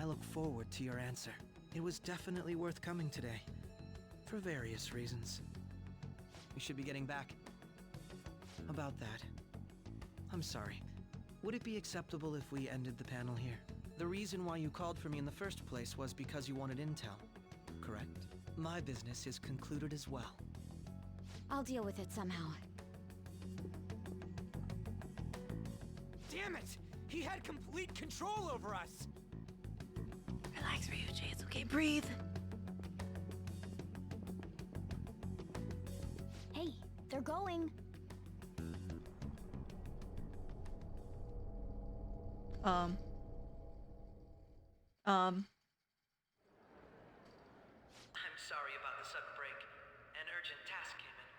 I look forward to your answer. It was definitely worth coming today, for various reasons. We should be getting back. About that, I'm sorry. Would it be acceptable if we ended the panel here? The reason why you called for me in the first place was because you wanted intel, correct? My business is concluded as well. I'll deal with it somehow. Damn it! He had complete control over us! Relax, Ryuji. It's okay. Breathe. going. I'm sorry about the sudden break. An urgent task came in.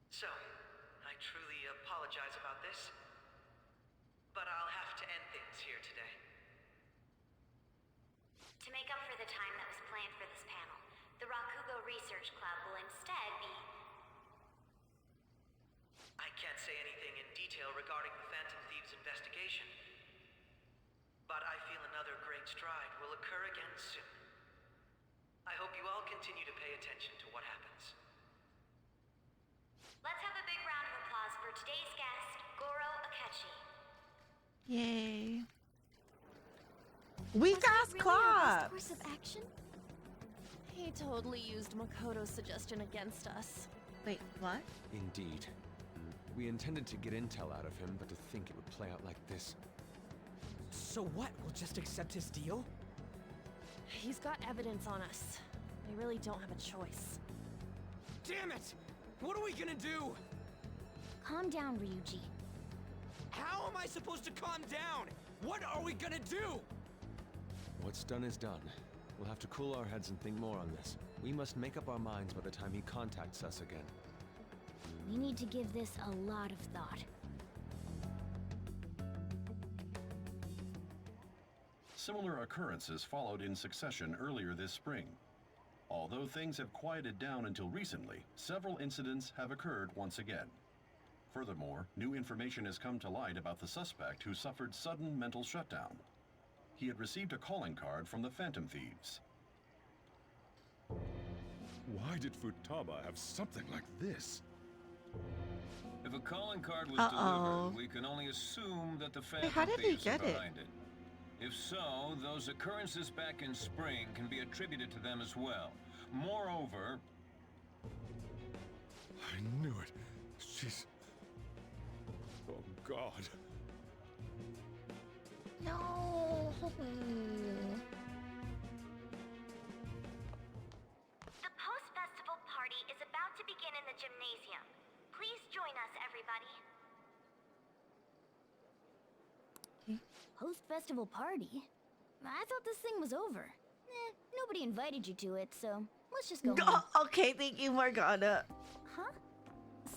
So, I truly apologize about this. But I'll have to end things here today. To make up for the time that was planned for this panel, the Rakugo Research Club will instead be... I can't say anything in detail regarding the Phantom Thieves investigation. But I feel another great stride will occur again soon. I hope you all continue to pay attention to what happens. Let's have a big round of applause for today's guest, Goro Akechi. Yay. Weak ass Really our clap. best course of action? He totally used Makoto's suggestion against us. Wait, what? Indeed. We intended to get intel out of him, but to think it would play out like this. So what? We'll just accept his deal? He's got evidence on us. We really don't have a choice. Damn it! What are we gonna do? Calm down, Ryuji. How am I supposed to calm down? What are we gonna do? What's done is done. We'll have to cool our heads and think more on this. We must make up our minds by the time he contacts us again. We need to give this a lot of thought. Similar occurrences followed in succession earlier this spring. Although things have quieted down until recently, several incidents have occurred once again. Furthermore, new information has come to light about the suspect who suffered sudden mental shutdown. He had received a calling card from the Phantom Thieves. Why did Futaba have something like this? If a calling card was Uh-oh. delivered, we can only assume that the Wait, Phantom how did he Thieves are get it? behind it. If so, those occurrences back in spring can be attributed to them as well. Moreover... I knew it. She's... Oh, God. No. The post-festival party is about to begin in the gymnasium. Please join us, everybody. Post-festival party? I thought this thing was over. Nobody invited you to it, so let's just go home. Okay, thank you, Morgana. Huh?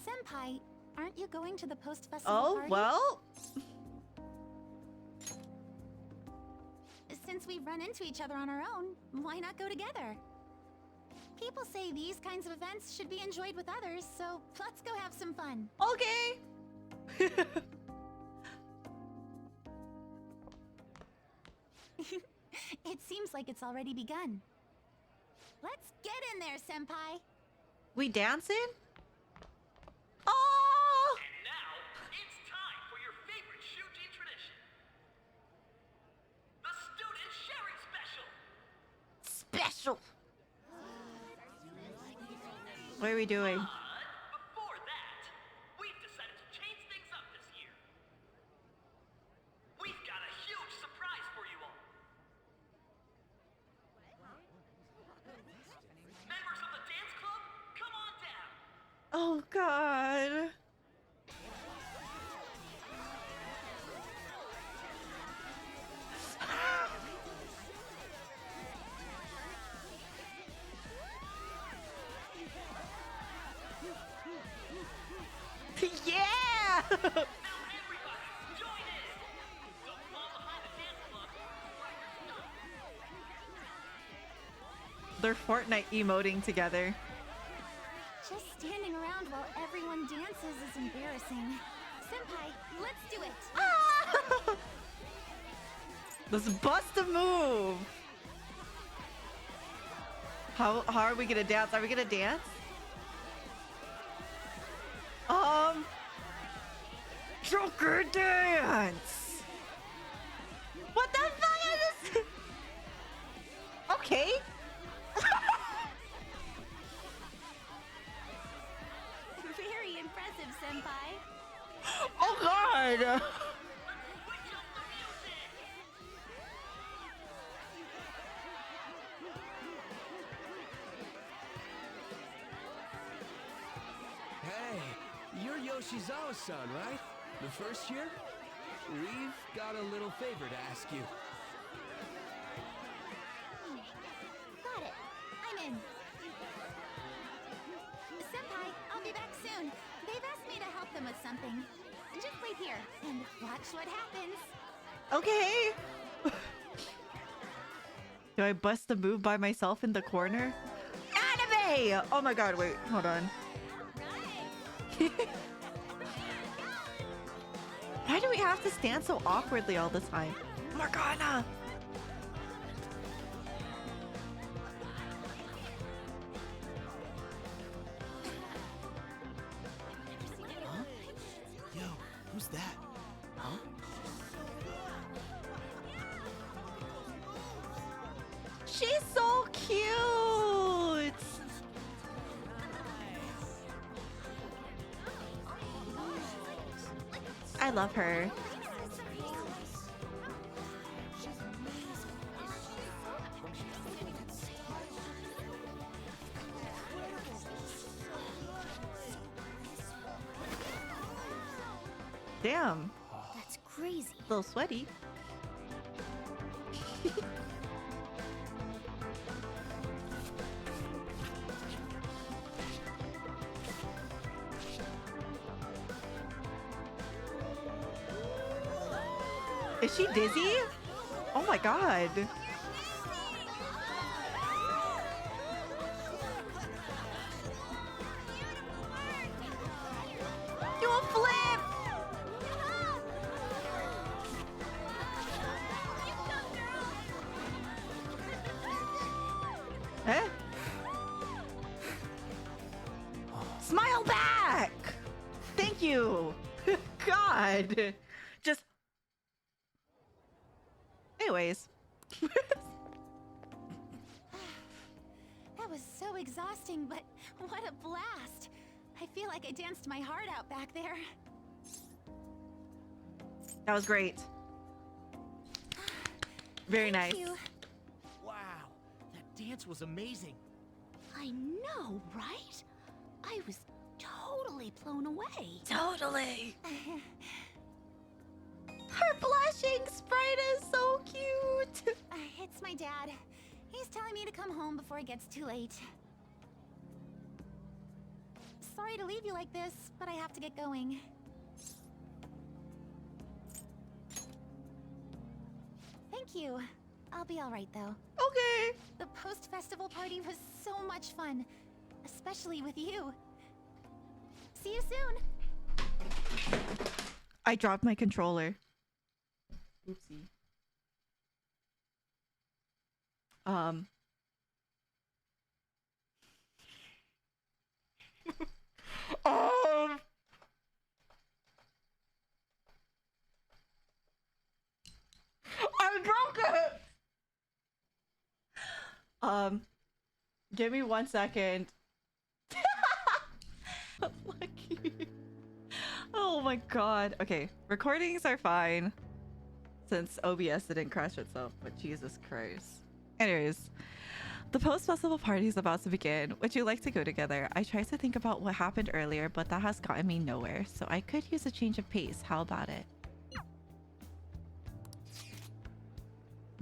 Senpai, aren't you going to the post-festival Oh, party? well. Since we've run into each other on our own, why not go together? People say these kinds of events should be enjoyed with others, so let's go have some fun. Okay. It seems like it's already begun. Let's get in there, Senpai. We dancing? Oh! And now, it's time for your favorite Shuji tradition. The Student Sharing Special! Special! What are we doing? Before that, we've decided to change things up this year. We've got a huge surprise for you all. Members of the dance club, come on down. Oh, God. Yeah! They're Fortnite emoting together. Just standing around while everyone dances is embarrassing. Senpai, let's do it. Let's bust a move. How are we gonna dance? Are we gonna dance? Joker dance. What the fuck is this? Okay. Very impressive, Senpai. Oh God. Hey, Hey, you're Yoshizawa-san, right? The first year? We've got a little favor to ask you. Got it. I'm in. Senpai, I'll be back soon. They've asked me to help them with something. Just wait here and watch what happens. Okay. Do I bust a move by myself in the corner? Anime! Oh my god, wait, hold on. Why do we have to stand so awkwardly all the time? Morgana! Huh? Yo, who's that? Huh? She's so cute! I love her. Damn. That's crazy. A little sweaty. Is she dizzy? Oh my god. Do a flip! Eh? Smile back! Thank you! God! Just... Anyways. That was so exhausting, but what a blast. I feel like I danced my heart out back there. That was great. Very nice. Thank you. Wow, that dance was amazing. I know, right? I was totally blown away. Totally. Her blushing sprite is so cute. It's my dad. He's telling me to come home before it gets too late. Sorry to leave you like this, but I have to get going. Thank you. I'll be all right, though. Okay. The post-festival party was so much fun, especially with you. See you soon. I dropped my controller. Oopsie. I broke it! Give me 1 second. Lucky. Oh my god. Okay, recordings are fine since OBS didn't crash itself, but Jesus Christ. Anyways, the post-festival party is about to begin. Would you like to go together? I tried to think about what happened earlier, but that has gotten me nowhere, so I could use a change of pace. How about it?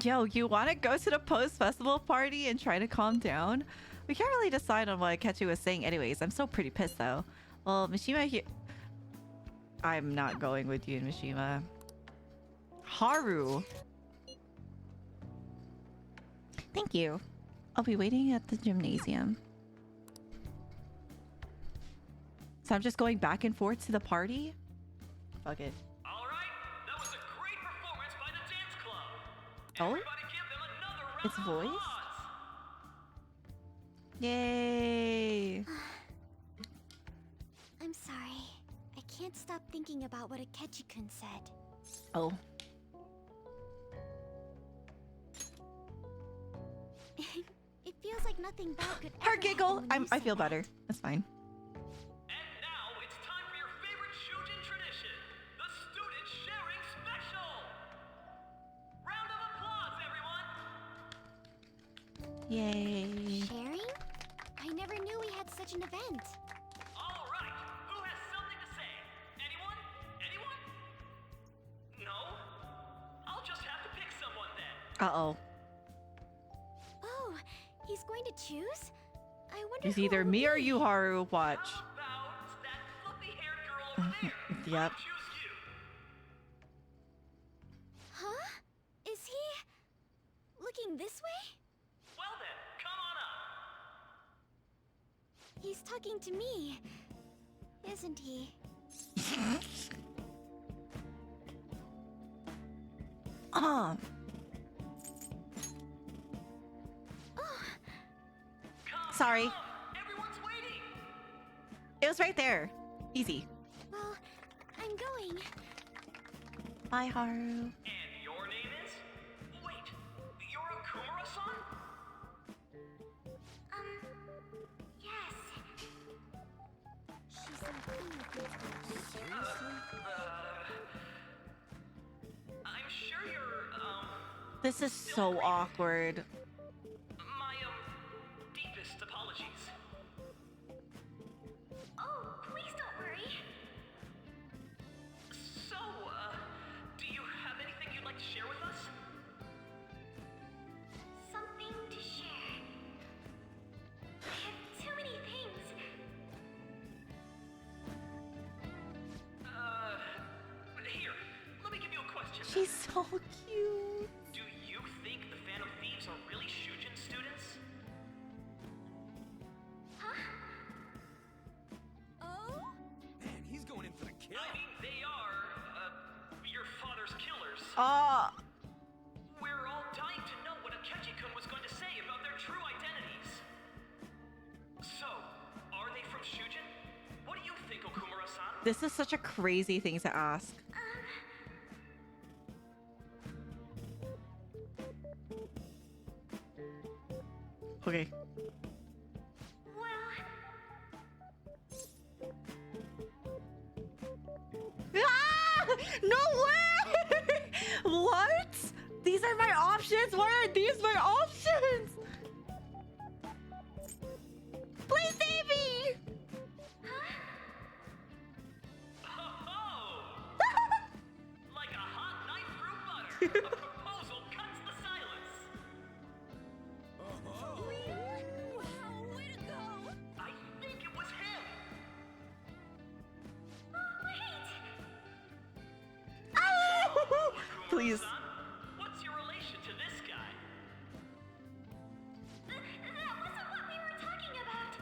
Yo, you want to go to the post-festival party and try to calm down? We can't really decide on what Akechi was saying anyways. I'm still pretty pissed though. Well, Mishima here... I'm not going with you, Mishima. Haru. Thank you. I'll be waiting at the gymnasium. So I'm just going back and forth to the party? Fuck it. Alright, that was a great performance by the dance club. Oh? Everybody give them another round Its of voice? applause. Yay! I'm sorry. I can't stop thinking about what Akechi-kun said. Oh. It feels like nothing bad could Her ever giggle! happen when you I said feel that. better. That's fine. And now it's time for your favorite Shujin tradition, the Student Sharing Special. Round of applause, everyone. Yay. Sharing? I never knew we had such an event. All right, who Uh-oh. Oh, he's going to choose? I wonder It's who either it will me or be. you, Haru. Watch. Yep. Huh? Is he looking this way? Well then, come on up. He's talking to me, isn't he? Oh. Sorry. Everyone's waiting. It was right there. Easy. Well, I'm going. Bye, Haru. And your name is? Wait, you're a Kumura-san? Yes. She's so Seriously? I'm sure you're, This is so awkward. my, deepest apologies. Oh, please don't worry. So, do you have anything you'd like to share with us? Something to share. I have too many things. Here, let me give you a question. She's so cute. Do you think the Phantom Thieves are really Shujin students? Oh? Man, he's going in for the kill. I mean, they are, your father's killers. We're all dying to know what Akechi-kun was going to say about their true identities. So, are they from Shujin? What do you think, Okumura-san? This is such a crazy thing to ask. Okay. Ah! No way! What? These are my options? Why are these my options? Please save me! Like a hot knife through butter, a proposal cuts the silence. Wow, way to go! I think it was him. Please. What's your relation to this guy? That wasn't what we were talking about.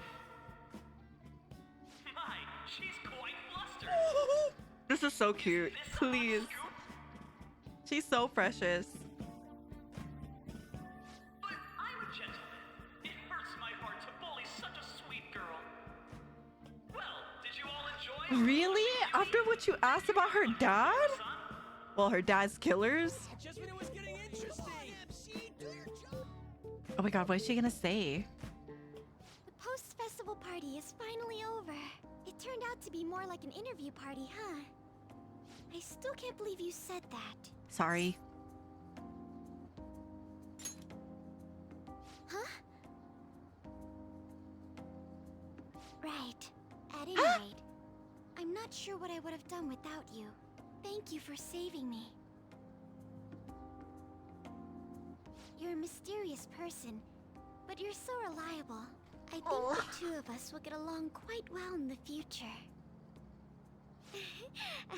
My, she's quite flustered. This is so cute. Please. She's so precious. But I'm a gentleman. It hurts my heart to bully such a sweet girl. Well, did you all enjoy? Really? After what you asked about her dad? Well, her dad's killers? Just when it was getting interesting. Oh my god, what is she gonna say? The post-festival party is finally over. It turned out to be more like an interview party, huh? I still can't believe you said that. Sorry. Huh? Right. At any rate, I'm not sure what I would have done without you. Thank you for saving me. You're a mysterious person, but you're so reliable. I think the two of us will get along quite well in the future.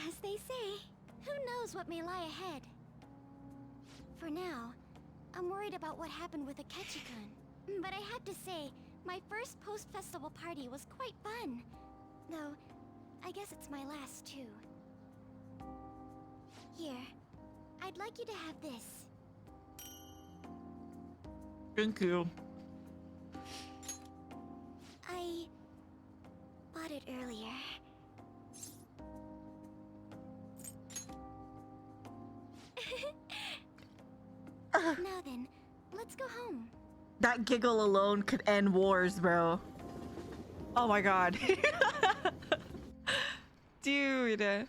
As they say, who knows what may lie ahead? For now, I'm worried about what happened with Akechi-kun. But I have to say, my first post-festival party was quite fun. Though, I guess it's my last too. Here, I'd like you to have this. Thank you. I bought it earlier. Now then, let's go home. That giggle alone could end wars, bro. Oh my god. Dude.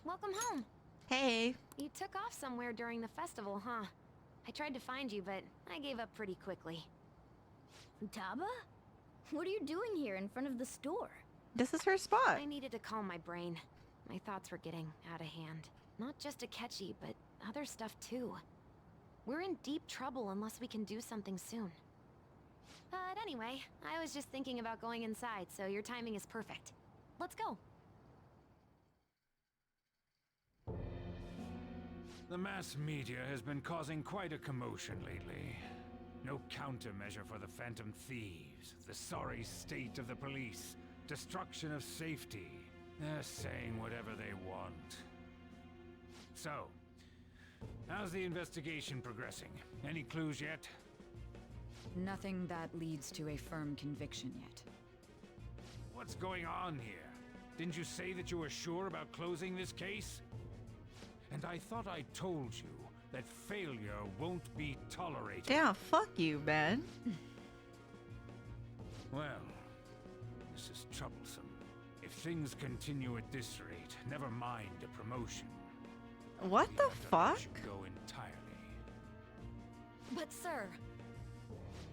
Welcome home. Hey. You took off somewhere during the festival, huh? I tried to find you, but I gave up pretty quickly. Futaba? What are you doing here in front of the store? This is her spot. I needed to calm my brain. My thoughts were getting out of hand. Not just Akechi, but other stuff too. We're in deep trouble unless we can do something soon. But anyway, I was just thinking about going inside, so your timing is perfect. Let's go. The mass media has been causing quite a commotion lately. No countermeasure for the Phantom Thieves, the sorry state of the police, destruction of safety. They're saying whatever they want. So, how's the investigation progressing? Any clues yet? Nothing that leads to a firm conviction yet. What's going on here? Didn't you say that you were sure about closing this case? And I thought I told you that failure won't be tolerated. Yeah, fuck you, man. Well, this is troublesome. If things continue at this rate, never mind a promotion. What the fuck? Go entirely. But sir...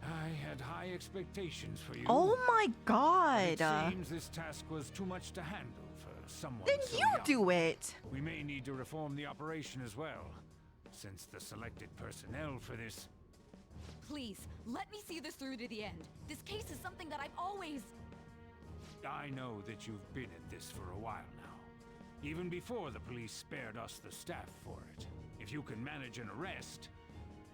I had high expectations for you. Oh my god. It seems this task was too much to handle for someone Then so you young. do it. We may need to reform the operation as well, since the selected personnel for this... Please, let me see this through to the end. This case is something that I've always... I know that you've been at this for a while now. Even before the police spared us the staff for it. If you can manage an arrest,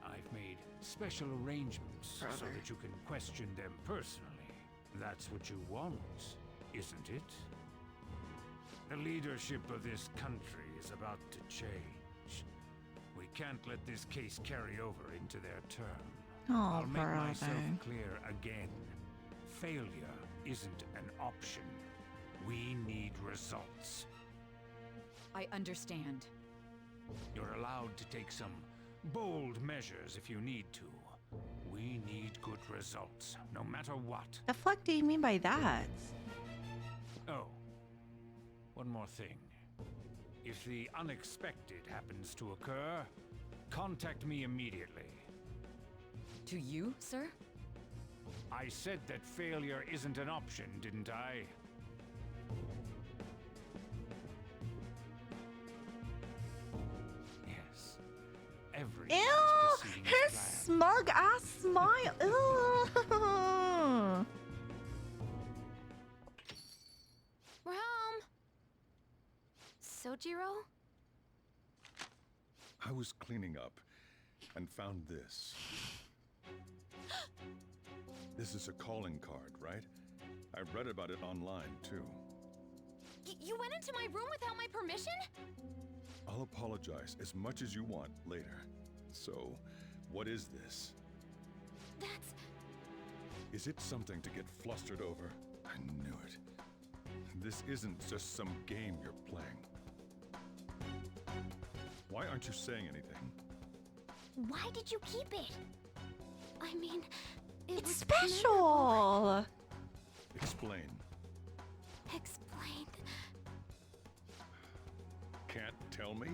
I've made special arrangements so that you can question them personally. That's what you want, isn't it? The leadership of this country is about to change. We can't let this case carry over into their term. Oh, I'll make myself brother. clear again. Failure isn't an option. We need results. I understand. You're allowed to take some bold measures if you need to. We need good results, no matter what. The fuck do you mean by that? Oh, one more thing. If the unexpected happens to occur, contact me immediately. To you, sir? I said that failure isn't an option, didn't I? Yes. Everything Ew! is proceeding Her as planned. smug ass smile. Ew. We're home! Sojiro? I was cleaning up and found this. This is a calling card, right? I read about it online, too. You went into my room without my permission? I'll apologize as much as you want later. So, what is this? That's... Is it something to get flustered over? I knew it. This isn't just some game you're playing. Why aren't you saying anything? Why did you keep it? I mean, It's special. Explain. Explain. Can't tell me?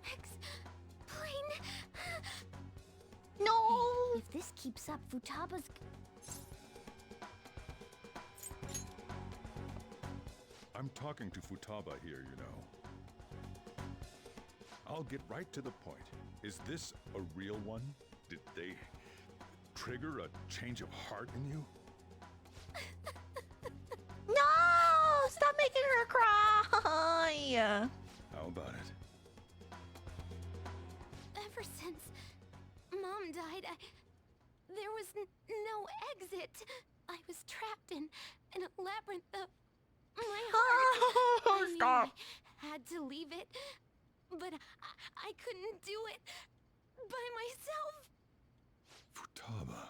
Explain. No. If this keeps up, Futaba's... I'm talking to Futaba here, you know. I'll get right to the point. Is this a real one? Did they trigger a change of heart in you? No! Stop making her cry. How about it? Ever since Mom died, there was no exit. I was trapped in a labyrinth of my heart. I knew Stop. I had to leave it, but I couldn't do it by myself. Futaba.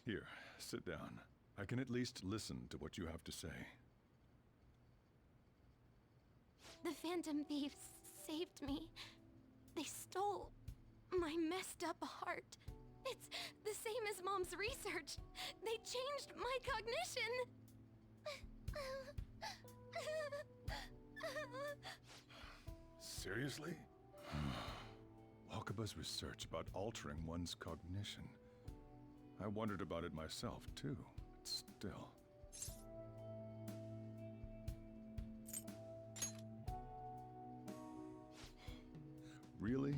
Here, sit down. I can at least listen to what you have to say. The Phantom Thieves saved me. They stole my messed up heart. It's the same as Mom's research. They changed my cognition. Seriously? Wakaba's research about altering one's cognition. I wondered about it myself, too. But still. Really?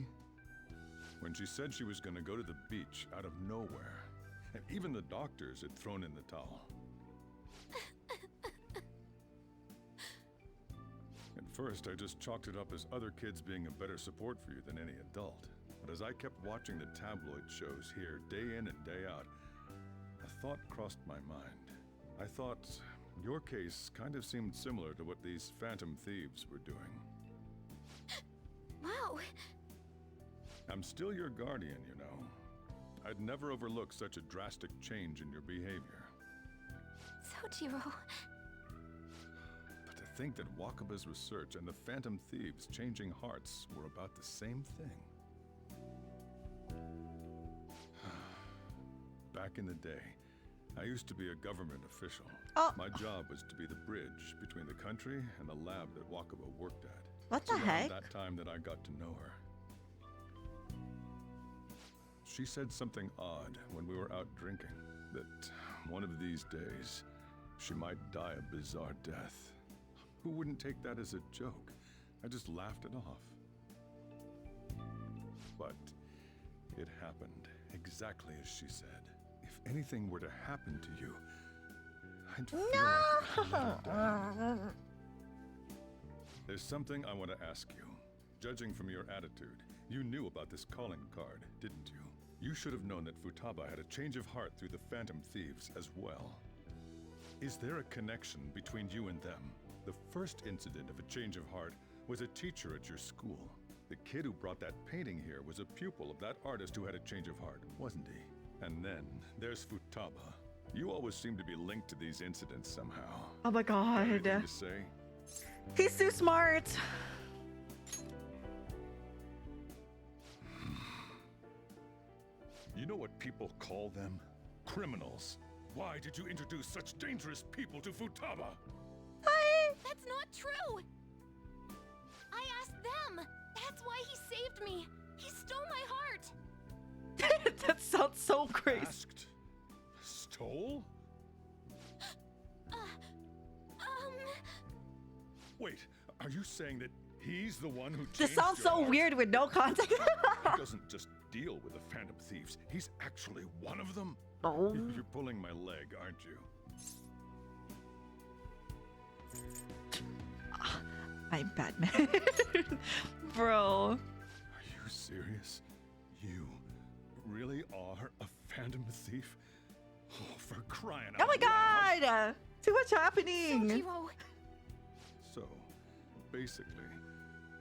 When she said she was going to go to the beach out of nowhere, and even the doctors had thrown in the towel. At first, I just chalked it up as other kids being a better support for you than any adult. But as I kept watching the tabloid shows here day in and day out, a thought crossed my mind. I thought your case kind of seemed similar to what these phantom thieves were doing. Wow. I'm still your guardian, you know. I'd never overlook such a drastic change in your behavior. Sojiro. But to think that Wakaba's research and the phantom thieves changing hearts were about the same thing. Back in the day, I used to be a government official. Oh. My job was to be the bridge between the country and the lab that Wakaba worked at. What the It's heck? around that time that I got to know her. She said something odd when we were out drinking, that one of these days, she might die a bizarre death. Who wouldn't take that as a joke? I just laughed it off. But it happened exactly as she said. If anything were to happen to you, I'd feel like another dad. There's something I want to ask you. Judging from your attitude, you knew about this calling card, didn't you? You should have known that Futaba had a change of heart through the Phantom Thieves as well. Is there a connection between you and them? The first incident of a change of heart was a teacher at your school. The kid who brought that painting here was a pupil of that artist who had a change of heart, wasn't he? And then there's Futaba. You always seem to be linked to these incidents somehow. Oh my Got anything god. to say? He's too smart. You know what people call them? Criminals. Why did you introduce such dangerous people to Futaba? That's not true! I asked them! That's why he saved me! He stole my heart! That sounds so crazy. Asked? Stole? Wait, are you saying that he's the one who changed This sounds your so heart? weird with no context. He doesn't just deal with the Phantom Thieves. He's actually one of them? Oh. You're pulling my leg, aren't you? I'm Batman. Bro. Are you serious? You really are a Phantom Thief? Oh, for crying out Oh my loud. god! Too much happening. Sojiro! So, basically,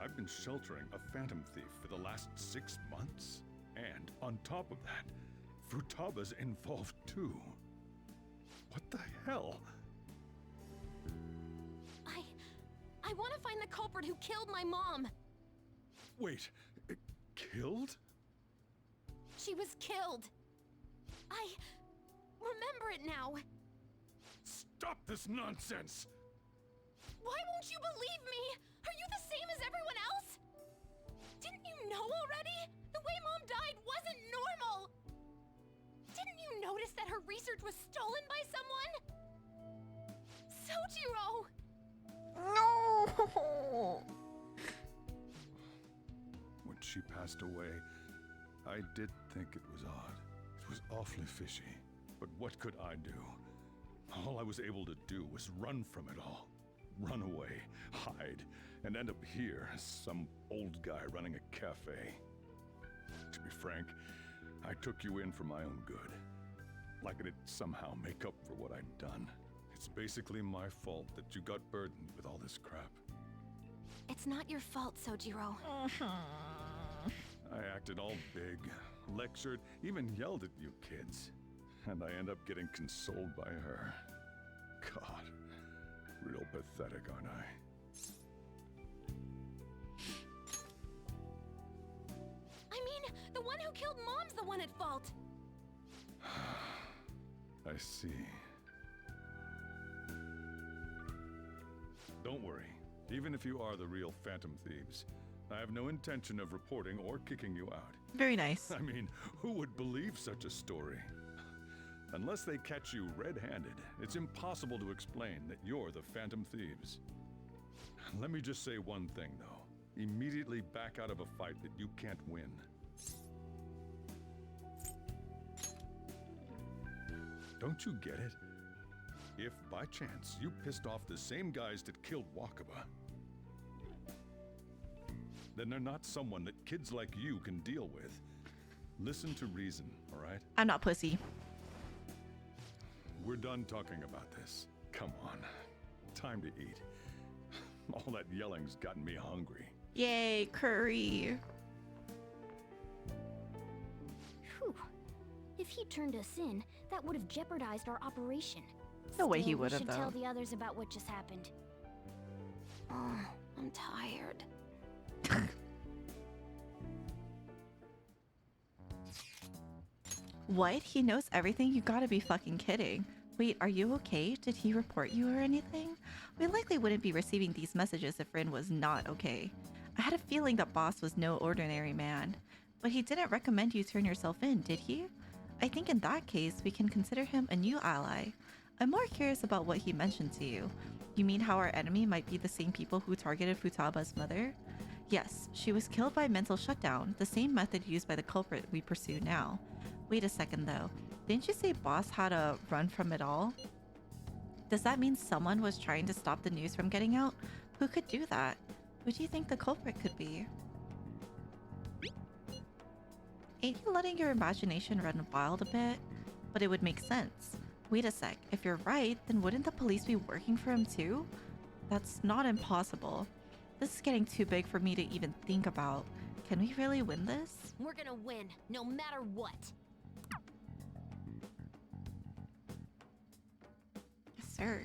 I've been sheltering a Phantom Thief for the last 6 months. And on top of that, Futaba's involved too. What the hell? I want to find the culprit who killed my mom! Wait, killed? She was killed! I remember it now! Stop this nonsense! Why won't you believe me? Are you the same as everyone else? Didn't you know already? The way Mom died wasn't normal! Didn't you notice that her research was stolen by someone? Sojiro! No! When she passed away, I did think it was odd. It was awfully fishy. But what could I do? All I was able to do was run from it all. Run away, hide, and end up here as some old guy running a cafe. To be frank, I took you in for my own good. Like it'd somehow make up for what I'd done. It's basically my fault that you got burdened with all this crap. It's not your fault, Sojiro. I acted all big, lectured, even yelled at you kids. And I end up getting consoled by her. God, real pathetic, aren't I? I mean, the one who killed Mom's the one at fault. I see. Don't worry. Even if you are the real Phantom Thieves, I have no intention of reporting or kicking you out. Very nice. I mean, who would believe such a story? Unless they catch you red-handed, it's impossible to explain that you're the Phantom Thieves. Let me just say one thing, though. Immediately back out of a fight that you can't win. Don't you get it? If, by chance, you pissed off the same guys that killed Wakaba, then they're not someone that kids like you can deal with. Listen to reason, all right? I'm not pussy. We're done talking about this. Come on. Time to eat. All that yelling's gotten me hungry. Yay, curry. Whew. If he turned us in, that would have jeopardized our operation. No way he Still, would have, we should though. tell the others about what just happened. Oh, I'm tired. What? He knows everything? You gotta be fucking kidding. Wait, are you okay? Did he report you or anything? We likely wouldn't be receiving these messages if Rin was not okay. I had a feeling that Boss was no ordinary man. But he didn't recommend you turn yourself in, did he? I think in that case, we can consider him a new ally. I'm more curious about what he mentioned to you. You mean how our enemy might be the same people who targeted Futaba's mother? Yes, she was killed by mental shutdown, the same method used by the culprit we pursue now. Wait a second though, didn't you say Boss had a run from it all? Does that mean someone was trying to stop the news from getting out? Who could do that? Who do you think the culprit could be? Ain't you letting your imagination run wild a bit? But it would make sense. Wait a sec, if you're right, then wouldn't the police be working for him too? That's not impossible. This is getting too big for me to even think about. Can we really win this? We're gonna win, no matter what. Yes, sir.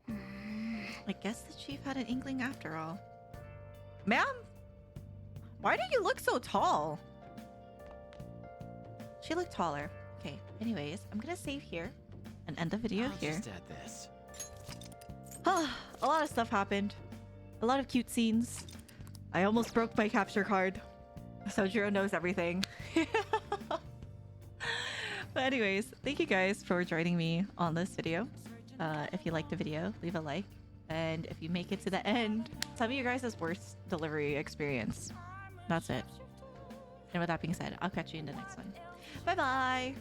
I guess the chief had an inkling after all. Ma'am? Why do you look so tall? She looked taller. Okay, anyways, I'm gonna save here and end the video here. Just add this. A lot of stuff happened. A lot of cute scenes. I almost broke my capture card. Sojiro knows everything. But anyways, thank you guys for joining me on this video. If you liked the video, leave a like. And if you make it to the end, tell me your guys' worst delivery experience. That's it. And with that being said, I'll catch you in the next one. Bye-bye!